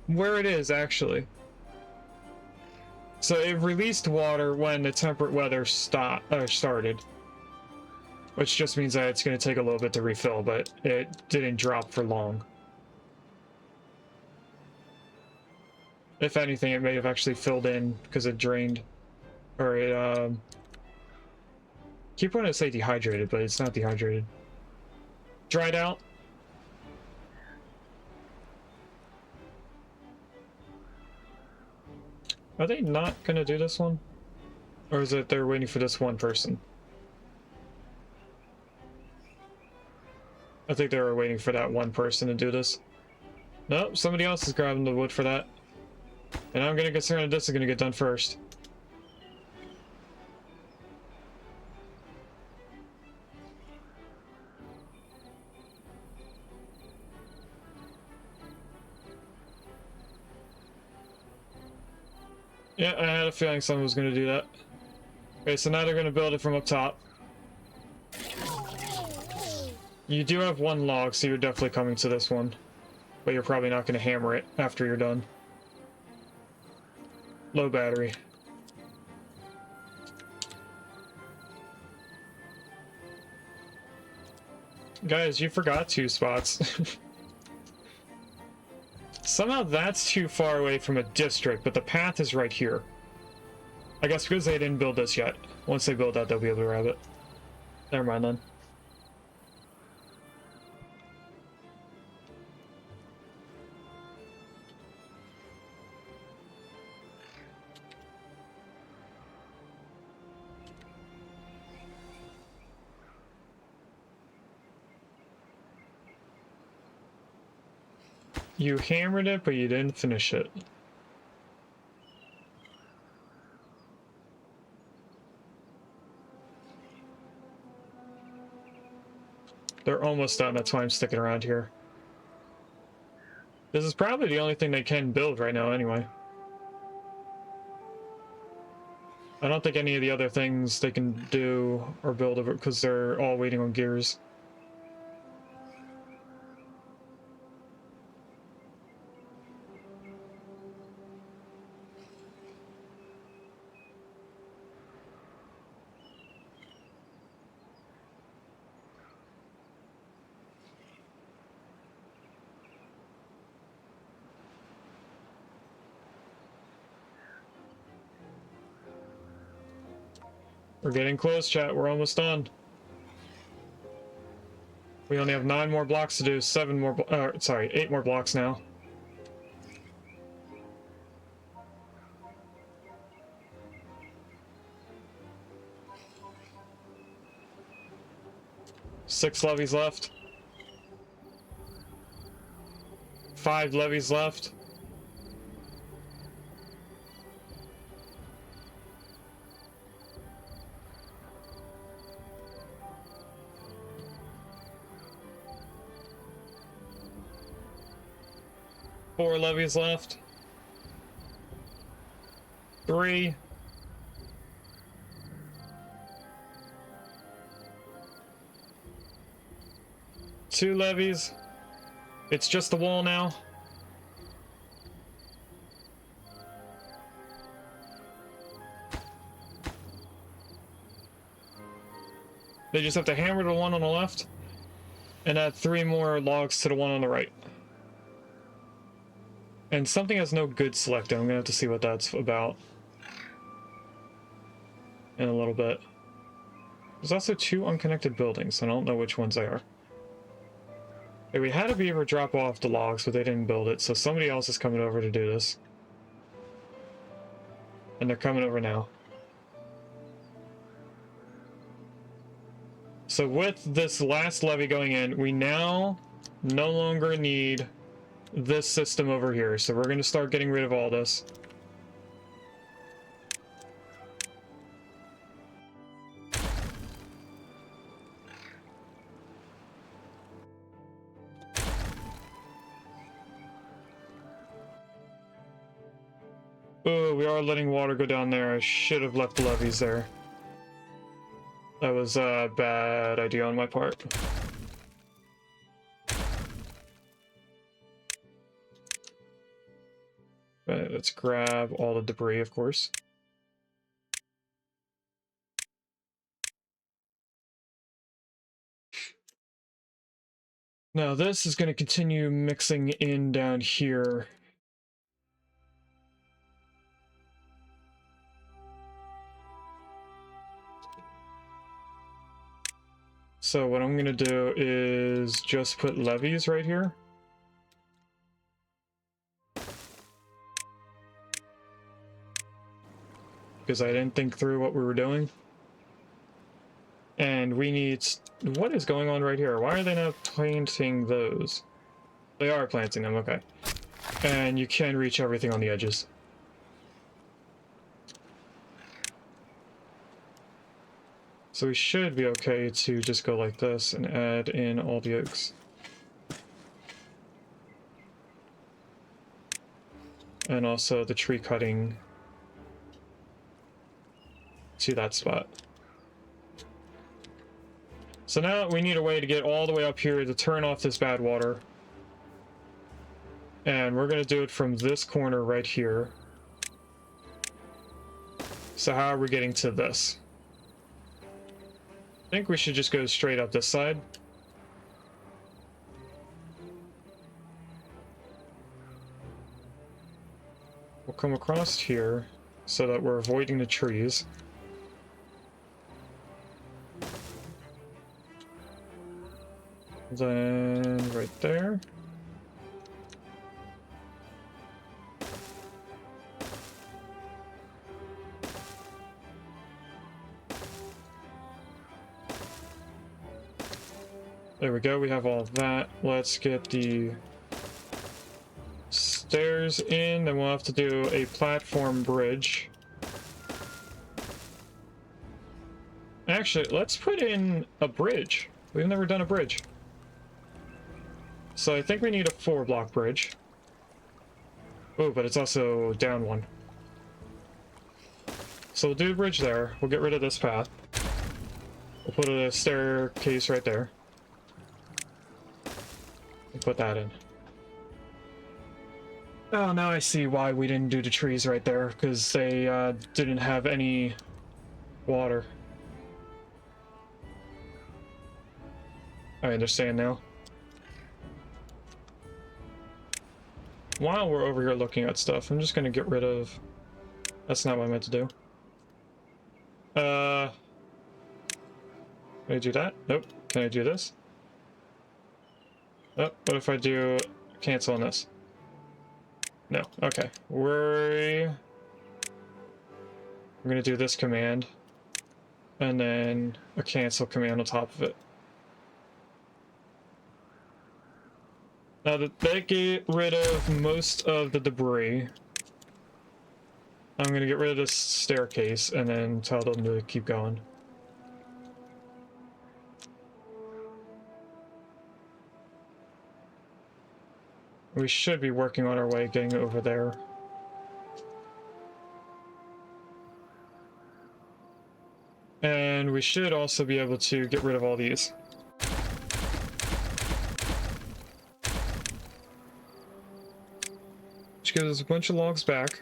where it is, actually. So it released water when the temperate weather started. Which just means that it's going to take a little bit to refill, but it didn't drop for long. If anything, it may have actually filled in because it drained. Or it, keep wanting to say dehydrated, but it's not dehydrated. Dried out. Are they not gonna do this one? Or is it they're waiting for this one person? I think they were waiting for that one person to do this. Nope, somebody else is grabbing the wood for that. And I'm gonna concern that this is gonna get done first. Yeah, I had a feeling someone was gonna do that. Okay, so now they're gonna build it from up top. You do have one log, so you're definitely coming to this one. But you're probably not gonna hammer it after you're done. Low battery. Guys, you forgot 2 spots. Somehow that's too far away from a district, but the path is right here. I guess because they didn't build this yet. Once they build that, they'll be able to grab it. Never mind then. You hammered it, but you didn't finish it. They're almost done, that's why I'm sticking around here. This is probably the only thing they can build right now anyway. I don't think any of the other things they can do or build over because they're all waiting on gears. We're getting close, chat. We're almost done. We only have 9 more blocks to do. 8 more blocks now. Six levies left. 5 levies left. Four levies left. 3. 2 levies. It's just the wall now. They just have to hammer the one on the left and add 3 more logs to the one on the right. And something has no good selected. I'm gonna have to see what that's about in a little bit. There's also 2 unconnected buildings. I don't know which ones they are. Okay, we had a beaver drop off the logs, but they didn't build it, so somebody else is coming over to do this. And they're coming over now. So with this last levee going in, we now no longer need this system over here. So we're going to start getting rid of all this. Oh, we are letting water go down there. I should have left the levees there. That was a bad idea on my part. Right, let's grab all the debris, of course. Now this is going to continue mixing in down here. So what I'm going to do is just put levees right here. Because I didn't think through what we were doing. And we need... What is going on right here? Why are they not planting those? They are planting them, okay. And you can reach everything on the edges. So we should be okay to just go like this and add in all the oaks. And also the tree cutting to that spot. So now we need a way to get all the way up here to turn off this bad water. And we're going to do it from this corner right here. So how are we getting to this? I think we should just go straight up this side. We'll come across here so that we're avoiding the trees. Then right there. There we go, we have all of that. Let's get the stairs in, then we'll have to do a platform bridge. Actually, let's put in a bridge. We've never done a bridge. So I think we need a 4-block bridge. Oh, but it's also down one. So we'll do a bridge there. We'll get rid of this path. We'll put a staircase right there. And put that in. Oh, now I see why we didn't do the trees right there, because they didn't have any water. I understand now. While we're over here looking at stuff, I'm just gonna get rid of... That's not what I meant to do. Can I do that? Nope. Can I do this? Oh, what if I do cancel on this? No. Okay. We're gonna do this command, and then a cancel command on top of it. Now that they get rid of most of the debris, I'm gonna get rid of this staircase and then tell them to keep going. We should be working on our way getting over there. And we should also be able to get rid of all these. Which gives us a bunch of logs back.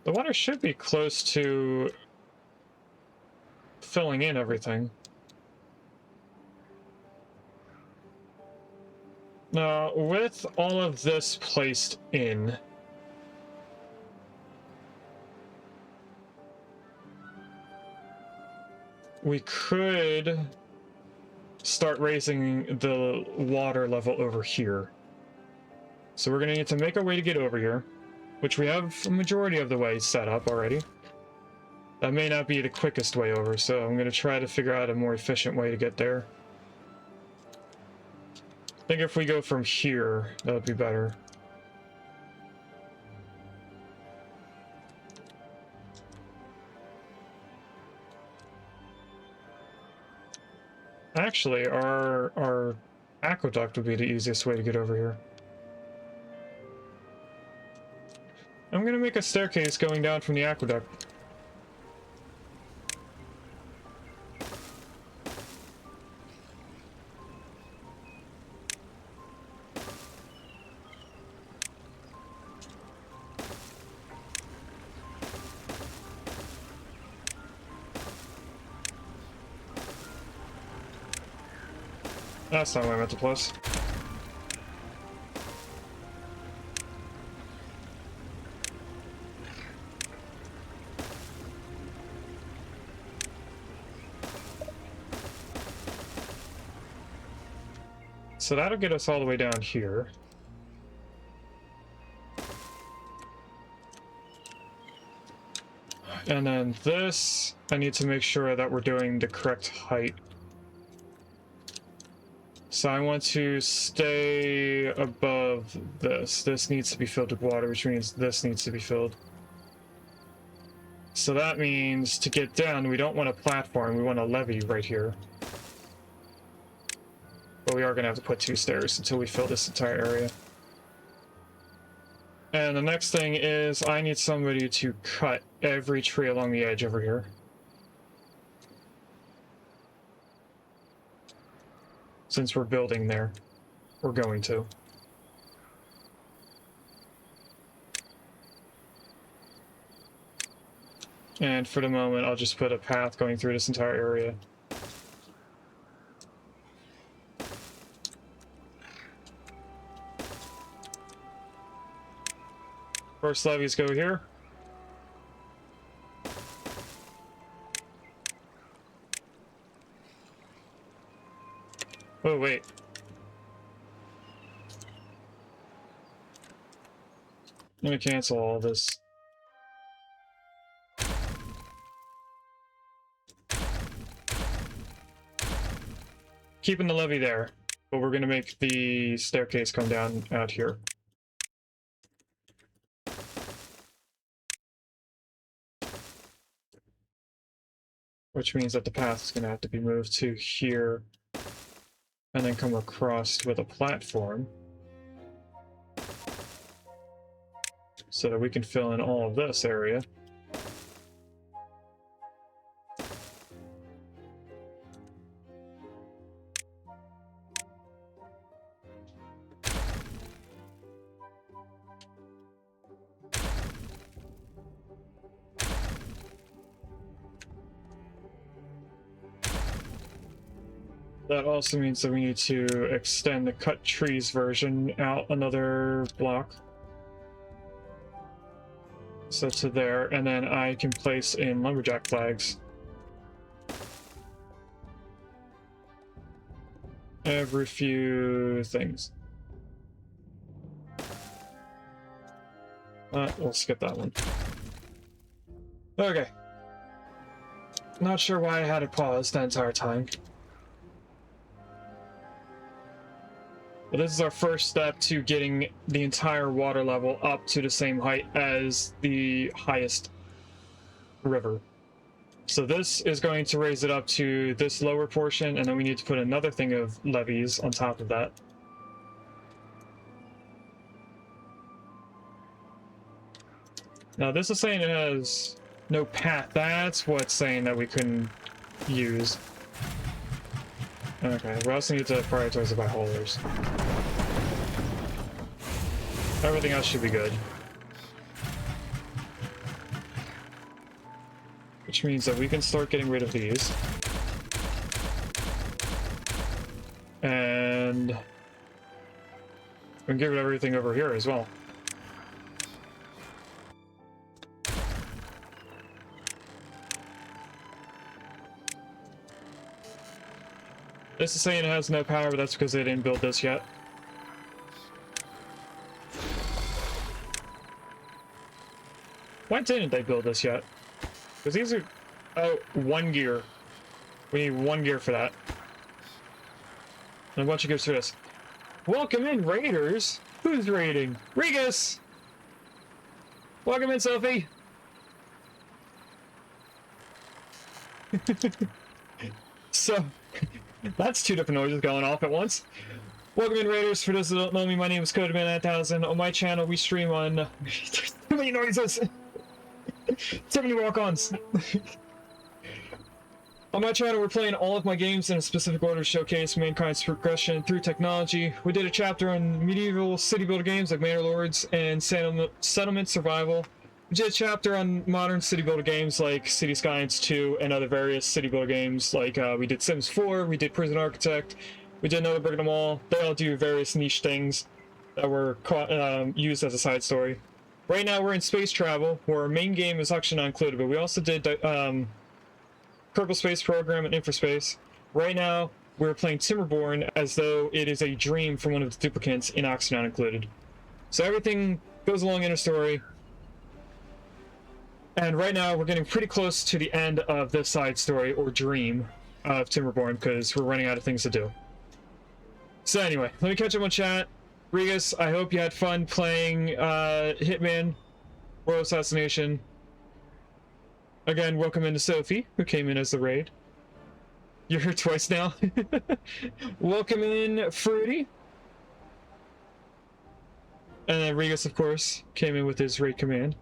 The water should be close to filling in everything. Now, with all of this placed in, we could start raising the water level over here. So we're going to need to make a way to get over here, which we have a majority of the way set up already. That may not be the quickest way over, so I'm going to try to figure out a more efficient way to get there. I think if we go from here, that would be better. Actually, our aqueduct would be the easiest way to get over here. I'm going to make a staircase going down from the aqueduct. That's not what I meant to plus. So that'll get us all the way down here. And then this, I need to make sure that we're doing the correct height. So I want to stay above this. This needs to be filled with water, which means this needs to be filled. So that means to get down, we don't want a platform, we want a levee right here. But we are going to have to put 2 stairs until we fill this entire area. And the next thing is I need somebody to cut every tree along the edge over here. Since we're building there, we're going to. And for the moment, I'll just put a path going through this entire area. First levees go here. Oh, wait. Let me cancel all this. Keeping the levee there, but we're gonna make the staircase come down out here. Which means that the path is gonna have to be moved to here and then come across with a platform so that we can fill in all of this area. That also means that we need to extend the cut trees version out another block. So to there, and then I can place in lumberjack flags. Every few things. We'll skip that one. Okay. Not sure why I had it paused that entire time. But this is our first step to getting the entire water level up to the same height as the highest river. So this is going to raise it up to this lower portion, and then we need to put another thing of levees on top of that. Now this is saying it has no path. That's what's saying that we couldn't use. Okay, we also need to prioritize it by holders. Everything else should be good. Which means that we can start getting rid of these. And we can get rid of everything over here as well. This is saying it has no power, but that's because they didn't build this yet. Why didn't they build this yet? Because these are... Oh, 1 gear. We need 1 gear for that. And a bunch of gears for this. Welcome in, raiders! Who's raiding? Regus! Welcome in, Sophie! So... That's 2 different noises going off at once. Welcome in, Raiders. For those that don't know me, my name is Codeman9000. On my channel, we stream on... There's too many noises! Too many walk-ons! On my channel, we're playing all of my games in a specific order to showcase mankind's progression through technology. We did a chapter on medieval city builder games like Manor Lords and Settlement Survival. We did a chapter on modern city builder games like City Skylines 2 and other various city builder games like we did Sims 4, we did Prison Architect, we did another Brick in the Wall. They all do various niche things that were used as a side story. Right now we're in space travel, where our main game is actually not included, but we also did Purple Space Program and Infraspace. Right now we're playing Timberborn as though it is a dream from one of the duplicates in Oxygen not included. So everything goes along in a story. And right now, we're getting pretty close to the end of this side story, or dream, of Timberborn, because we're running out of things to do. So anyway, let me catch up on chat. Regus, I hope you had fun playing Hitman, World Assassination. Again, welcome into Sophie, who came in as the raid. You're here twice now. Welcome in, Fruity. And then Regus, of course, came in with his raid command.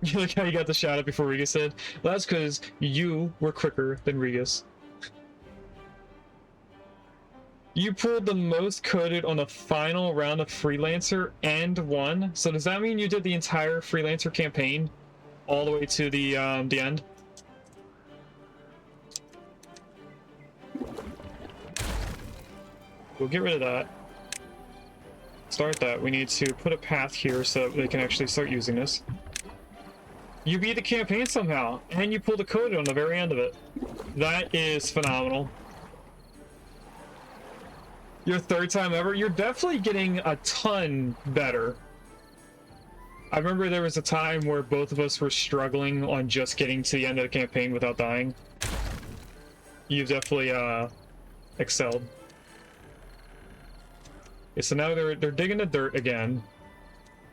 You like how you got the shout out before Regus said? Well, that's because you were quicker than Regus. You pulled the most coded on the final round of Freelancer and won. So does that mean you did the entire Freelancer campaign all the way to the end? We'll get rid of that. Start that. We need to put a path here so that they can actually start using this. You beat the campaign somehow, and you pulled a code on the very end of it. That is phenomenal. Your third time ever? You're definitely getting a ton better. I remember there was a time where both of us were struggling on just getting to the end of the campaign without dying. You've definitely excelled. Okay, so now they're digging the dirt again.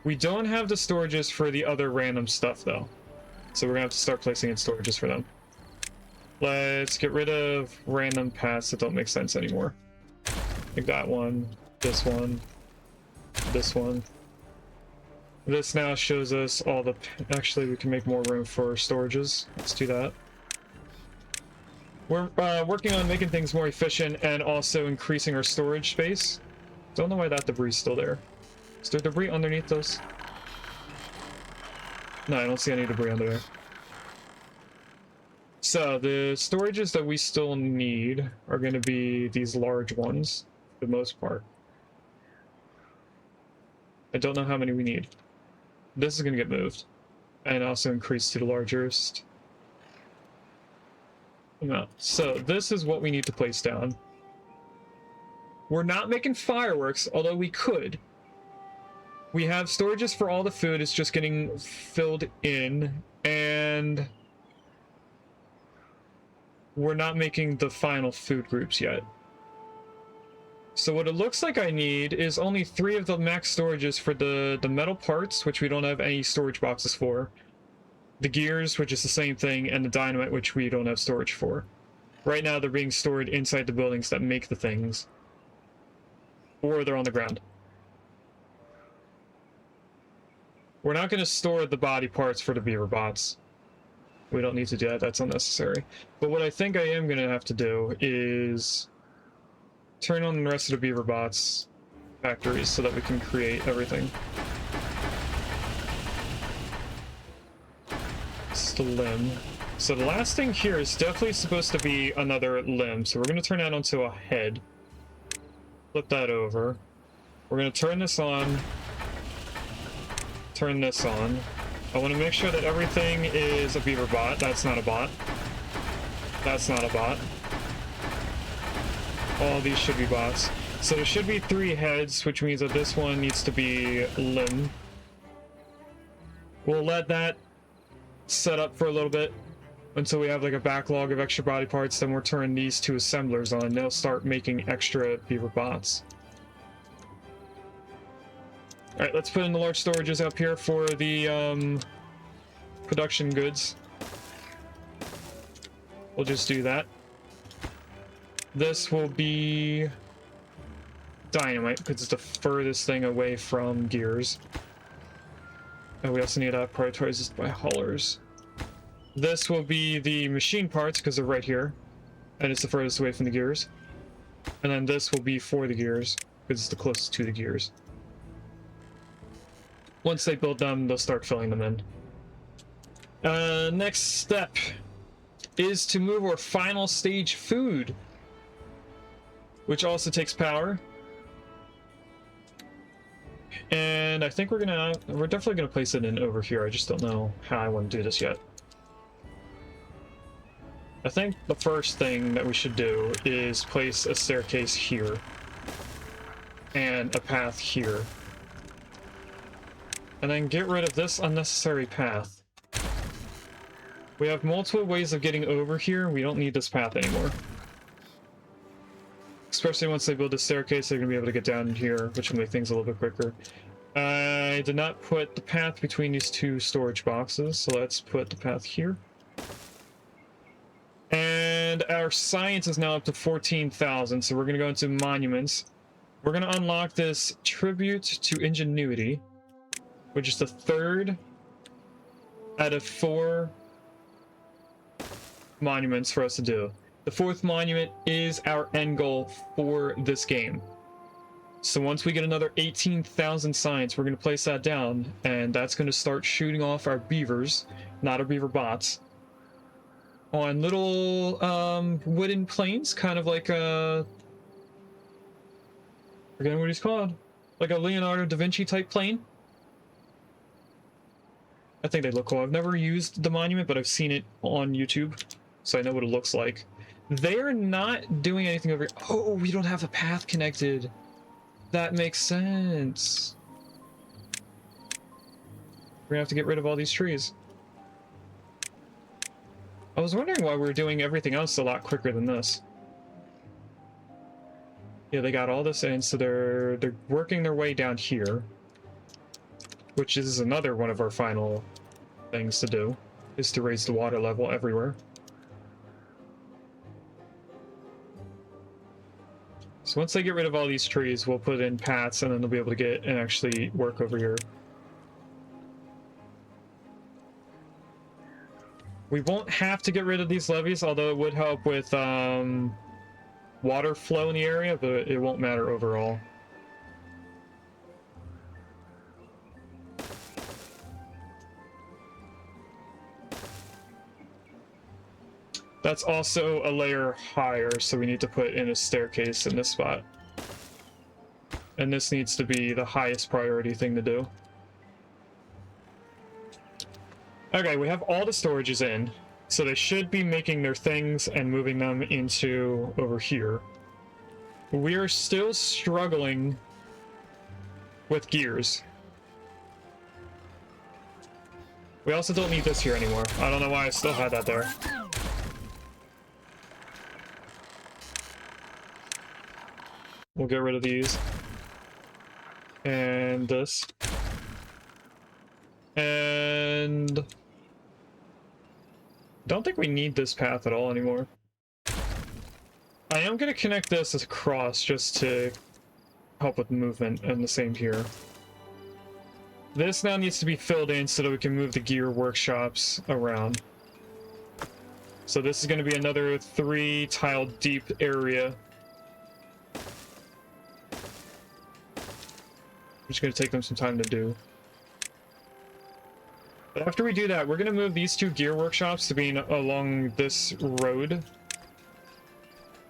We don't have the storages for the other random stuff though, so we're gonna have to start placing in storages for them. Let's get rid of random paths that don't make sense anymore. Like that one, this one, this one. This now shows us all the... Actually, we can make more room for storages. Let's do that. We're working on making things more efficient and also increasing our storage space. Don't know why that debris is still there. Is there debris underneath those? No, I don't see any debris under there. So, the storages that we still need are going to be these large ones, for the most part. I don't know how many we need. This is going to get moved, and also increased to the largest amount. So, this is what we need to place down. We're not making fireworks, although we could. We have storages for all the food, it's just getting filled in, and we're not making the final food groups yet. So what it looks like I need is only 3 of the max storages for the metal parts, which we don't have any storage boxes for, the gears, which is the same thing, and the dynamite, which we don't have storage for. Right now they're being stored inside the buildings that make the things, or they're on the ground. We're not going to store the body parts for the beaver bots. We don't need to do that, that's unnecessary. But what I think I am going to have to do is turn on the rest of the beaver bots factories so that we can create everything. It's the limb. So the last thing here is definitely supposed to be another limb. So we're going to turn that onto a head. Flip that over. We're going to turn this on. Turn this on. I want to make sure that everything is a beaver bot. That's not a bot. That's not a bot. All these should be bots. So there should be 3 heads, which means that this one needs to be limb. We'll let that set up for a little bit until we have like a backlog of extra body parts. Then we'll turn these 2 assemblers on. They'll start making extra beaver bots. Alright, let's put in the large storages up here for the production goods. We'll just do that. This will be dynamite, because it's the furthest thing away from gears. And we also need to prioritize this by haulers. This will be the machine parts, because they're right here. And it's the furthest away from the gears. And then this will be for the gears, because it's the closest to the gears. Once they build them, they'll start filling them in. Next step is to move our final stage food, which also takes power. And I think we're definitely gonna place it in over here. I just don't know how I want to do this yet. I think the first thing that we should do is place a staircase here and a path here. And then get rid of this unnecessary path. We have multiple ways of getting over here. We don't need this path anymore. Especially once they build the staircase, they're going to be able to get down here, which will make things a little bit quicker. I did not put the path between these 2 storage boxes, so let's put the path here. And our science is now up to 14,000, so we're going to go into monuments. We're going to unlock this tribute to ingenuity, which is the 3rd out of 4 monuments for us to do. The 4th monument is our end goal for this game. So once we get another 18,000 science, we're going to place that down, and that's going to start shooting off our beavers, not our beaver bots, on little wooden planes, kind of like a... forgetting what he's called. Like a Leonardo da Vinci type plane. I think they look cool. I've never used the monument, but I've seen it on YouTube, so I know what it looks like. They're not doing anything over here. Oh, we don't have a path connected. That makes sense. We're gonna have to get rid of all these trees. I was wondering why we were doing everything else a lot quicker than this. Yeah, they got all this in, so they're working their way down here, which is another one of our final things to do, is to raise the water level everywhere. So once they get rid of all these trees, we'll put in paths, and then they'll be able to get and actually work over here. We won't have to get rid of these levees, although it would help with water flow in the area, but it won't matter overall. That's also a layer higher, so we need to put in a staircase in this spot. And this needs to be the highest priority thing to do. Okay, we have all the storages in, so they should be making their things and moving them into over here. We are still struggling with gears. We also don't need this here anymore. I don't know why I still had that there. We'll get rid of these. And this. And don't think we need this path at all anymore. I am going to connect this across just to help with movement, and the same here. This now needs to be filled in so that we can move the gear workshops around. So this is going to be another 3 tile deep area. Which is going to take them some time to do. But after we do that, we're going to move these 2 gear workshops to be along this road.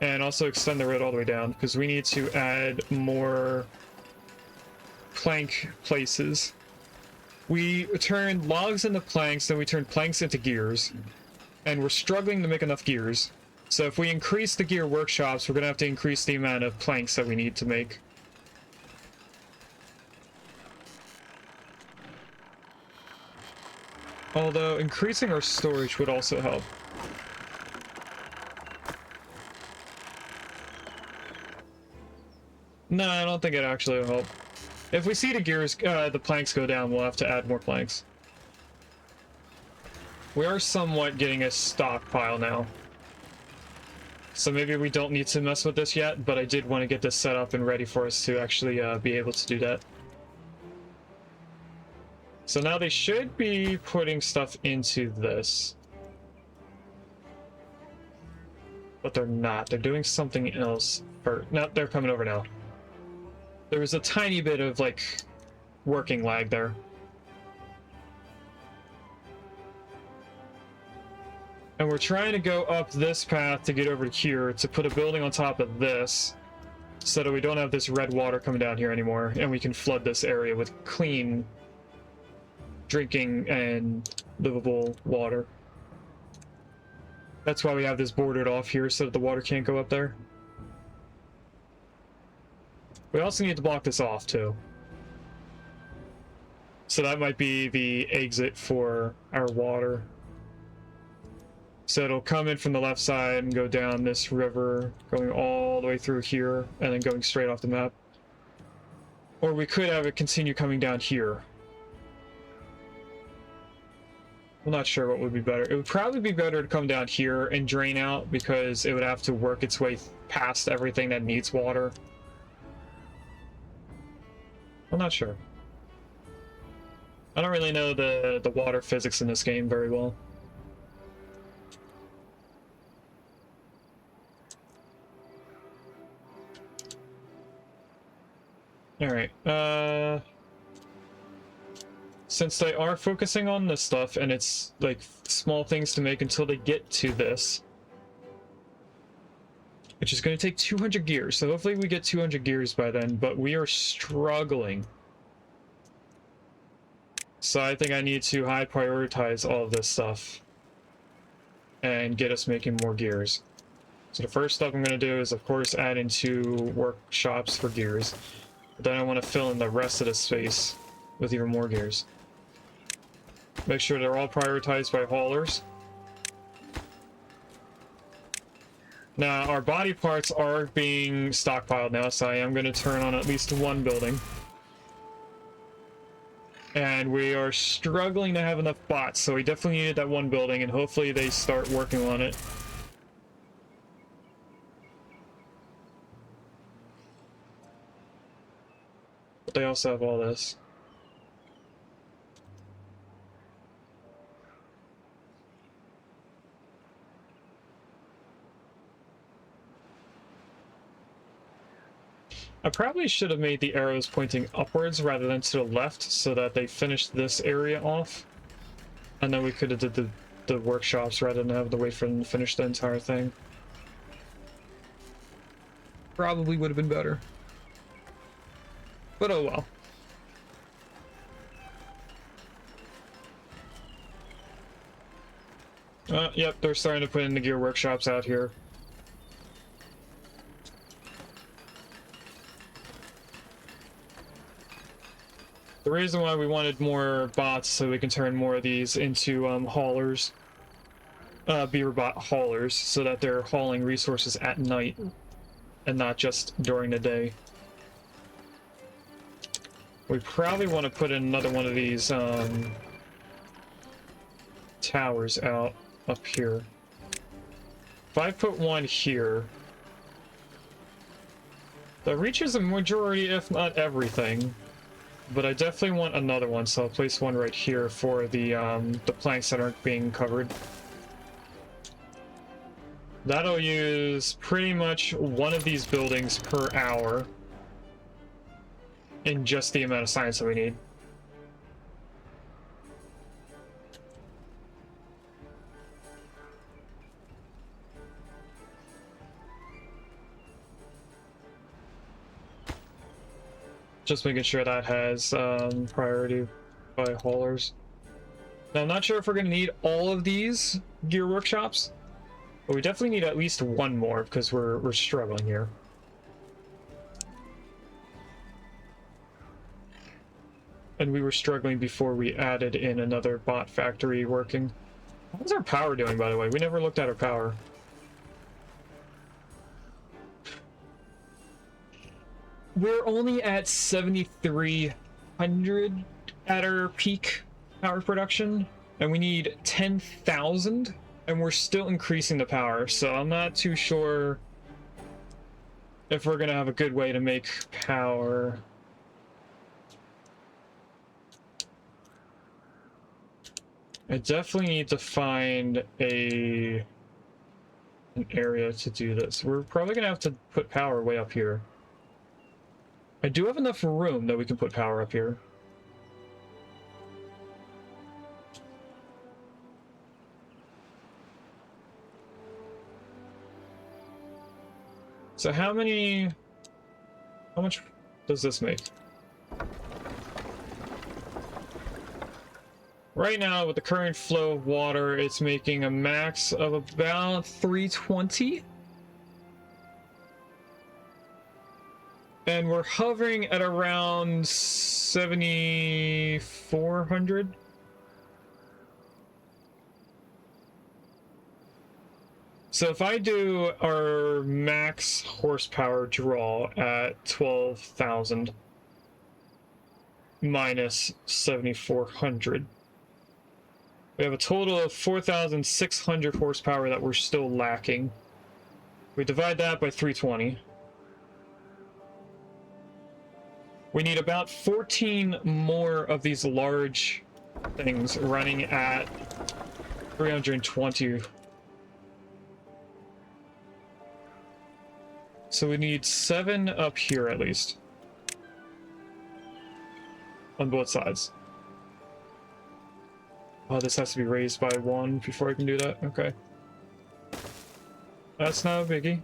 And also extend the road all the way down, because we need to add more plank places. We turned logs into planks, then we turned planks into gears. And we're struggling to make enough gears. So if we increase the gear workshops, we're going to have to increase the amount of planks that we need to make. Although increasing our storage would also help. No, I don't think it actually will help. If we see the gears, the planks go down, we'll have to add more planks. We are somewhat getting a stockpile now. So maybe we don't need to mess with this yet, but I did want to get this set up and ready for us to actually be able to do that. So now they should be putting stuff into this. But they're not. They're doing something else. No, they're coming over now. There was a tiny bit of, like, working lag there. And we're trying to go up this path to get over to here to put a building on top of this so that we don't have this red water coming down here anymore, and we can flood this area with clean drinking and livable water. That's why we have this bordered off here so that the water can't go up there. We also need to block this off too. So that might be the exit for our water. So it'll come in from the left side and go down this river, going all the way through here, and then going straight off the map. Or we could have it continue coming down here. I'm not sure what would be better. It would probably be better to come down here and drain out, because it would have to work its way past everything that needs water. I'm not sure. I don't really know the water physics in this game very well. Alright, since they are focusing on this stuff, and it's like small things to make until they get to this, which is going to take 200 gears, so hopefully we get 200 gears by then, but we are struggling. So I think I need to high prioritize all of this stuff and get us making more gears. So the first step I'm going to do is, of course, add in 2 workshops for gears. But then I want to fill in the rest of the space with even more gears. Make sure they're all prioritized by haulers. Now, our body parts are being stockpiled now, so I am going to turn on at least 1 building. And we are struggling to have enough bots, so we definitely needed that 1 building, and hopefully they start working on it. But they also have all this. I probably should have made the arrows pointing upwards rather than to the left so that they finished this area off. And then we could have did the workshops rather than have to wait for them to finish the entire thing. Probably would have been better. But oh well. Yep, they're starting to put in the gear workshops out here. The reason why we wanted more bots so we can turn more of these into haulers, beaver bot haulers, so that they're hauling resources at night and not just during the day. We probably want to put in another one of these towers out up here. If I put one here, that reaches a majority, if not everything. But I definitely want another one, so I'll place one right here for the planks that aren't being covered. That'll use pretty much one of these buildings per hour in just the amount of science that we need. Just making sure that has priority by haulers. Now, I'm not sure if we're going to need all of these gear workshops, but we definitely need at least 1 more because we're struggling here. And we were struggling before we added in another bot factory working. How's our power doing, by the way? We never looked at our power. We're only at 7,300 at our peak power production, and we need 10,000, and we're still increasing the power, so I'm not too sure if we're gonna have a good way to make power. I definitely need to find an area to do this. We're probably gonna have to put power way up here. I do have enough room that we can put power up here. So how much does this make? Right now, with the current flow of water, it's making a max of about 320. And we're hovering at around 7,400. So if I do our max horsepower draw at 12,000 minus 7,400, we have a total of 4,600 horsepower that we're still lacking. We divide that by 320. We need about 14 more of these large things running at 320. So we need 7 up here at least. On both sides. Oh, this has to be raised by 1 before I can do that? Okay. That's not a biggie.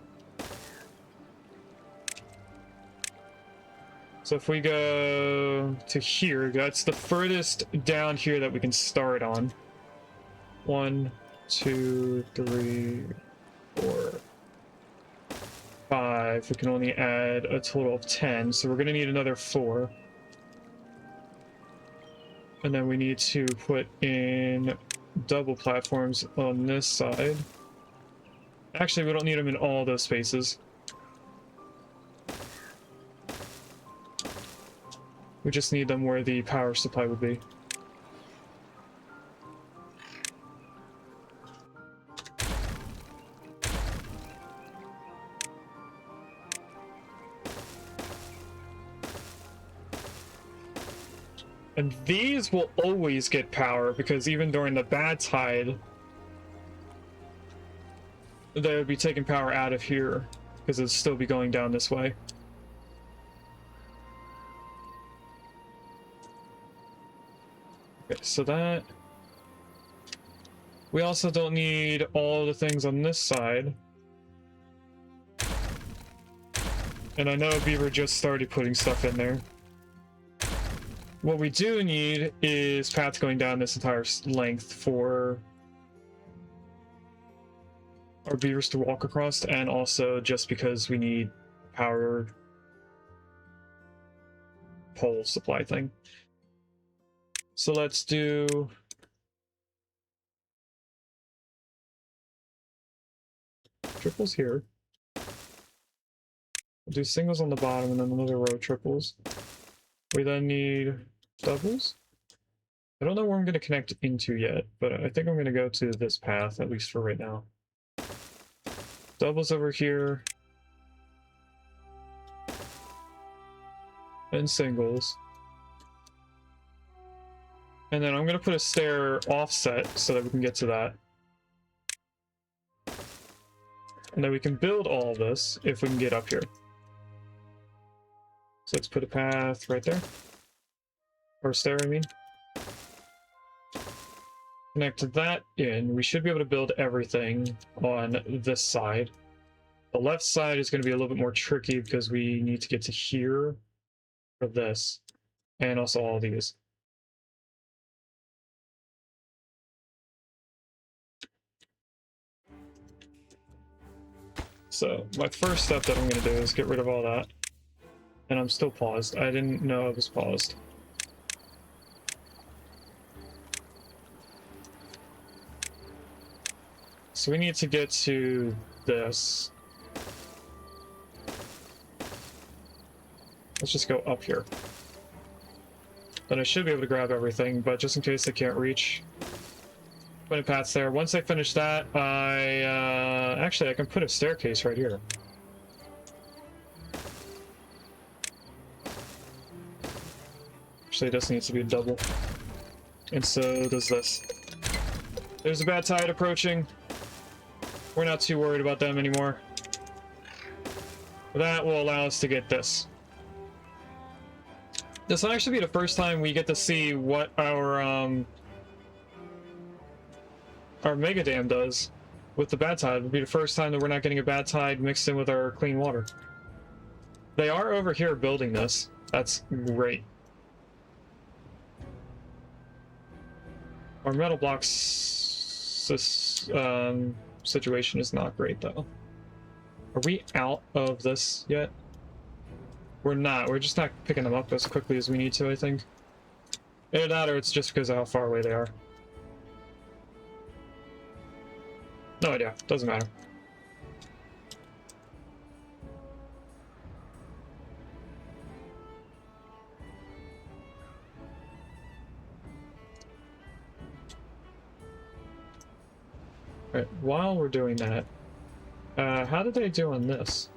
So if we go to here, that's the furthest down here that we can start on. 1, 2, 3, 4, 5, we can only add a total of 10, so we're going to need another 4. And then we need to put in double platforms on this side. Actually, we don't need them in all those spaces. We just need them where the power supply would be. And these will always get power, because even during the bad tide, they would be taking power out of here, because it'd still be going down this way. Okay, so that... We also don't need all the things on this side. And I know Beaver just started putting stuff in there. What we do need is paths going down this entire length for our beavers to walk across, and also just because we need power pole supply thing. So let's do triples here. We'll do singles on the bottom and then another row of triples. We then need doubles. I don't know where I'm going to connect into yet, but I think I'm going to go to this path, at least for right now. Doubles over here. And singles. And then I'm going to put a stair offset so that we can get to that. And then we can build all of this if we can get up here. So let's put a path right there. Or stair, I mean. Connect that in. We should be able to build everything on this side. The left side is going to be a little bit more tricky because we need to get to here for this. And also all of these. So my first step that I'm going to do is get rid of all that. And I'm still paused. I didn't know I was paused. So we need to get to this. Let's just go up here. Then I should be able to grab everything, but just in case I can't reach, put a path there. Once I finish that, actually I can put a staircase right here. Actually, this needs to be a double. And so does this. There's a bad tide approaching. We're not too worried about them anymore. That will allow us to get this. This will actually be the first time we get to see what our mega dam does with the bad tide. It'll be the first time that we're not getting a bad tide mixed in with our clean water. They are over here building this. That's great. Our metal blocks situation is not great, though. Are we out of this yet? We're not. We're just not picking them up as quickly as we need to, I think. Either that or it's just because of how far away they are. No idea. Doesn't matter. Alright, while we're doing that, how did they do on this?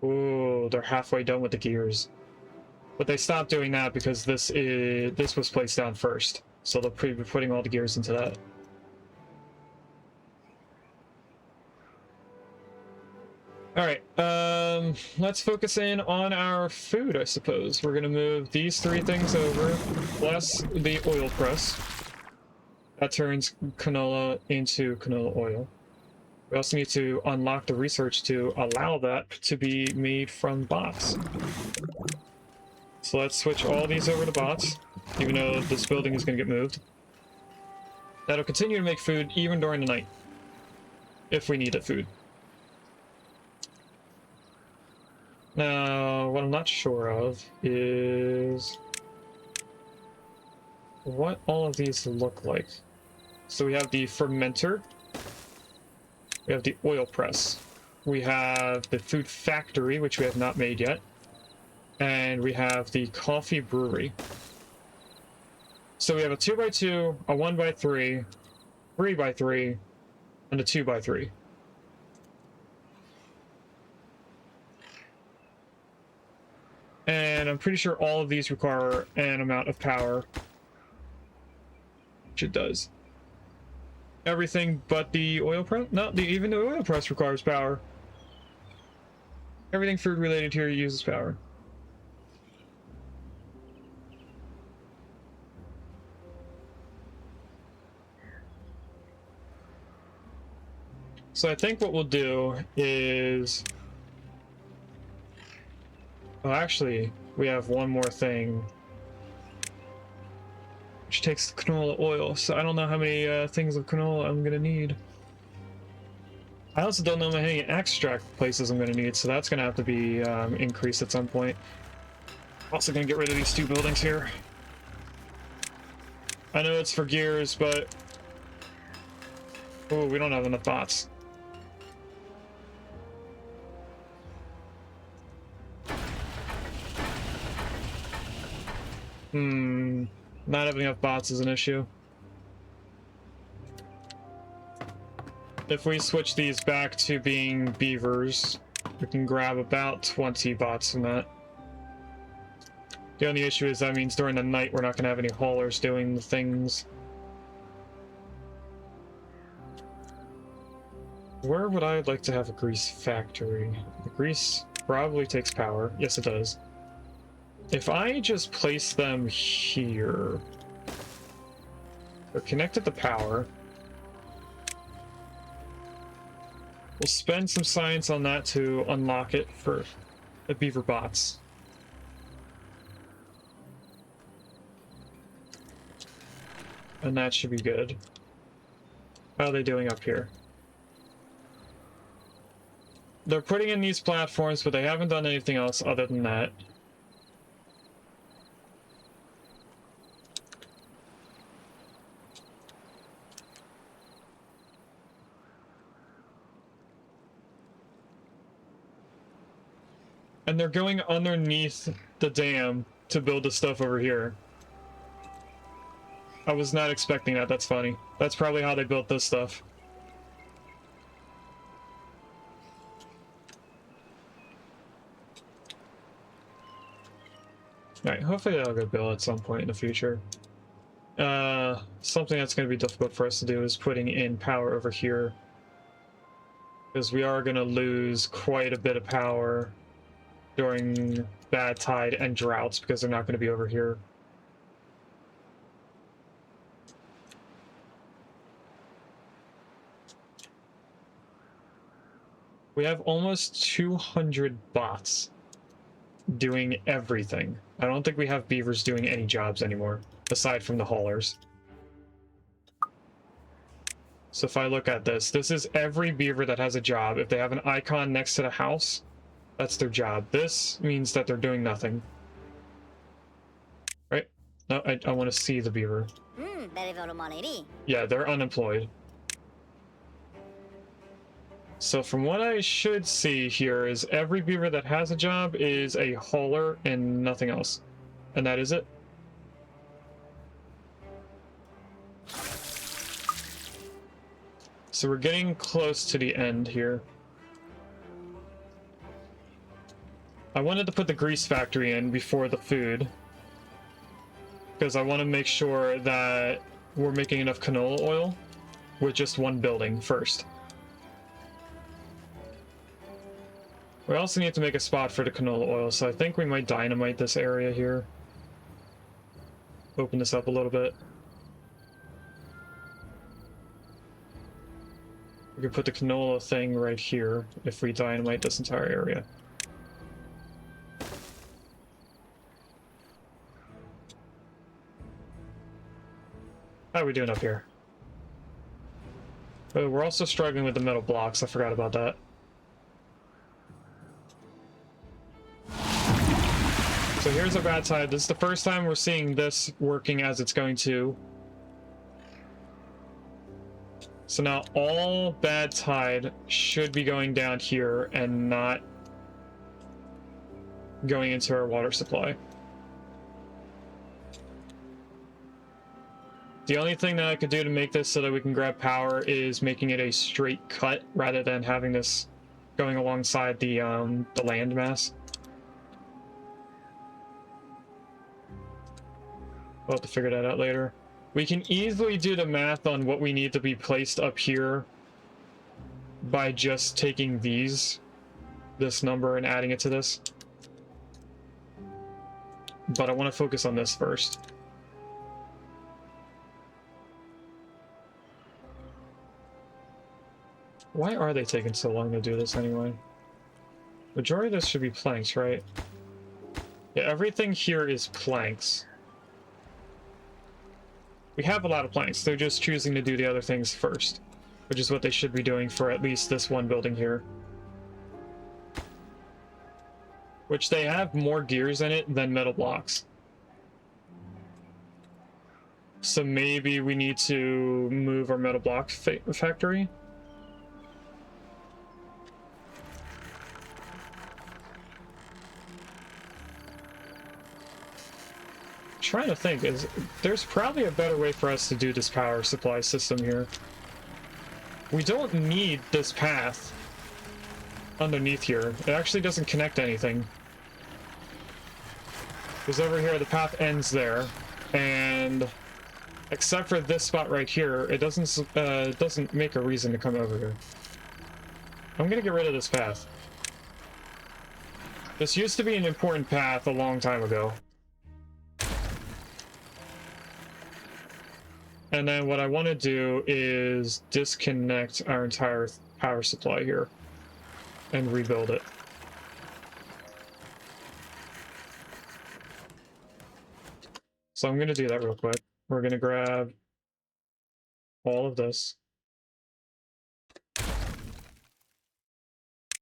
Ooh, they're halfway done with the gears. But they stopped doing that because this was placed down first. So they'll be putting all the gears into that. Alright, let's focus in on our food, I suppose. We're gonna move these 3 things over, plus the oil press. That turns canola into canola oil. We also need to unlock the research to allow that to be made from bots. So let's switch all these over to bots, even though this building is going to get moved. That'll continue to make food even during the night, if we need that food. Now, what I'm not sure of is what all of these look like. So we have the fermenter, we have the oil press, we have the food factory, which we have not made yet, and we have the coffee brewery. So we have a 2x2, a 1x3, 3x3, and a 2x3. And I'm pretty sure all of these require an amount of power, which it does. Everything but the oil press? No, even the oil press requires power. Everything food related here uses power. So I think what we'll do is... Well, actually, we have one more thing, which takes canola oil, so I don't know how many things of canola I'm gonna need. I also don't know how many extract places I'm gonna need, so that's gonna have to be increased at some point. Also gonna get rid of these two buildings here. I know it's for gears, but... Oh, we don't have enough bots. Not having enough bots is an issue. If we switch these back to being beavers, we can grab about 20 bots from that. The only issue is that means during the night we're not going to have any haulers doing the things. Where would I like to have a grease factory? The grease probably takes power. Yes, it does. If I just place them here, they're connected to power. We'll spend some science on that to unlock it for the beaver bots. And that should be good. How are they doing up here? They're putting in these platforms, but they haven't done anything else other than that. And they're going underneath the dam to build the stuff over here. I was not expecting that. That's funny. That's probably how they built this stuff. Alright, hopefully that'll get built at some point in the future. Something that's going to be difficult for us to do is putting in power over here. Because we are going to lose quite a bit of power during bad tide and droughts because they're not going to be over here. We have almost 200 bots doing everything. I don't think we have beavers doing any jobs anymore, aside from the haulers. So if I look at this, this is every beaver that has a job. If they have an icon next to the house, that's their job. This means that they're doing nothing. Right? No, I want to see the beaver. Yeah, they're unemployed. So from what I should see here is every beaver that has a job is a hauler and nothing else. And that is it. So we're getting close to the end here. I wanted to put the grease factory in before the food, because I want to make sure that we're making enough canola oil with just one building first. We also need to make a spot for the canola oil, so I think we might dynamite this area here. Open this up a little bit. We could put the canola thing right here if we dynamite this entire area. How are we doing up here? Oh, we're also struggling with the metal blocks. I forgot about that. here's a bad side. This is the first time we're seeing this working as it's going to. So now all bad tide should be going down here and not going into our water supply. The only thing that I could do to make this so that we can grab power is making it a straight cut rather than having this going alongside the landmass. We'll have to figure that out later. We can easily do the math on what we need to be placed up here by just taking this number and adding it to this. But I want to focus on this first. Why are they taking so long to do this anyway? Majority of this should be planks, right? Yeah, everything here is planks. We have a lot of planks. They're just choosing to do the other things first, which is what they should be doing for at least this one building here. Which they have more gears in it than metal blocks. So maybe we need to move our metal block factory. Trying to think, there's probably a better way for us to do this power supply system here. We don't need this path underneath here. It actually doesn't connect anything. Because over here the path ends there, and except for this spot right here, it doesn't make a reason to come over here. I'm gonna get rid of this path. This used to be an important path a long time ago. And then what I want to do is disconnect our entire power supply here and rebuild it. So I'm going to do that real quick. We're going to grab all of this.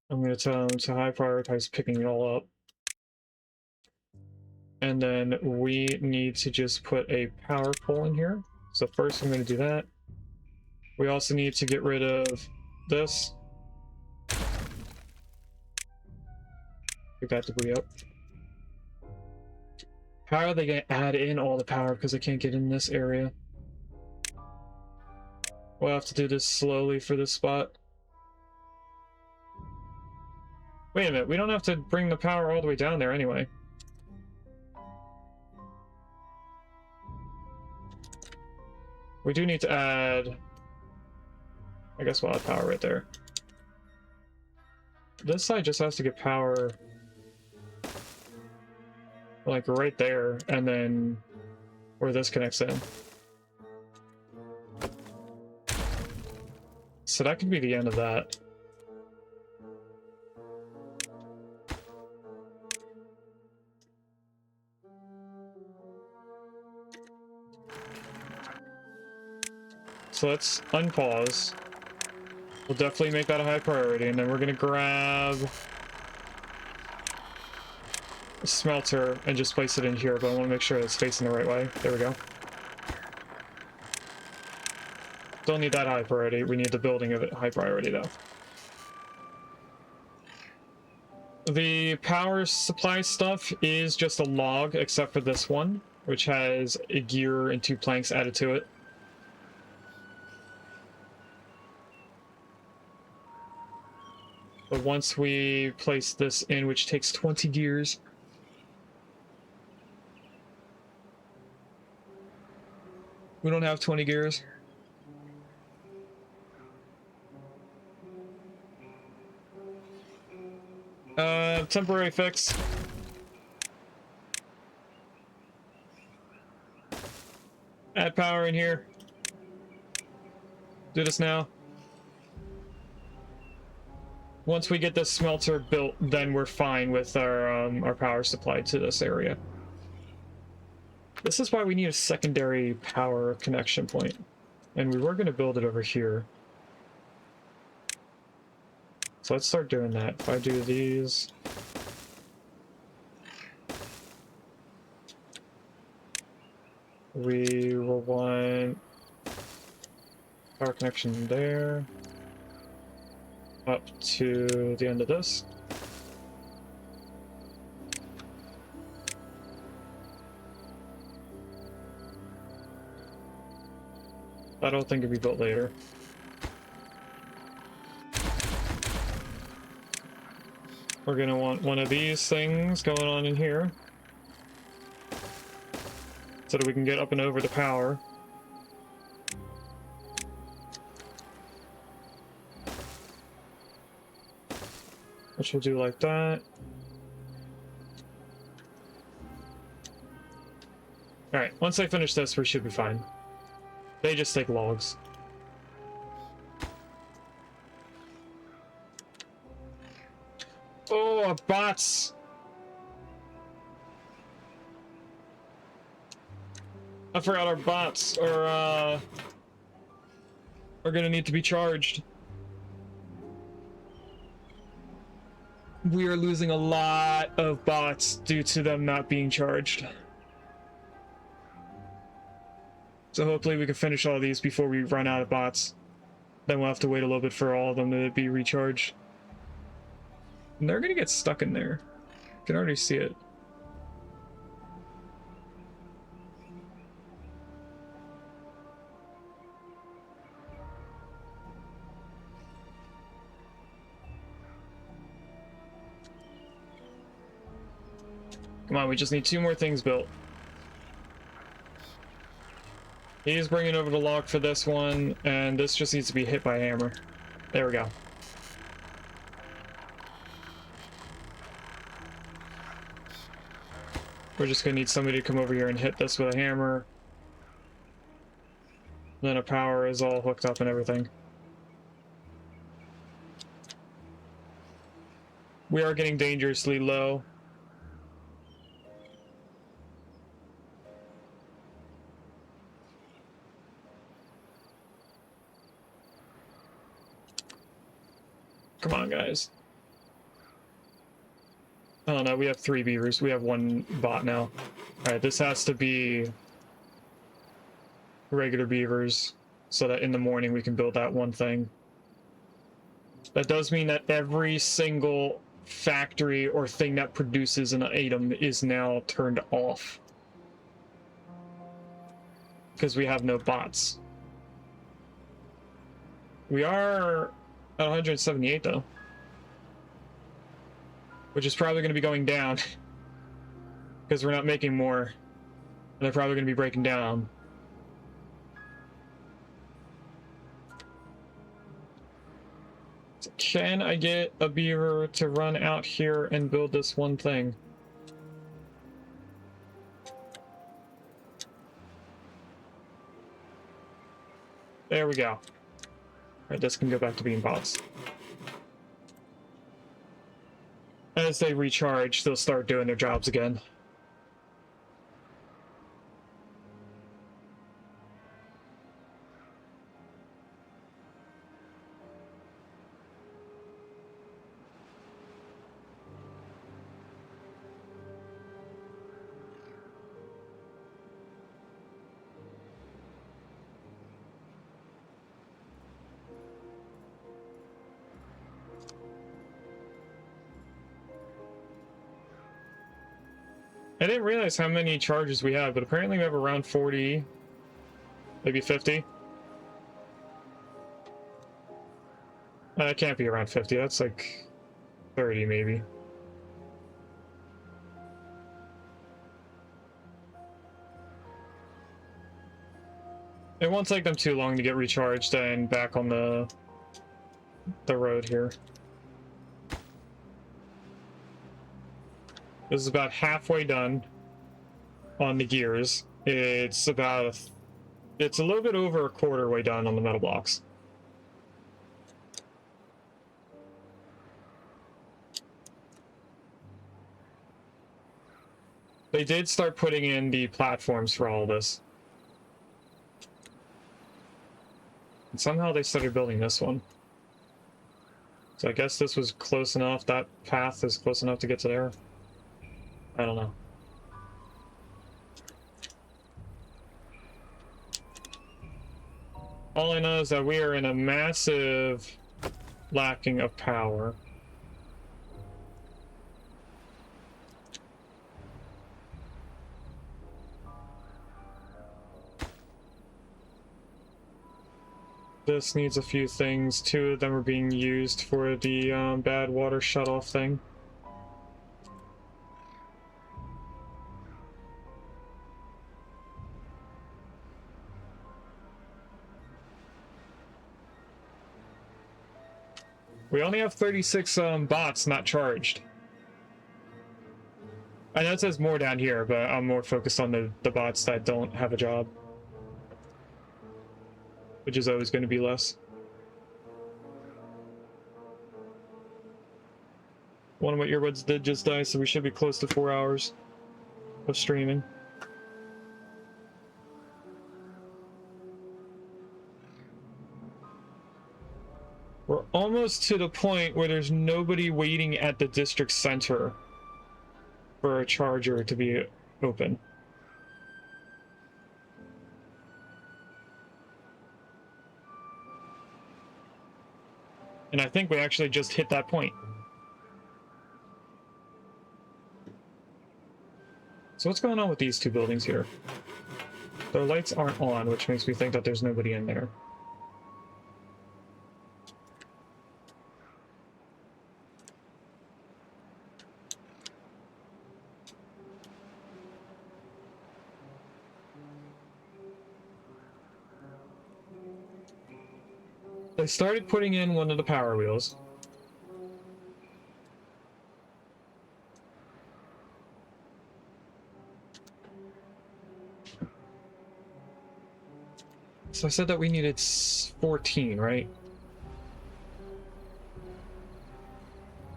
I'm going to tell them to high prioritize picking it all up. And then we need to just put a power pole in here. So first I'm going to do that. We also need to get rid of this. Pick that debris up. How are they going to add in all the power because I can't get in this area? We'll have to do this slowly for this spot. Wait a minute, we don't have to bring the power all the way down there anyway. We do need to add... I guess we'll add power right there. This side just has to get power... like right there, and then where this connects in. So that could be the end of that. So let's unpause. We'll definitely make that a high priority, and then we're gonna grab a smelter and just place it in here, but I want to make sure it's facing the right way. There we go. Don't need that high priority. We need the building of it high priority, though. The power supply stuff is just a log, except for this one, which has a gear and 2 planks added to it. But once we place this in, which takes 20 gears... We don't have 20 gears. Temporary fix. Add power in here. Do this now. Once we get this smelter built, then we're fine with our power supply to this area. This is why we need a secondary power connection point. And we were going to build it over here. So let's start doing that. If I do these... We will want power connection there, up to the end of this. That'll think it'll be built later. We're gonna want one of these things going on in here so that we can get up and over the power. Which we'll do like that. Alright, once I finish this, we should be fine. They just take logs. Oh, our bots! I forgot our bots are gonna need to be charged. We are losing a lot of bots due to them not being charged. So hopefully we can finish all these before we run out of bots. Then we'll have to wait a little bit for all of them to be recharged. And they're gonna get stuck in there. You can already see it. Come on, we just need 2 more things built. He's bringing over the log for this one, and this just needs to be hit by a hammer. There we go. We're just gonna need somebody to come over here and hit this with a hammer. Then a power is all hooked up and everything. We are getting dangerously low. Come on, guys. Oh no, we have 3 beavers. We have 1 bot now. Alright, this has to be regular beavers so that in the morning we can build that one thing. That does mean that every single factory or thing that produces an item is now turned off. Because we have no bots. We are at 178 though. Which is probably going to be going down. Because we're not making more. And they're probably going to be breaking down. So can I get a beaver to run out here and build this one thing? There we go. Alright, this can go back to being bots. As they recharge, they'll start doing their jobs again. I didn't realize how many charges we have, but apparently we have around 40, maybe 50. It can't be around 50, that's like 30 maybe. It won't take them too long to get recharged and back on the road here. This is about halfway done on the gears. It's about it's a little bit over a quarter way done on the metal blocks. They did start putting in the platforms for all this. And somehow they started building this one. So I guess this was close enough, that path is close enough to get to there. I don't know. All I know is that we are in a massive lacking of power. This needs a few things. 2 of them are being used for the bad water shutoff thing. We only have 36 bots not charged. I know it says more down here, but I'm more focused on the bots that don't have a job. Which is always going to be less. One of my earbuds did just die, so we should be close to 4 hours of streaming. We're almost to the point where there's nobody waiting at the district center for a charger to be open. And I think we actually just hit that point. So what's going on with these 2 buildings here? Their lights aren't on, which makes me think that there's nobody in there. I started putting in one of the power wheels. So I said that we needed 14, right?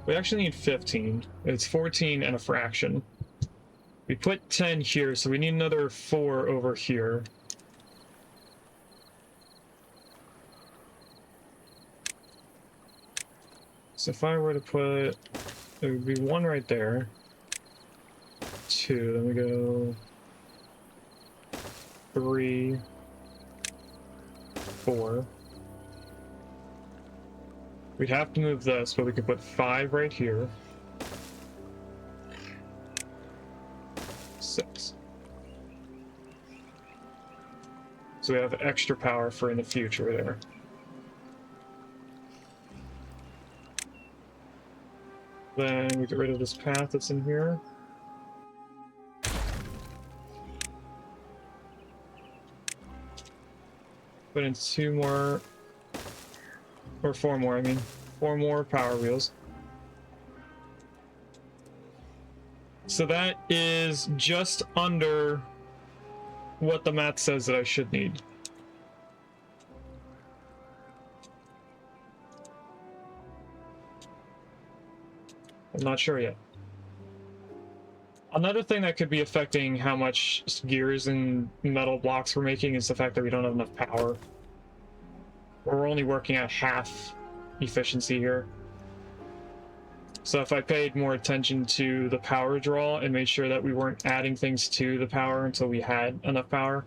We actually need 15. It's 14 and a fraction. We put 10 here, so we need another 4 over here. So if I were to put, it would be 1 right there. 2, then we go 3, 4. We'd have to move this, but we could put 5 right here. 6. So we have extra power for in the future there. Then we get rid of this path that's in here. Put in 2 more, or 4 more, I mean. 4 more power wheels. So that is just under what the math says that I should need. I'm not sure yet. Another thing that could be affecting how much gears and metal blocks we're making is the fact that we don't have enough power. We're only working at half efficiency here. So if I paid more attention to the power draw and made sure that we weren't adding things to the power until we had enough power,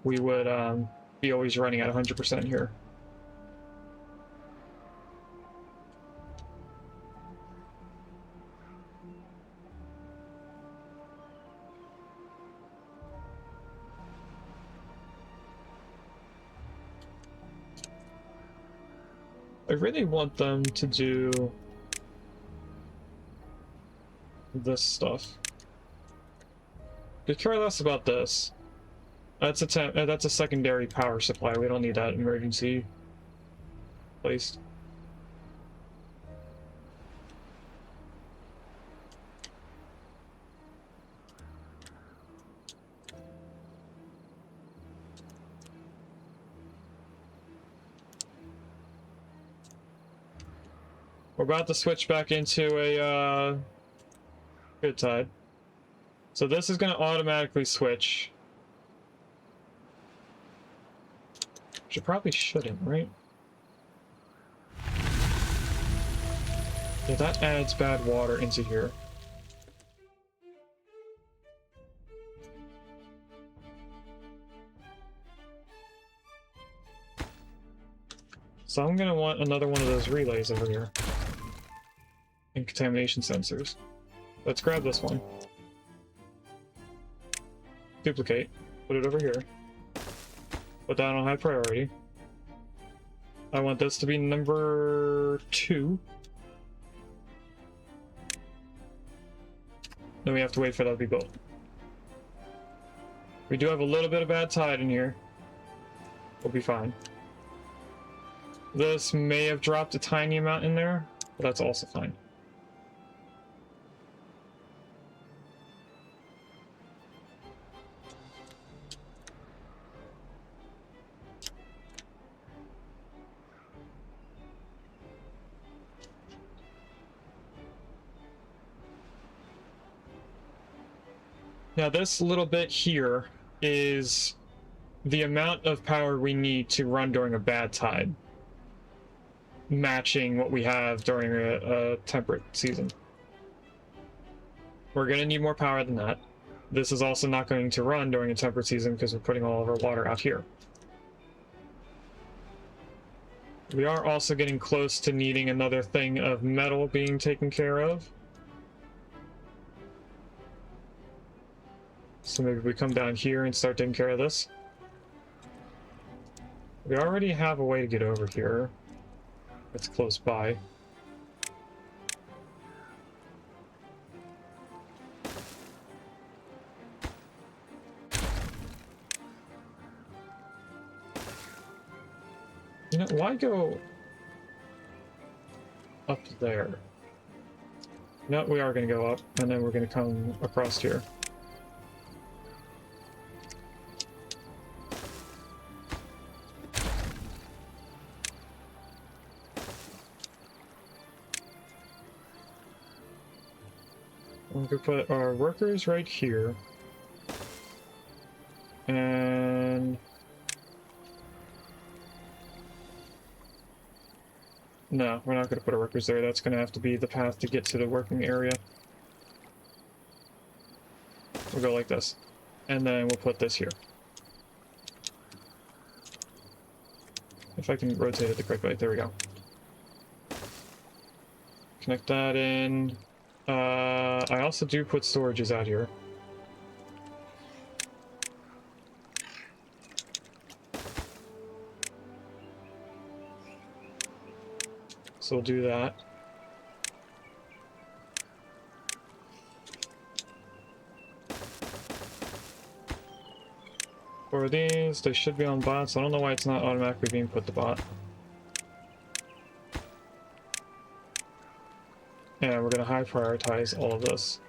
we would be always running at 100% here. I really want them to do this stuff. Could care less about this. That's a secondary power supply. We don't need that emergency placed. We're about to switch back into a good tide. So this is going to automatically switch. Which it probably shouldn't, right? Yeah, that adds bad water into here. So I'm gonna want another one of those relays over here. And contamination sensors. Let's grab this one. Duplicate. Put it over here. Put that on high priority. I want this to be number 2. Then we have to wait for that to be built. We do have a little bit of bad tide in here. We'll be fine. This may have dropped a tiny amount in there, but that's also fine. Now this little bit here is the amount of power we need to run during a bad tide, matching what we have during a temperate season. We're going to need more power than that. This is also not going to run during a temperate season because we're putting all of our water out here. We are also getting close to needing another thing of metal being taken care of. So maybe we come down here and start taking care of this. We already have a way to get over here. It's close by. You know, why go up there? No, we are going to go up, and then we're going to come across here. We could put our workers right here. And... no, we're not going to put our workers there. That's going to have to be the path to get to the working area. We'll go like this. And then we'll put this here. If I can rotate it the correct way. There we go. Connect that in. I also do put storages out here. So we'll do that. For these, they should be on bots. I don't know why it's not automatically being put to bot. And we're going to high prioritize all of this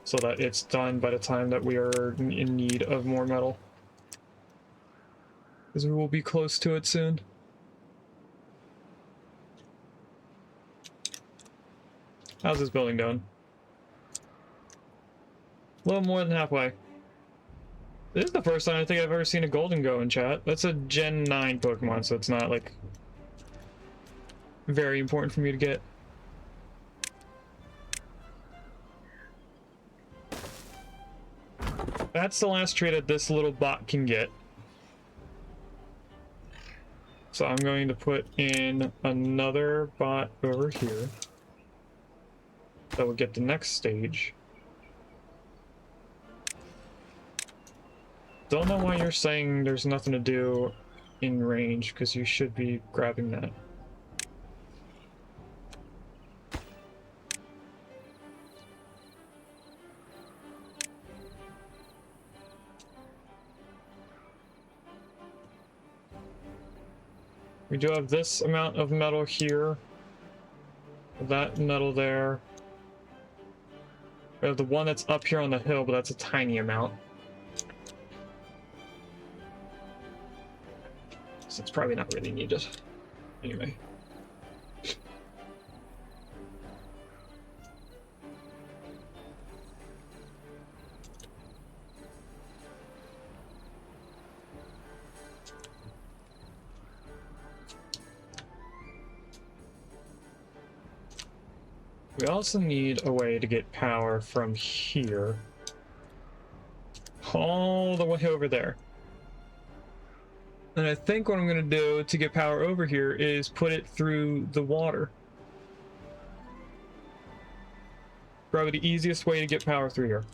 so that it's done by the time that we are in need of more metal. Because we will be close to it soon. How's this building doing? A little more than halfway. This is the first time I think I've ever seen a golden go in chat. That's a Gen 9 Pokemon, so it's not like very important for me to get. That's the last trait that this little bot can get. So I'm going to put in another bot over here that will get the next stage. Don't know why you're saying there's nothing to do in range, because you should be grabbing that. We do have this amount of metal here, that metal there. We have the one that's up here on the hill, but that's a tiny amount. So it's probably not really needed. Anyway. We also need a way to get power from here all the way over there. And I think what I'm going to do to get power over here is put it through the water. Probably the easiest way to get power through here.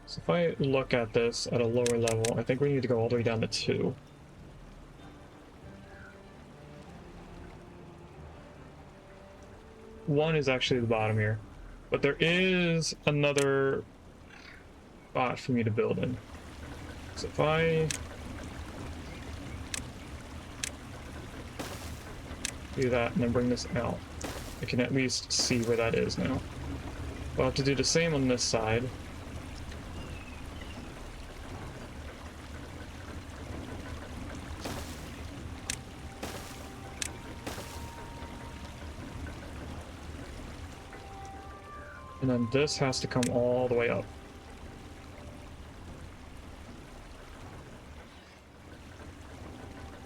So if I look at this at a lower level, I think we need to go all the way down to 2. One is actually the bottom here. But there is another spot for me to build in. So if I do that and then bring this out, I can at least see where that is now. I'll have to do the same on this side. And then this has to come all the way up.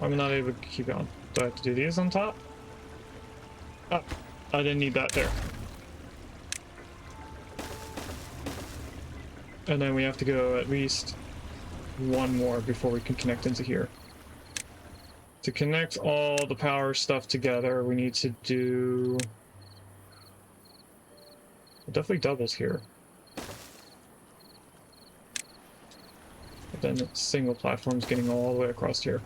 I'm not able to keep going. Do I have to do these on top? Ah, I didn't need that there. And then we have to go at least one more before we can connect into here. To connect all the power stuff together, we need to do... It definitely doubles here. But then the single platform's getting all the way across here.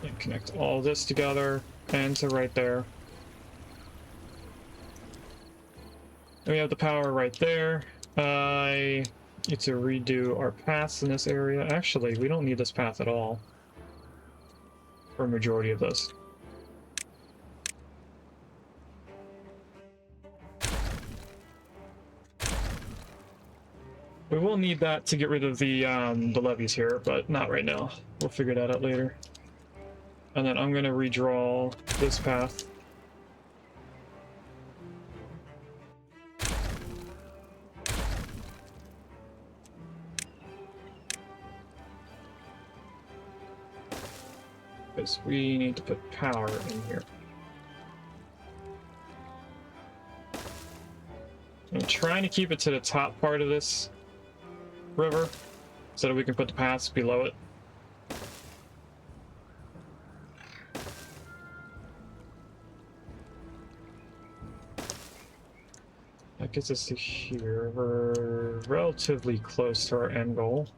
And connect all this together and to right there. And we have the power right there. I need to redo our paths in this area. Actually, we don't need this path at all for a majority of this. We will need that to get rid of the levees here, but not right now. We'll figure that out later. And then I'm going to redraw this path. Because we need to put power in here. I'm trying to keep it to the top part of this river so that we can put the paths below it. That gets us to here. We're relatively close to our end goal.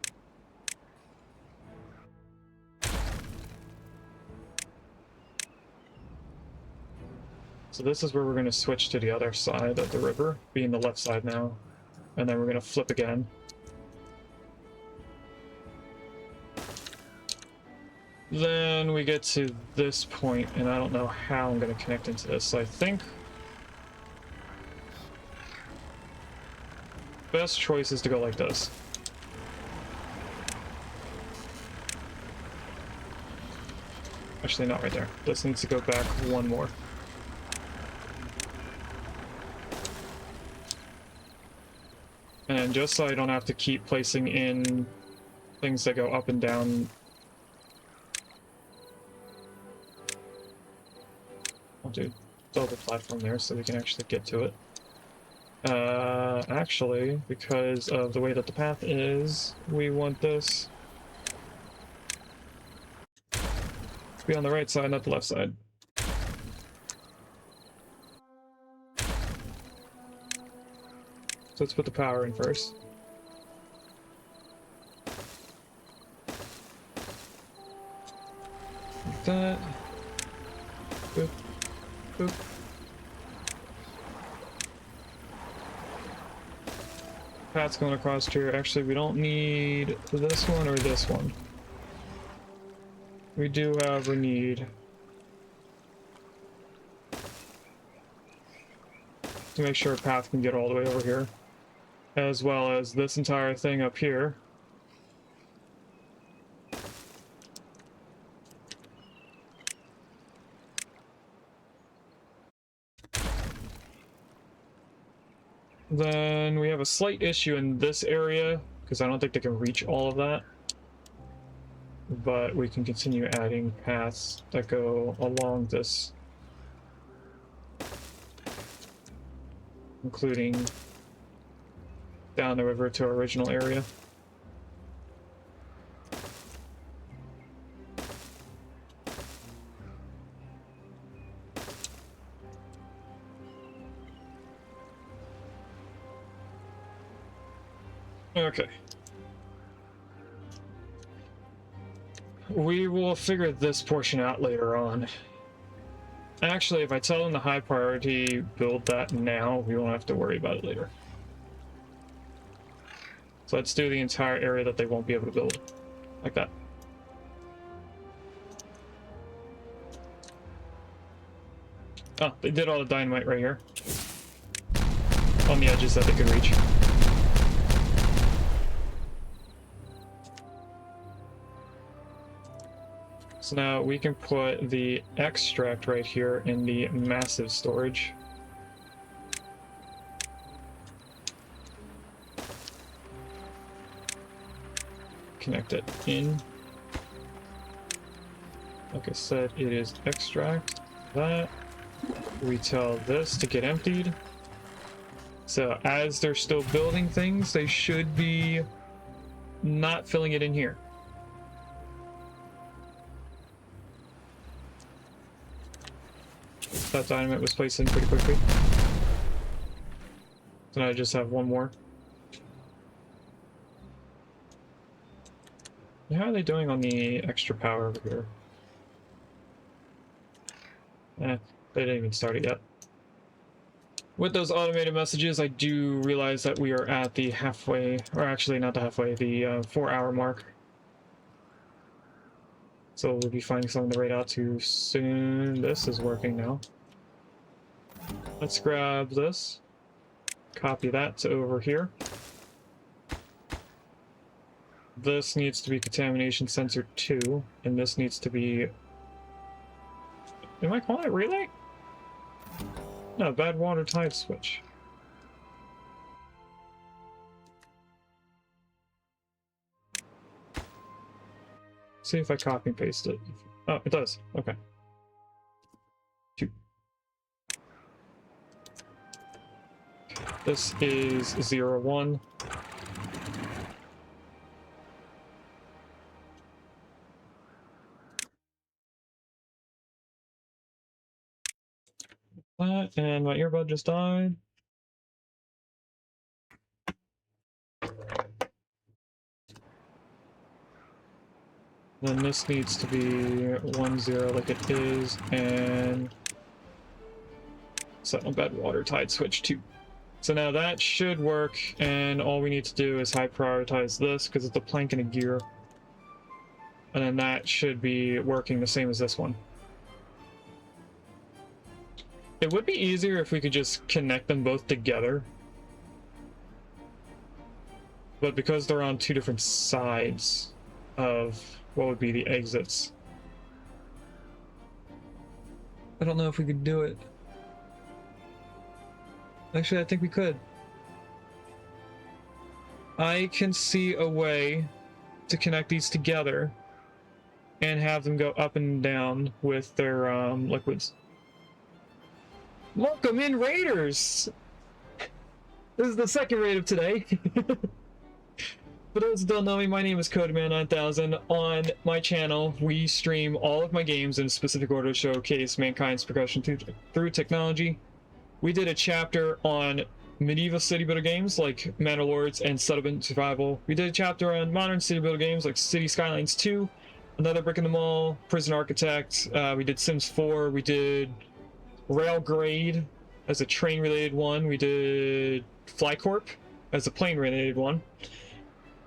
So this is where we're going to switch to the other side of the river, being the left side now. And then we're going to flip again. Then we get to this point, and I don't know how I'm going to connect into this. So I think best choice is to go like this. Actually, not right there. This needs to go back one more. And just so I don't have to keep placing in things that go up and down, I'll do double platform there so we can actually get to it. Actually, because of the way that the path is, we want this to be on the right side, not the left side. So let's put the power in first. Like that. Boop. Boop. Path's going across here. Actually, we don't need this one or this one. We do, however, need to make sure a path can get all the way over here, as well as this entire thing up here. Then then we have a slight issue in this area, because I don't think they can reach all of that. But we can continue adding paths that go along this, including down the river to our original area. Okay. We will figure this portion out later on. Actually, if I tell them the high priority, build that now, we won't have to worry about it later. So let's do the entire area that they won't be able to build. Like that. Oh, they did all the dynamite right here. On the edges that they could reach. So now we can put the extract right here in the massive storage. Connect it in. Like I said, it is extract. That. We tell this to get emptied. So as they're still building things, they should be not filling it in here. That dynamite was placed in pretty quickly. So now I just have one more. How are they doing on the extra power over here? They didn't even start it yet. With those automated messages, I do realize that we are at the halfway, or actually not the halfway, the 4-hour mark. So we'll be finding something to rate out to soon. This is working now. Let's grab this, copy that to over here. This needs to be contamination sensor 2, and this needs to be... Am I calling it relay? No, bad water tide switch. See if I copy and paste it. Oh, it does. Okay. 2. This is 0, 1. And my earbud just died. Then this needs to be 1, 0 like it is, and set on bed water tide switch 2. So now that should work, and all we need to do is high prioritize this because it's a plank and a gear. And then that should be working the same as this one. It would be easier if we could just connect them both together. But because they're on 2 different sides of what would be the exits, I don't know if we could do it. Actually, I think we could. I can see a way to connect these together and have them go up and down with their liquids. Welcome in, Raiders! This is the second raid of today. For those who don't know me, my name is Codeman9000. On my channel, we stream all of my games in a specific order to showcase mankind's progression through technology. We did a chapter on medieval city builder games like Manor Lords and Settlement Survival. We did a chapter on modern city builder games like City Skylines 2, Another Brick in the Mall, Prison Architect. We did Sims 4. We did Railgrade as a train-related one. We did Flycorp as a plane-related one.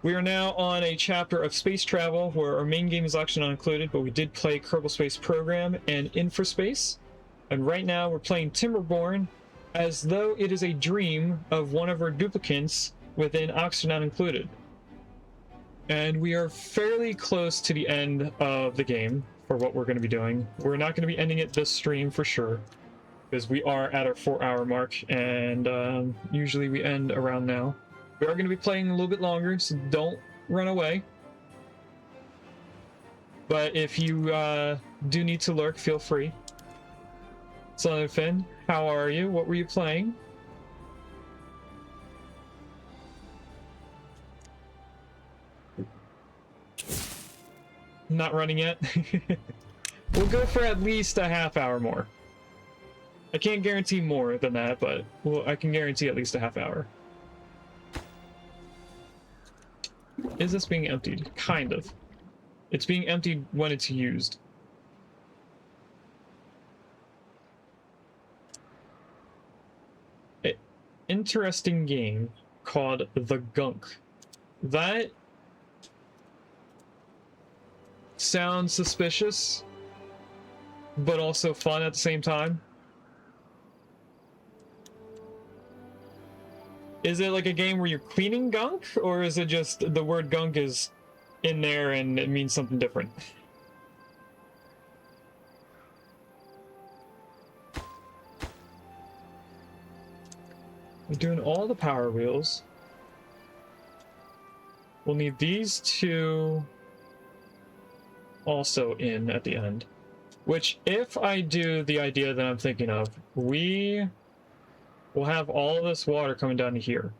We are now on a chapter of space travel where our main game is actually not included, but we did play Kerbal Space Program and Infraspace. And right now we're playing Timberborn as though it is a dream of one of our duplicates within Oxford Not Included. And we are fairly close to the end of the game for what we're going to be doing. We're not going to be ending it this stream for sure. because we are at our 4-hour mark, and usually we end around now. We are going to be playing a little bit longer, so don't run away. But if you do need to lurk, feel free. Son of Finn, how are you? What were you playing? Not running yet? We'll go for at least a half hour more. I can't guarantee more than that, but I can guarantee at least a half hour. Is this being emptied? Kind of. It's being emptied when it's used. An interesting game called The Gunk. That sounds suspicious, but also fun at the same time. Is it like a game where you're cleaning gunk, or is it just the word gunk is in there and it means something different? We're doing all the power wheels. We'll need these two also in at the end. Which, if I do the idea that I'm thinking of, we will have all of this water coming down to here.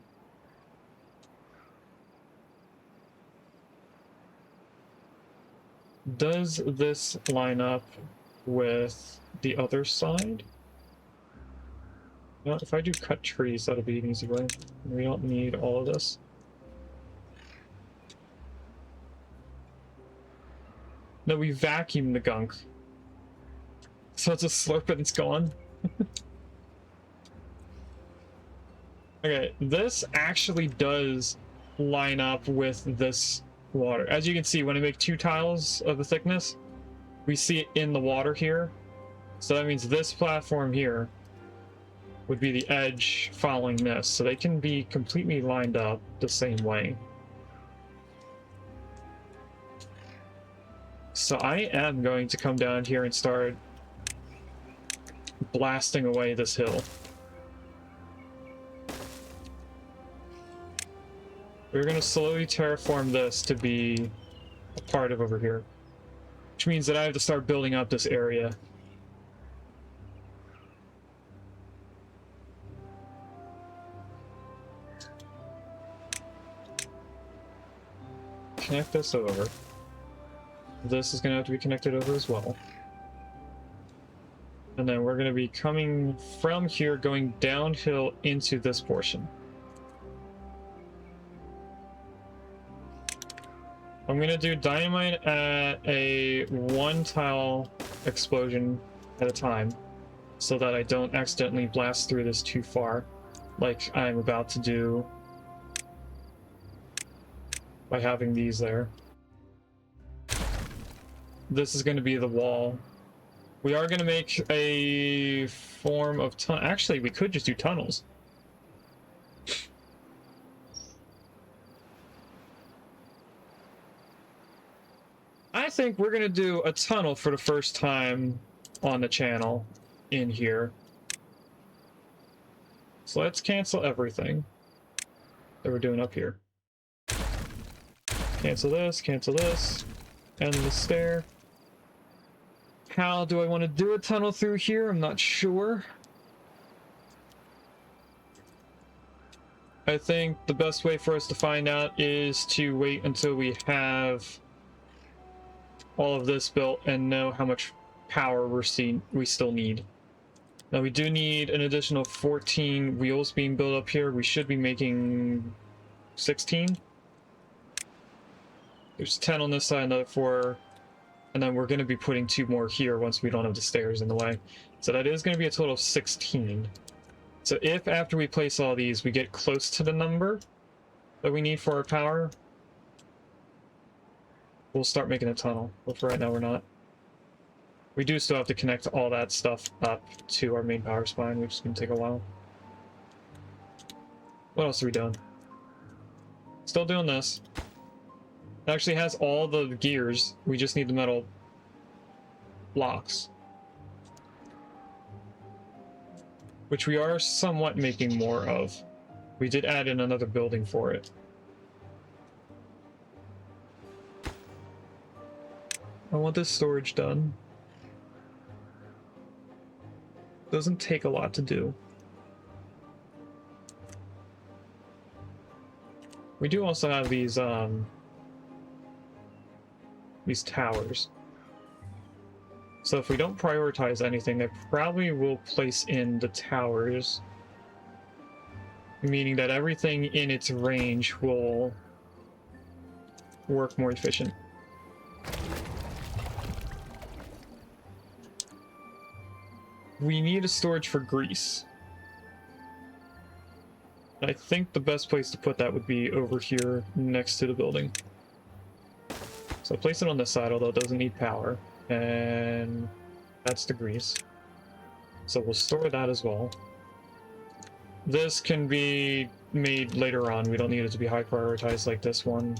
Does this line up with the other side? Well, if I do cut trees, that'll be an easy way. We don't need all of this. No, we vacuum the gunk. So it's a slurp and it's gone. Okay, this actually does line up with this water. As you can see, when I make 2 tiles of the thickness, we see it in the water here. So that means this platform here would be the edge following this. So they can be completely lined up the same way. So I am going to come down here and start blasting away this hill. We're going to slowly terraform this to be a part of over here, which means that I have to start building up this area. Connect this over. This is going to have to be connected over as well. And then we're going to be coming from here, going downhill into this portion. I'm going to do dynamite at a 1 tile explosion at a time, so that I don't accidentally blast through this too far, like I'm about to do by having these there. This is going to be the wall. We are going to make a form of tunnel. Actually, we could just do tunnels. I think we're going to do a tunnel for the first time on the channel in here. So let's cancel everything that we're doing up here. Cancel this, and the stair. How do I want to do a tunnel through here? I'm not sure. I think the best way for us to find out is to wait until we have all of this built and know how much power we still need. Now we do need an additional 14 wheels being built up here. We should be making 16. There's 10 on this side, another 4. And then we're going to be putting 2 more here once we don't have the stairs in the way. So that is going to be a total of 16. So if after we place all these, we get close to the number that we need for our power, we'll start making a tunnel. But for right now, we're not. We do still have to connect all that stuff up to our main power spine, which is going to take a while. What else are we doing? Still doing this. It actually has all the gears. We just need the metal blocks. which we are somewhat making more of. We did add in another building for it. I want this storage done. Doesn't take a lot to do. We do also have these towers. So if we don't prioritize anything, they probably will place in the towers, meaning that everything in its range will work more efficient. We need a storage for grease. I think the best place to put that would be over here next to the building. So place it on this side, although it doesn't need power. And that's the grease. So we'll store that as well. This can be made later on. We don't need it to be high prioritized like this one.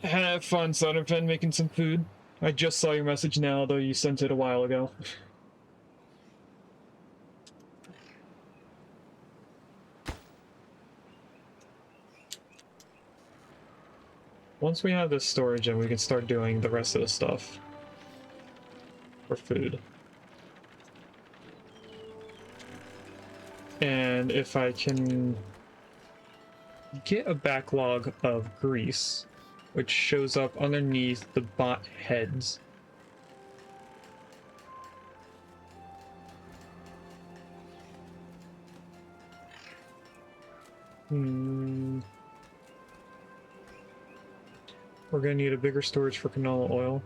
Have fun, Son of Pen, making some food. I just saw your message now, though you sent it a while ago. Once we have this storage in, we can start doing the rest of the stuff for food. And if I can get a backlog of grease, which shows up underneath the bot heads. We're going to need a bigger storage for canola oil.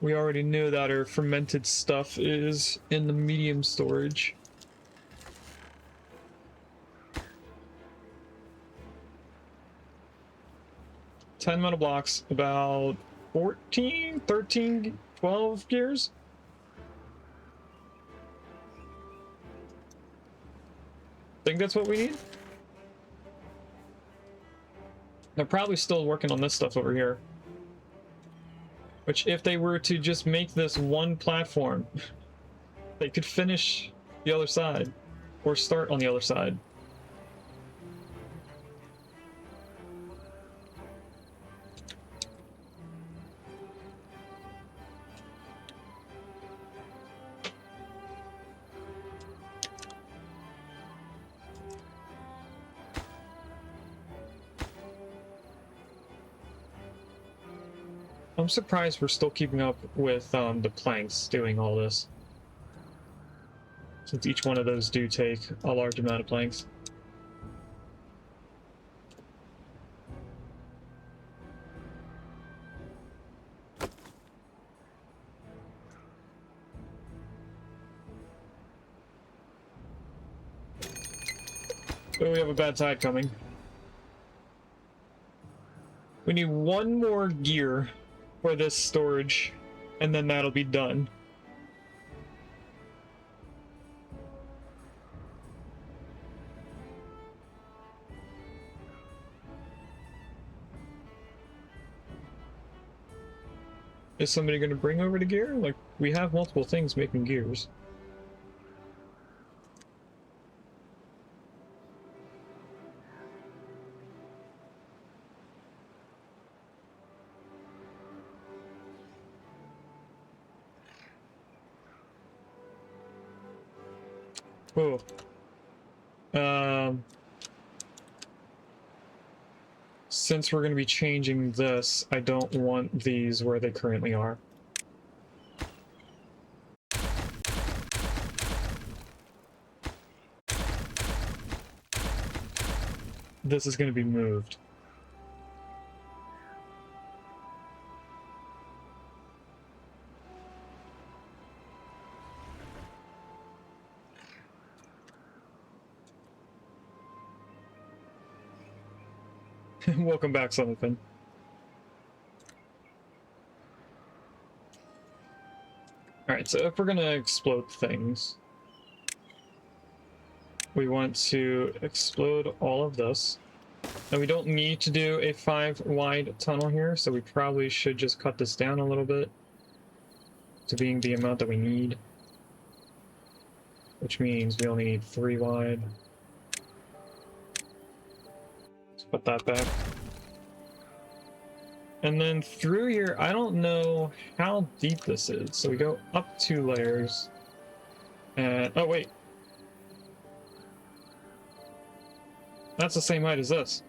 We already knew that our fermented stuff is in the medium storage. $10 metal blocks, about 14, 13, 12 gears? Think that's what we need? They're probably still working on this stuff over here. Which, if they were to just make this one platform, they could finish the other side, or start on the other side. I'm surprised we're still keeping up with the planks doing all this, since each one of those do take a large amount of planks. Oh, we have a bad tide coming. We need one more gear for this storage, and then that'll be done. Is somebody going to bring over the gear? Like, we have multiple things making gears. Oh. Since we're going to be changing this, I don't want these where they currently are. This is going to be moved. Welcome back, Sullivan. Alright, Alright, so if we're gonna explode things, we want to explode all of this. And we don't need to do a 5 wide tunnel here, so we probably should just cut this down a little bit to being the amount that we need. Which means we only need 3 wide. Let's put that back. And then through here, I don't know how deep this is. So we go up 2 layers. And, oh wait. That's the same height as this.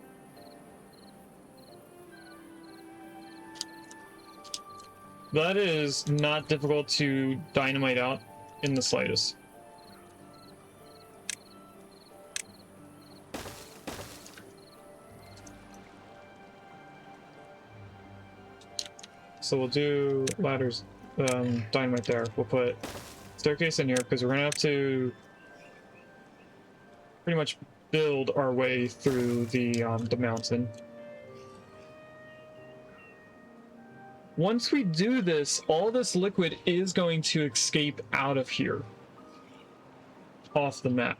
That is not difficult to dynamite out in the slightest. So we'll do ladders, dynamite there. We'll put staircase in here because we're gonna have to pretty much build our way through the mountain. Once we do this, all this liquid is going to escape out of here, off the map.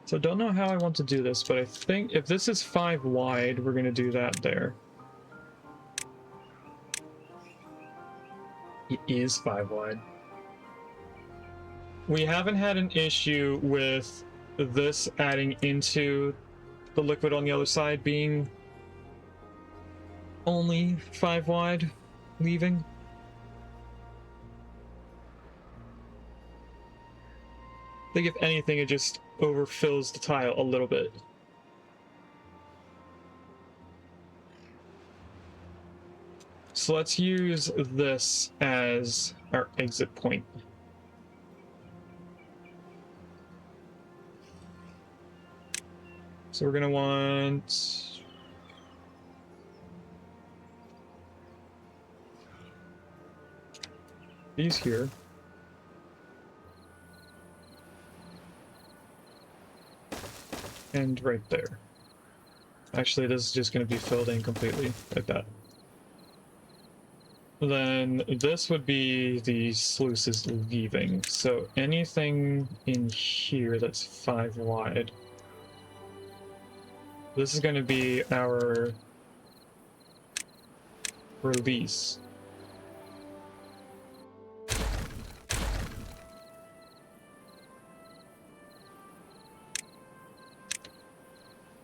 So don't know how I want to do this, but I think if this is 5 wide, we're going to do that there. It is 5 wide. We haven't had an issue with this adding into the liquid on the other side being only 5 wide, leaving. I think if anything, it just overfills the tile a little bit. So let's use this as our exit point. So we're gonna want these here. And right there. Actually, this is just going to be filled in completely, like that. Then this would be the sluices leaving. So anything in here that's 5 wide. This is going to be our release.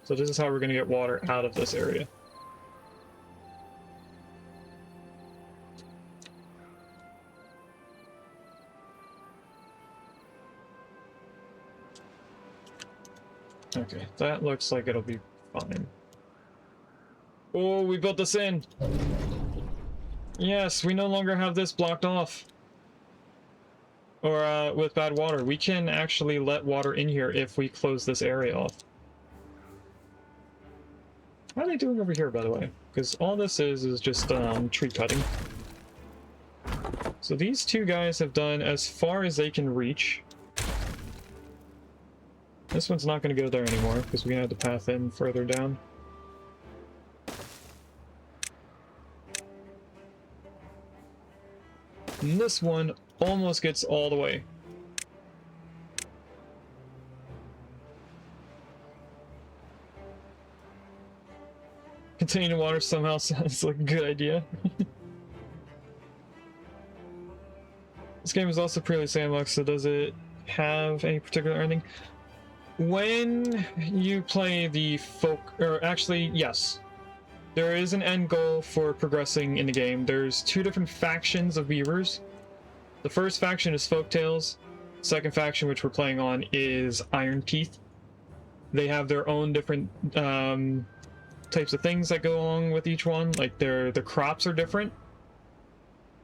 So this is how we're going to get water out of this area. Okay, that looks like it'll be fine. Oh, we built this in! Yes, we no longer have this blocked off. Or, with bad water. We can actually let water in here if we close this area off. How are they doing over here, by the way? Because all this is just tree cutting. So these 2 guys have done as far as they can reach. This one's not going to go there anymore because we had the path in further down. And this one almost gets all the way. Containing water somehow sounds like a good idea. This game is also purely sandbox, so does it have any particular ending? When you play the folk, or actually, yes. There is an end goal for progressing in the game. There's 2 different factions of beavers. The first faction is Folktales. Second faction, which we're playing on, is Iron Teeth. They have their own different types of things that go along with each one. Like the crops are different.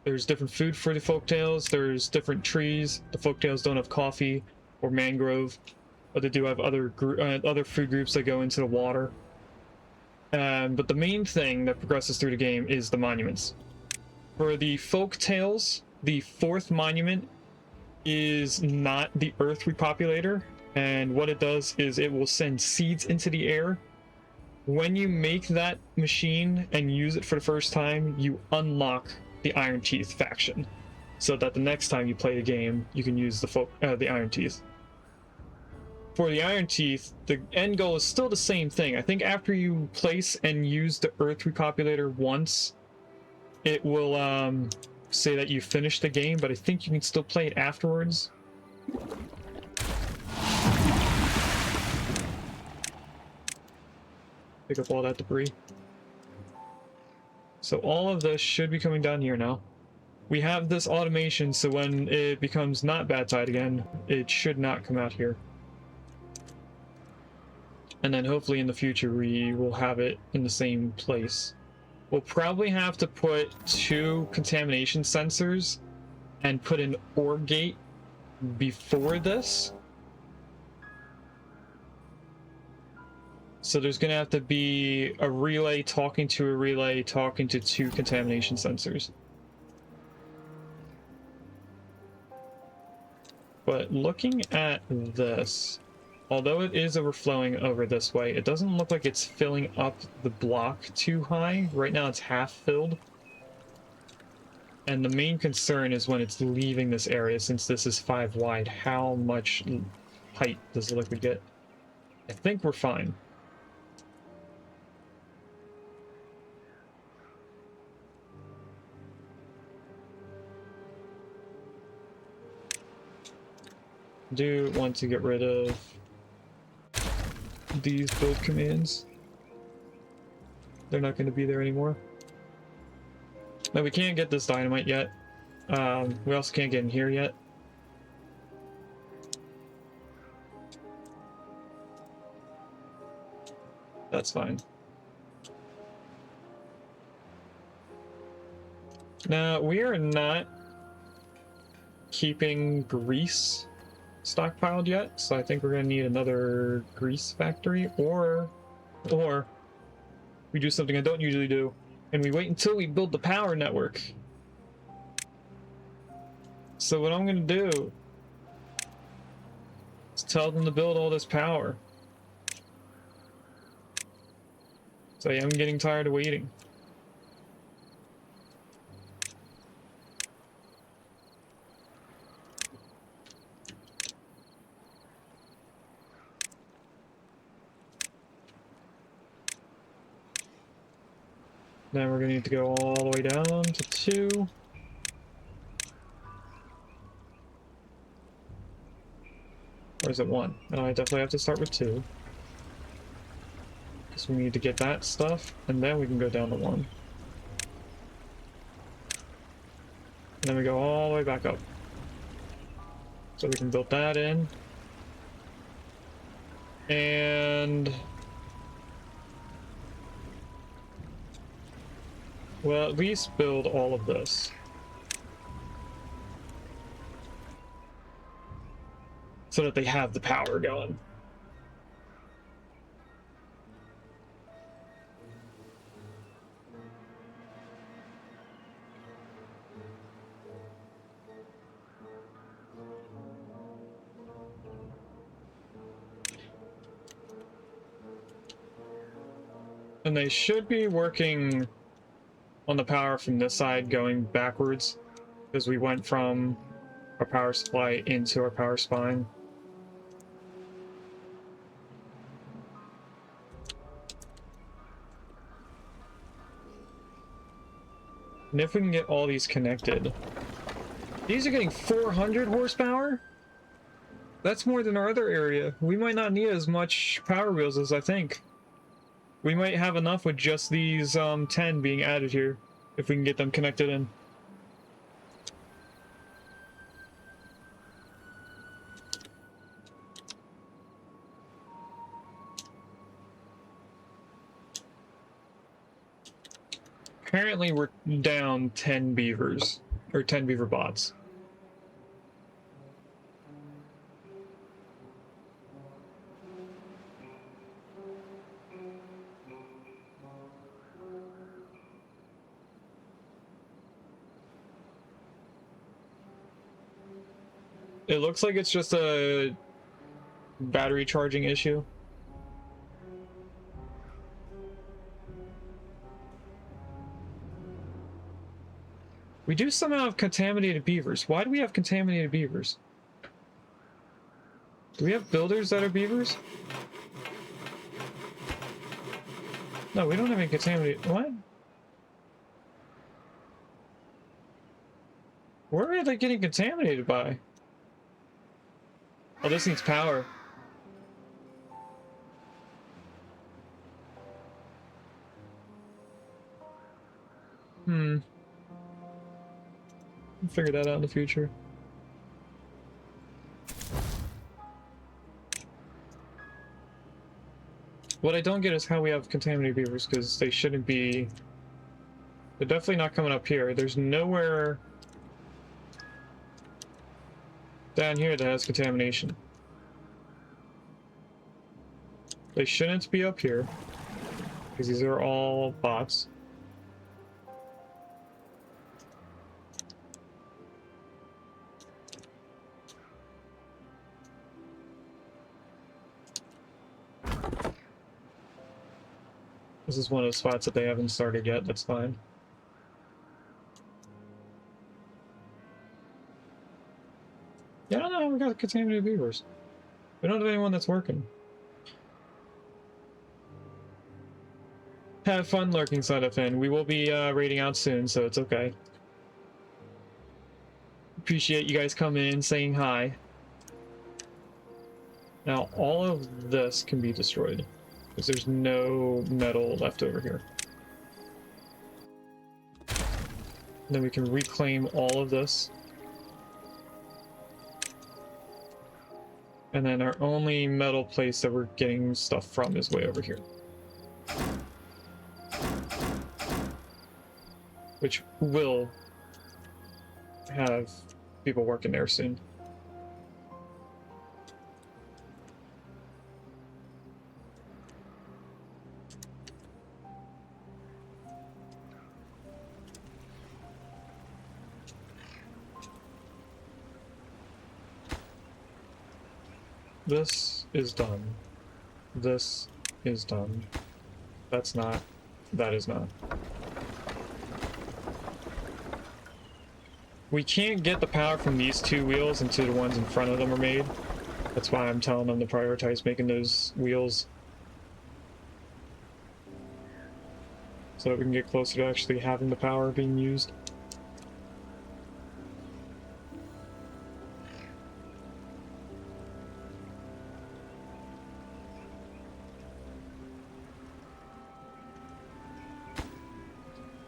There's different food for the Folktales. There's different trees. The Folktales don't have coffee or mangrove, but they do have other food groups that go into the water. But the main thing that progresses through the game is the monuments. For the Folktales, the 4th monument is not the Earth Repopulator, and what it does is it will send seeds into the air When you make that machine and use it for the first time, you unlock the Iron Teeth faction, so that the next time you play the game, you can use the Iron Teeth. For the Iron Teeth, the end goal is still the same thing. I think after you place and use the Earth Repopulator once, it will say that you finished the game, but I think you can still play it afterwards. Pick up all that debris. So all of this should be coming down here now. We have this automation, so when it becomes not bad tide again, it should not come out here. And then hopefully in the future we will have it in the same place. We'll probably have to put 2 contamination sensors and put an orb gate before this. So there's going to have to be a relay talking to a relay talking to 2 contamination sensors. But looking at this, although it is overflowing over this way, it doesn't look like it's filling up the block too high. Right now it's half filled. And the main concern is when it's leaving this area, since this is 5 wide, how much height does the liquid get? I think we're fine. Do want to get rid of these build commands. They're not going to be there anymore. Now we can't get this dynamite yet. We also can't get in here yet. That's fine. Now we are not keeping grease stockpiled yet, so I think we're gonna need another grease factory, or we do something I don't usually do, and we wait until we build the power network. So what I'm gonna do is tell them to build all this power. So I am getting tired of waiting. Then we're going to need to go all the way down to 2. Or is it 1? No, I definitely have to start with 2. Because we need to get that stuff, and then we can go down to 1. And then we go all the way back up. So we can build that in. And well, at least build all of this. So that they have the power going. And they should be working on the power from this side going backwards, because we went from our power supply into our power spine. And if we can get all these connected, these are getting 400 horsepower? That's more than our other area. We might not need as much power wheels as I think. We might have enough with just these 10 being added here, if we can get them connected in. Apparently we're down 10 beavers, or 10 beaver bots. It looks like it's just a battery charging issue. We do somehow have contaminated beavers. Why do we have contaminated beavers? Do we have builders that are beavers? No, we don't have any contaminated... What? Where are they getting contaminated by? Oh, this needs power. We'll figure that out in the future. What I don't get is how we have contaminated beavers, because they shouldn't be... They're definitely not coming up here. There's nowhere down here that has contamination. They shouldn't be up here, because these are all bots. This is one of the spots that they haven't started yet, that's fine. Yeah, I don't know how we got contaminated beavers. We don't have anyone that's working. Have fun lurking, Son of Finn. We will be raiding out soon, so it's okay. Appreciate you guys coming in, saying hi. Now, all of this can be destroyed, because there's no metal left over here. Then we can reclaim all of this. And then our only metal place that we're getting stuff from is way over here. Which will have people working there soon. This is done. This is done. That's not. That is not. We can't get the power from these two wheels until the ones in front of them are made. That's why I'm telling them to prioritize making those wheels. So that we can get closer to actually having the power being used.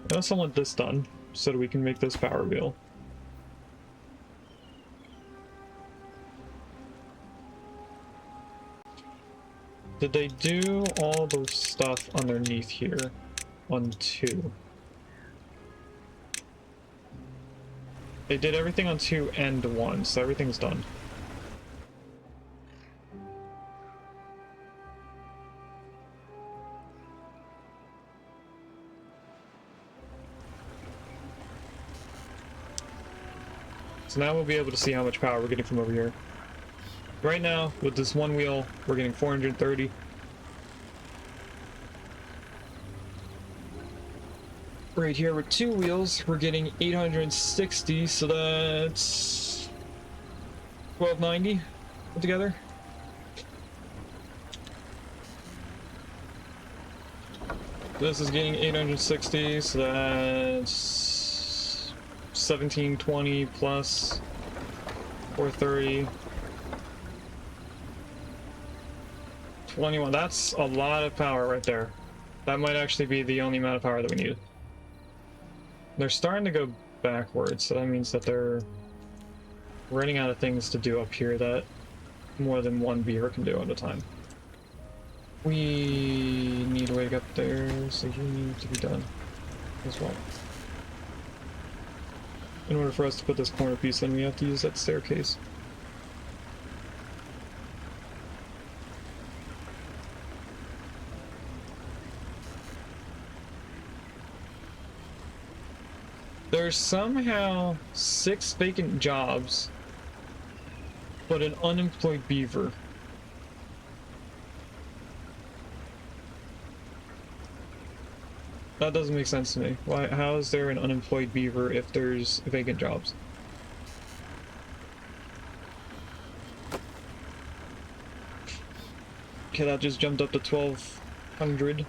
I also want this done, so that we can make this power wheel. Did they do all the stuff underneath here on 2? They did everything on 2 and 1, so everything's done. So now we'll be able to see how much power we're getting from over here. Right now, with this one wheel, we're getting 430. Right here with 2 wheels, we're getting 860, so that's 1290 altogether. This is getting 860, so that's 1720 plus 430. 21. That's a lot of power right there. That might actually be the only amount of power that we need. They're starting to go backwards, so that means that they're running out of things to do up here that more than one beaver can do at a time. We need a way to get up there, so you need to be done as well. In order for us to put this corner piece in, we have to use that staircase. There's somehow 6 vacant jobs, but an unemployed beaver. That doesn't make sense to me. Why? How is there an unemployed beaver if there's vacant jobs? Okay, that just jumped up to 1,200.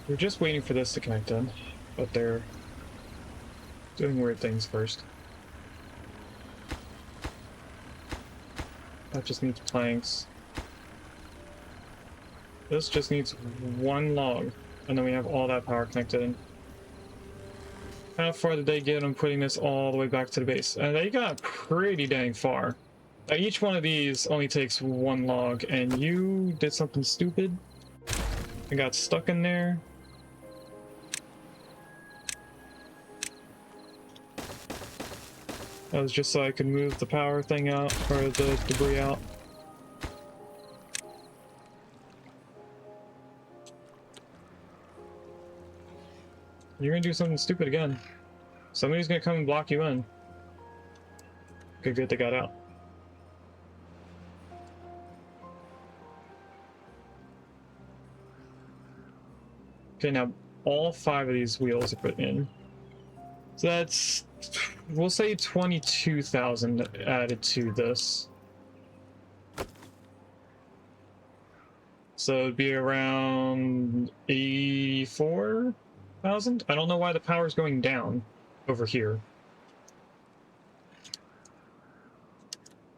We're just waiting for this to connect in, but they're doing weird things first. That just needs planks. This just needs one log, and then we have all that power connected in. How far did they get on putting this all the way back to the base? And they got pretty dang far. Now, each one of these only takes one log, and you did something stupid and got stuck in there. That was just so I could move the power thing out, or the debris out. You're gonna do something stupid again. Somebody's gonna come and block you in. Okay, good, they got out. Okay, now all 5 of these wheels are put in. So that's, we'll say 22,000 added to this. So it'd be around 84,000? I don't know why the power's going down over here.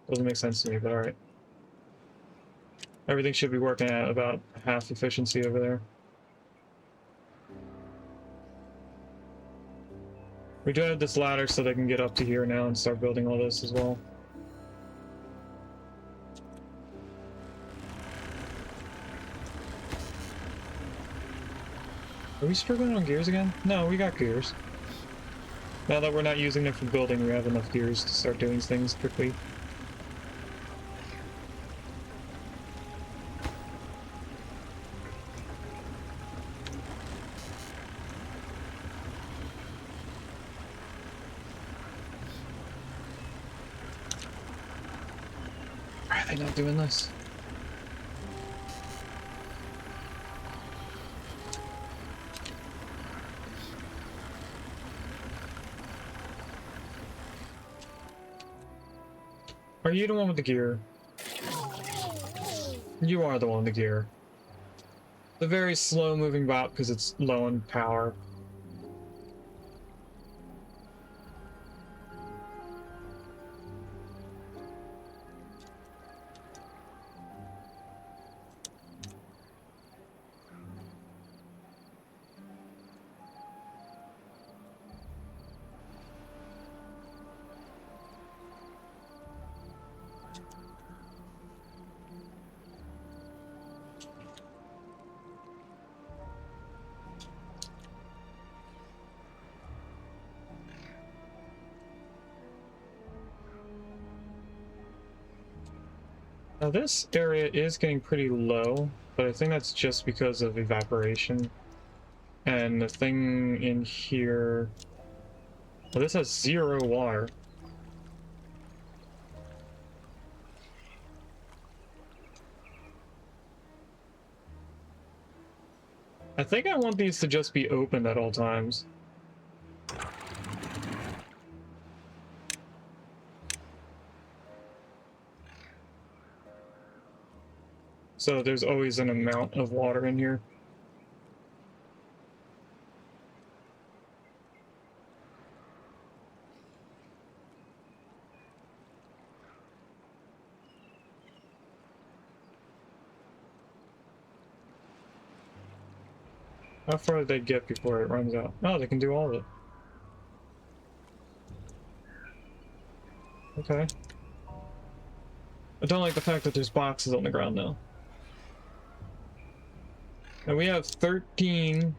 Doesn't make sense to me, but alright. Everything should be working at about half efficiency over there. We do have this ladder so they can get up to here now and start building all this as well. Are we struggling on gears again? No, we got gears. Now that we're not using them for building, we have enough gears to start doing things quickly. Why are they not doing this? Are you the one with the gear? You are the one with the gear. The very slow moving bot because it's low on power. Now this area is getting pretty low, but I think that's just because of evaporation. And the thing in here... Well, this has 0 water. I think I want these to just be open at all times. So there's always an amount of water in here. How far did they get before it runs out? Oh, they can do all of it. Okay. I don't like the fact that there's boxes on the ground now. And we have 13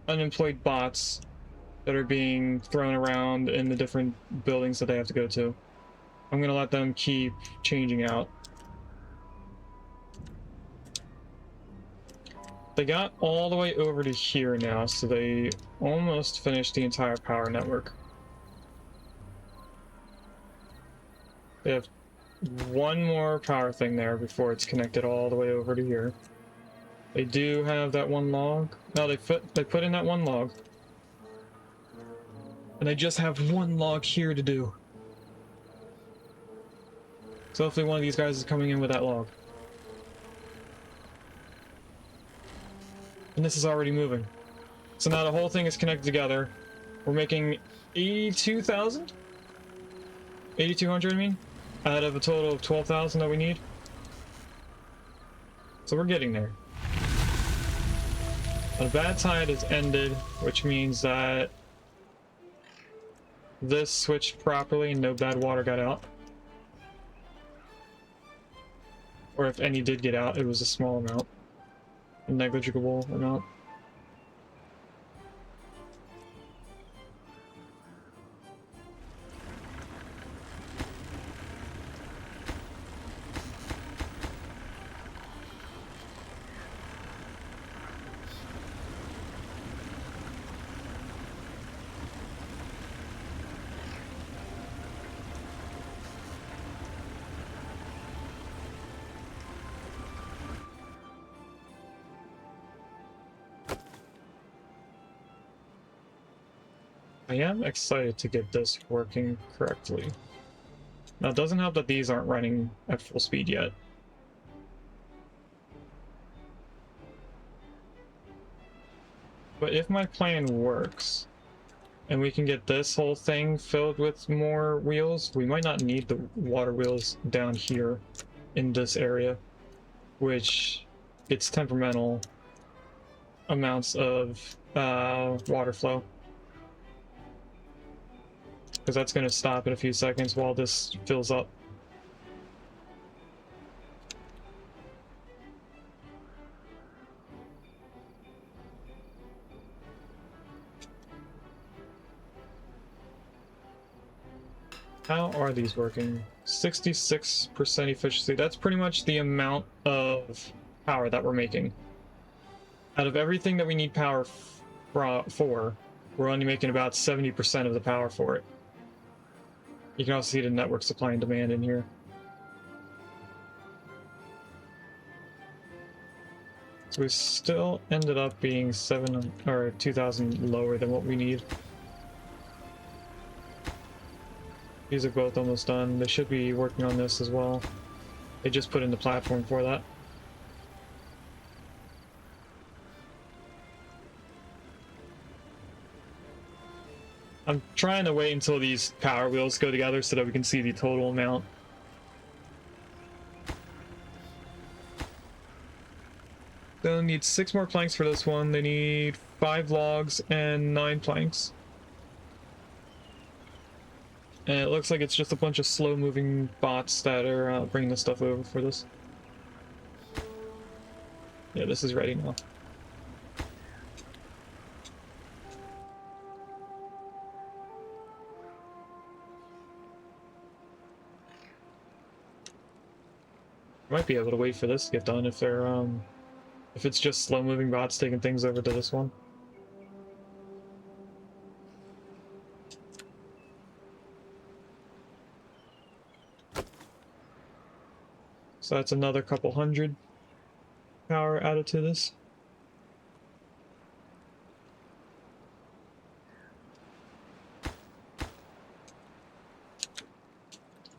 unemployed bots that are being thrown around in the different buildings that they have to go to. I'm gonna let them keep changing out. They got all the way over to here now, so they almost finished the entire power network. They have one more power thing there before it's connected all the way over to here. They do have that one log. No, they put in that one log. And they just have one log here to do. So hopefully one of these guys is coming in with that log. And this is already moving. So now the whole thing is connected together. We're making 82,000? 8,200, I mean? Out of a total of 12,000 that we need. So we're getting there. The bad tide has ended, which means that this switched properly and no bad water got out. Or if any did get out, it was a small amount. A negligible amount. I am excited to get this working correctly. Now, it doesn't help that these aren't running at full speed yet. But if my plan works, and we can get this whole thing filled with more wheels, we might not need the water wheels down here in this area, which it's temperamental amounts of water flow. Because that's going to stop in a few seconds while this fills up. How are these working? 66% efficiency. That's pretty much the amount of power that we're making. Out of everything that we need power for, we're only making about 70% of the power for it. You can also see the network supply and demand in here. So we still ended up being 2,000 lower than what we need. These are both almost done. They should be working on this as well. They just put in the platform for that. I'm trying to wait until these power wheels go together so that we can see the total amount. They'll need 6 more planks for this one. They need 5 logs and 9 planks. And it looks like it's just a bunch of slow-moving bots that are bringing the stuff over for this. Yeah, this is ready now. Might be able to wait for this to get done if they're if it's just slow-moving bots taking things over to this one. So that's another couple hundred power added to this.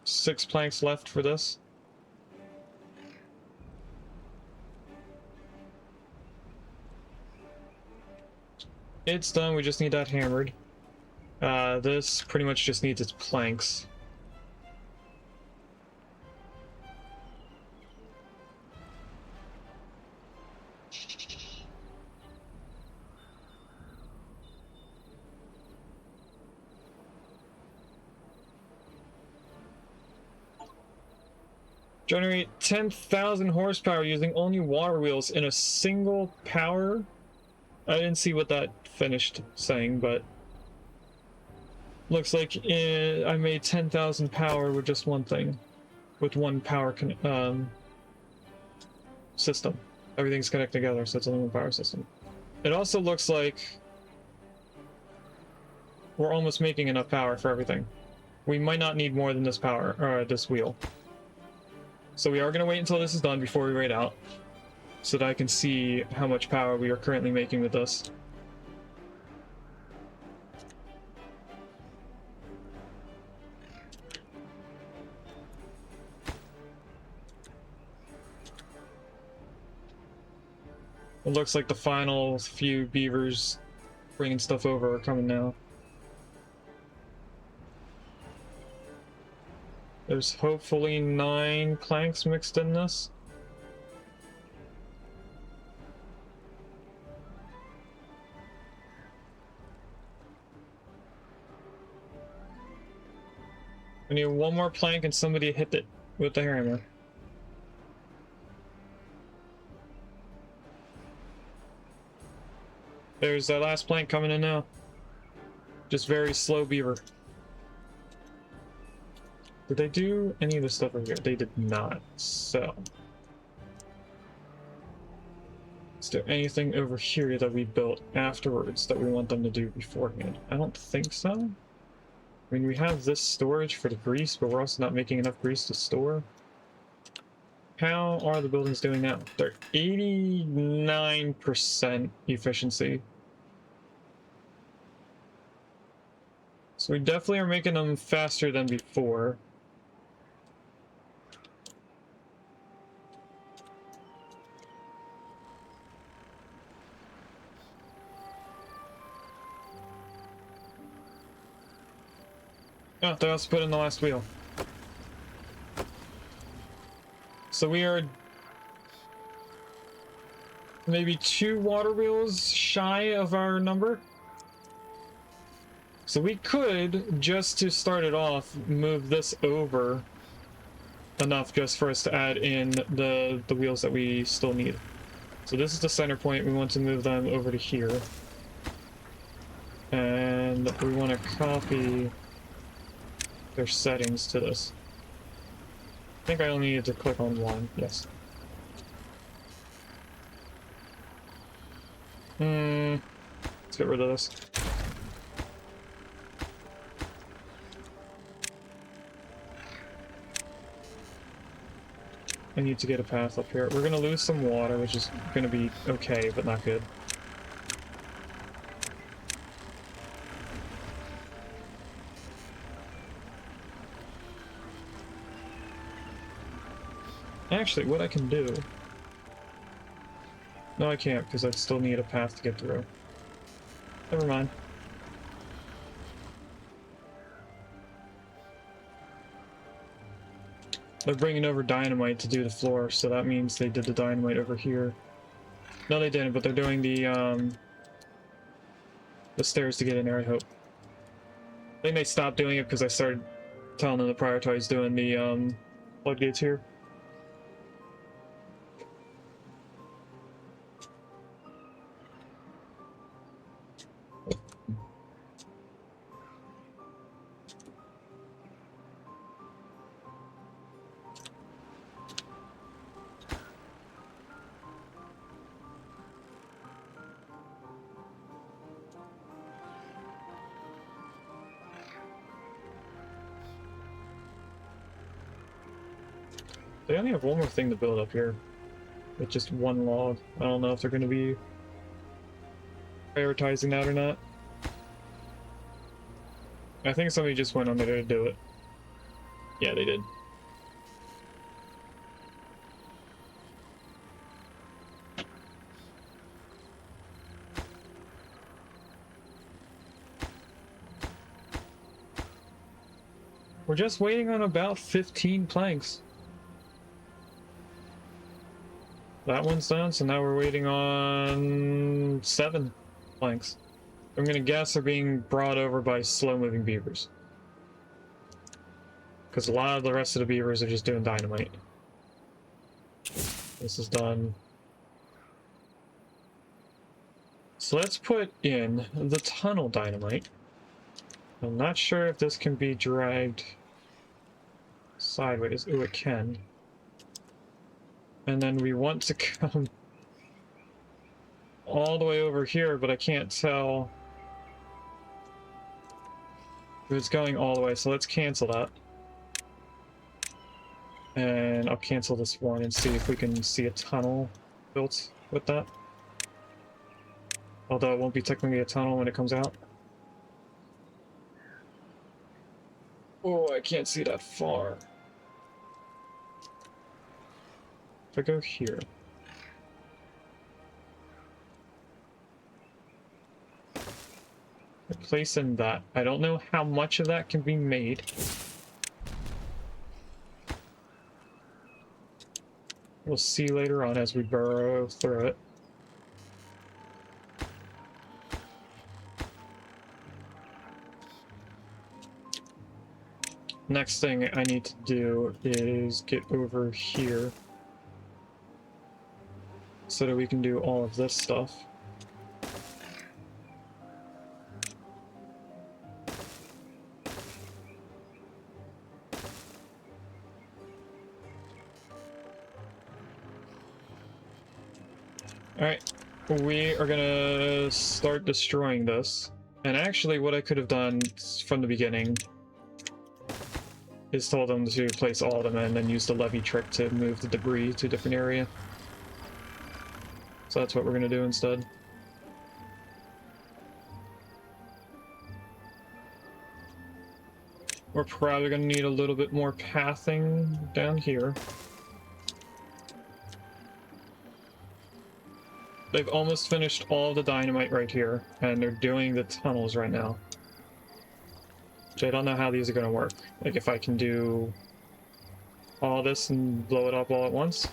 Six planks left for this. It's done, we just need that hammered. This pretty much just needs its planks. Generate 10,000 horsepower using only water wheels in a single power. I didn't see what that finished saying, but looks like I made 10,000 power with just one thing, with one power system. Everything's connected together, so it's only one power system. It also looks like we're almost making enough power for everything. We might not need more than this power, or this wheel. So we are going to wait until this is done before we rate out, so that I can see how much power we are currently making with this. It looks like the final few beavers bringing stuff over are coming now. There's hopefully 9 planks mixed in this. I need one more plank and somebody hit it with the hammer. There's that last plank coming in now. Just very slow beaver. Did they do any of the stuff over here? They did not, so. Is there anything over here that we built afterwards that we want them to do beforehand? I don't think so. I mean, we have this storage for the grease, but we're also not making enough grease to store. How are the buildings doing now? They're 89% efficiency. So we definitely are making them faster than before. Oh, they also put in the last wheel. So we are maybe 2 water wheels shy of our number. So we could, just to start it off, move this over enough just for us to add in the wheels that we still need. So this is the center point. We want to move them over to here. And we want to copy their settings to this. I think I only need to click on one. Yes. Let's get rid of this. I need to get a path up here. We're gonna lose some water, which is gonna be okay, but not good. Actually, what I can do... No, I can't, because I still need a path to get through. Never mind. They're bringing over dynamite to do the floor, so that means they did the dynamite over here. No, they didn't, but they're doing the stairs to get in there, I hope. I think they stopped doing it because I started telling them to prioritize doing the floodgates here. They only have one more thing to build up here. With just one log. I don't know if they're going to be prioritizing that or not. I think somebody just went on there to do it. Yeah, they did. We're just waiting on about 15 planks. That one's done, so now we're waiting on 7 planks. I'm gonna guess they're being brought over by slow-moving beavers. Because a lot of the rest of the beavers are just doing dynamite. This is done. So let's put in the tunnel dynamite. I'm not sure if this can be dragged sideways. Ooh, it can. And then we want to come all the way over here, but I can't tell if it's going all the way, so let's cancel that. And I'll cancel this one and see if we can see a tunnel built with that. Although it won't be technically a tunnel when it comes out. Oh, I can't see that far. If I go here. Place in that. I don't know how much of that can be made. We'll see later on as we burrow through it. Next thing I need to do is get over here so that we can do all of this stuff. Alright, we are gonna start destroying this. And actually what I could have done from the beginning is told them to place all of them in and then use the levee trick to move the debris to a different area. So that's what we're gonna do instead. We're probably gonna need a little bit more pathing down here. They've almost finished all the dynamite right here, and they're doing the tunnels right now. Which I don't know how these are gonna work. Like if I can do all this and blow it up all at once.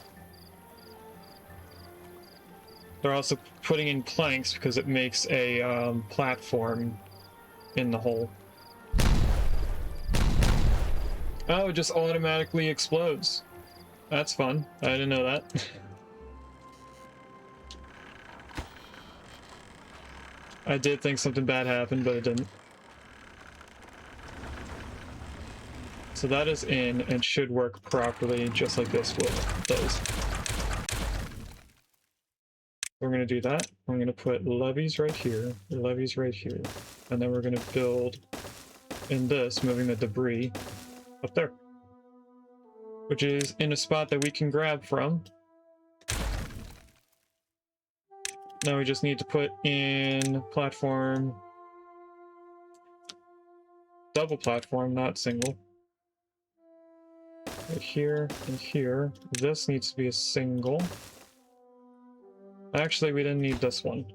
They're also putting in planks because it makes a platform in the hole. Oh, it just automatically explodes. That's fun. I didn't know that. I did think something bad happened, but it didn't. So that is in and should work properly, just like this does. We're going to do that. I'm going to put levees right here, levees right here, and then we're going to build in this, moving the debris up there, which is in a spot that we can grab from. Now we just need to put in platform, double platform, not single. Right here and here. This needs to be a single. Actually, we didn't need this one.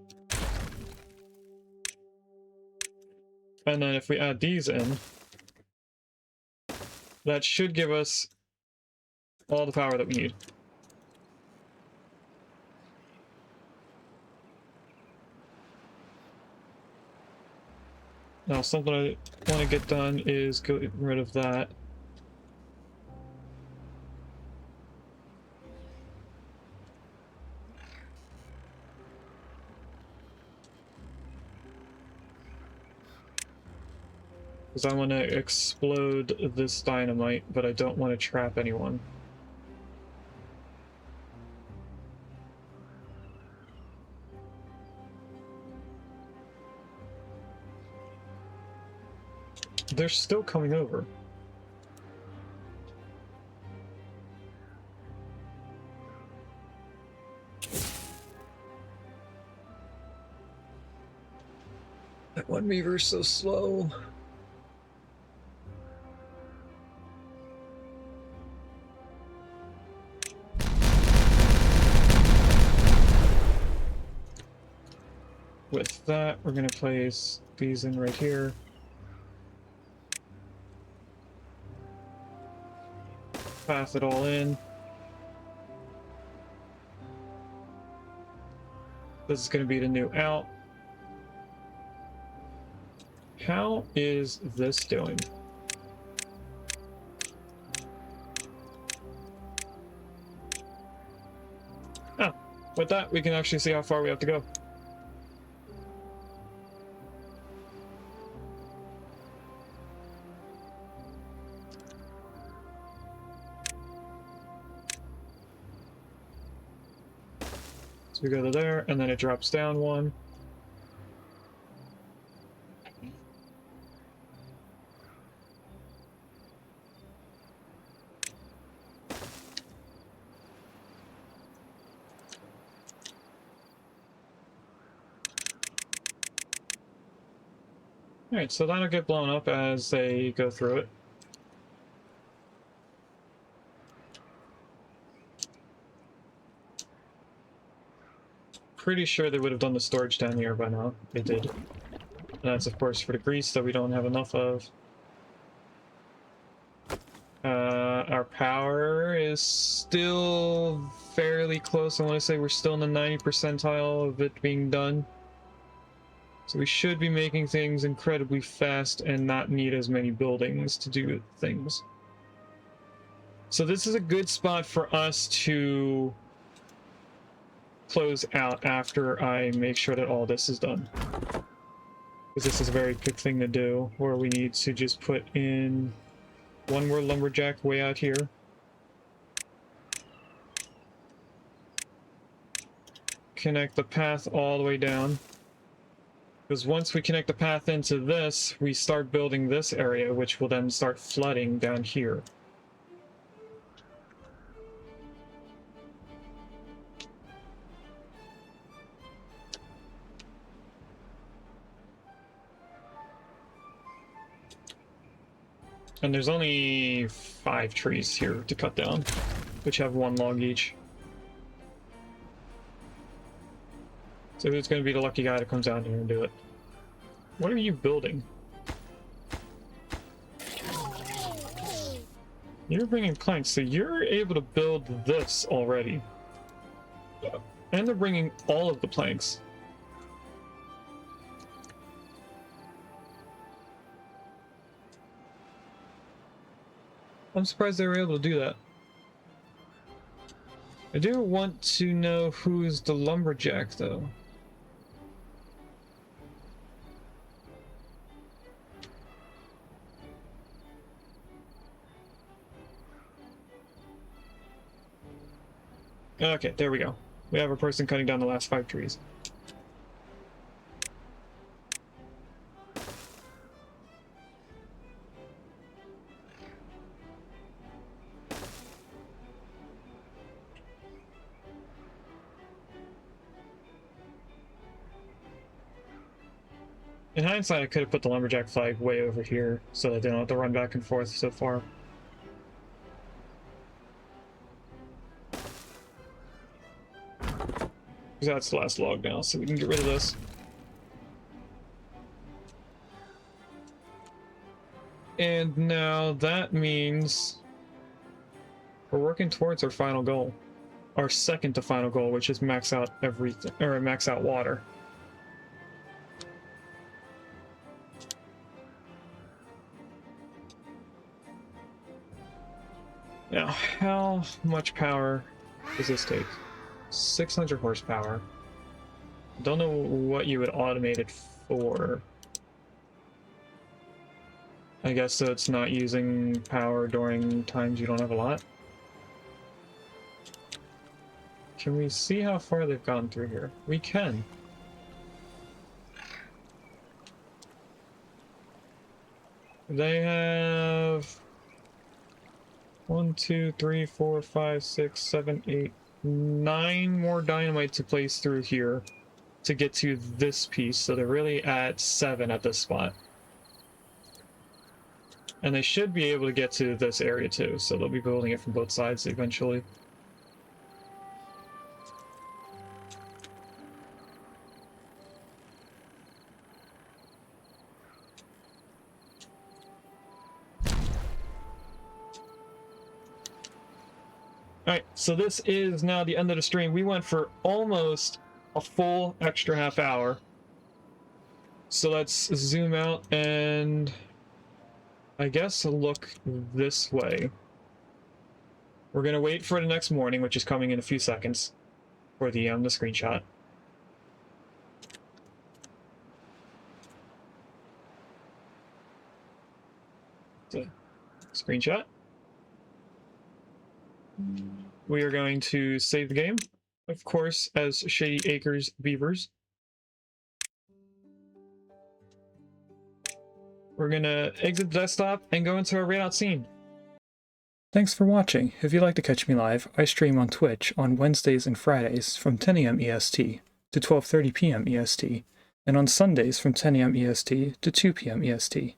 And then if we add these in, that should give us all the power that we need. Now, something I want to get done is get rid of that. Because I want to explode this dynamite, but I don't want to trap anyone. They're still coming over. That one beaver's so slow. With that, we're going to place these in right here. Pass it all in. This is going to be the new out. How is this doing? with that, we can actually see how far we have to go. So we go to there, and then it drops down one. Alright, so that'll get blown up as they go through it. Pretty sure they would have done the storage down here by now. They did. And that's, of course, for the grease that we don't have enough of. Our power is still fairly close. I want to say we're still in the 90th percentile of it being done. So we should be making things incredibly fast and not need as many buildings to do things. So this is a good spot for us to close out after I make sure that all this is done. Because this is a very quick thing to do, where we need to just put in one more lumberjack way out here. Connect the path all the way down. Because once we connect the path into this, we start building this area, which will then start flooding down here. And there's only 5 trees here to cut down, which have 1 log each. So who's going to be the lucky guy that comes out here and do it? What are you building? You're bringing planks, so you're able to build this already. And they're bringing all of the planks. I'm surprised they were able to do that. I do want to know who's the lumberjack, though. Okay, there we go. We have a person cutting down the last 5 trees. In hindsight, I could have put the lumberjack flag way over here so that they don't have to run back and forth so far. That's the last log now, so we can get rid of this. And now that means we're working towards our final goal. Our second to final goal, which is max out everything, or max out water. Now, how much power does this take? 600 horsepower. Don't know what you would automate it for. I guess so it's not using power during times you don't have a lot. Can we see how far they've gone through here? We can. They have 1, 2, 3, 4, 5, 6, 7, 8, 9 more dynamite to place through here to get to this piece, so they're really at 7 at this spot. And they should be able to get to this area too, so they'll be building it from both sides eventually. Alright, so this is now the end of the stream. We went for almost a full extra half hour. So let's zoom out and I guess look this way. We're going to wait for the next morning, which is coming in a few seconds. for the screenshot. So, screenshot. We are going to save the game, of course, as Shady Acres Beavers. We're gonna exit the desktop and go into our readout scene. Thanks for watching. If you'd like to catch me live, I stream on Twitch on Wednesdays and Fridays from 10 a.m. EST to 12:30 p.m. EST, and on Sundays from 10 a.m. EST to 2 p.m. EST.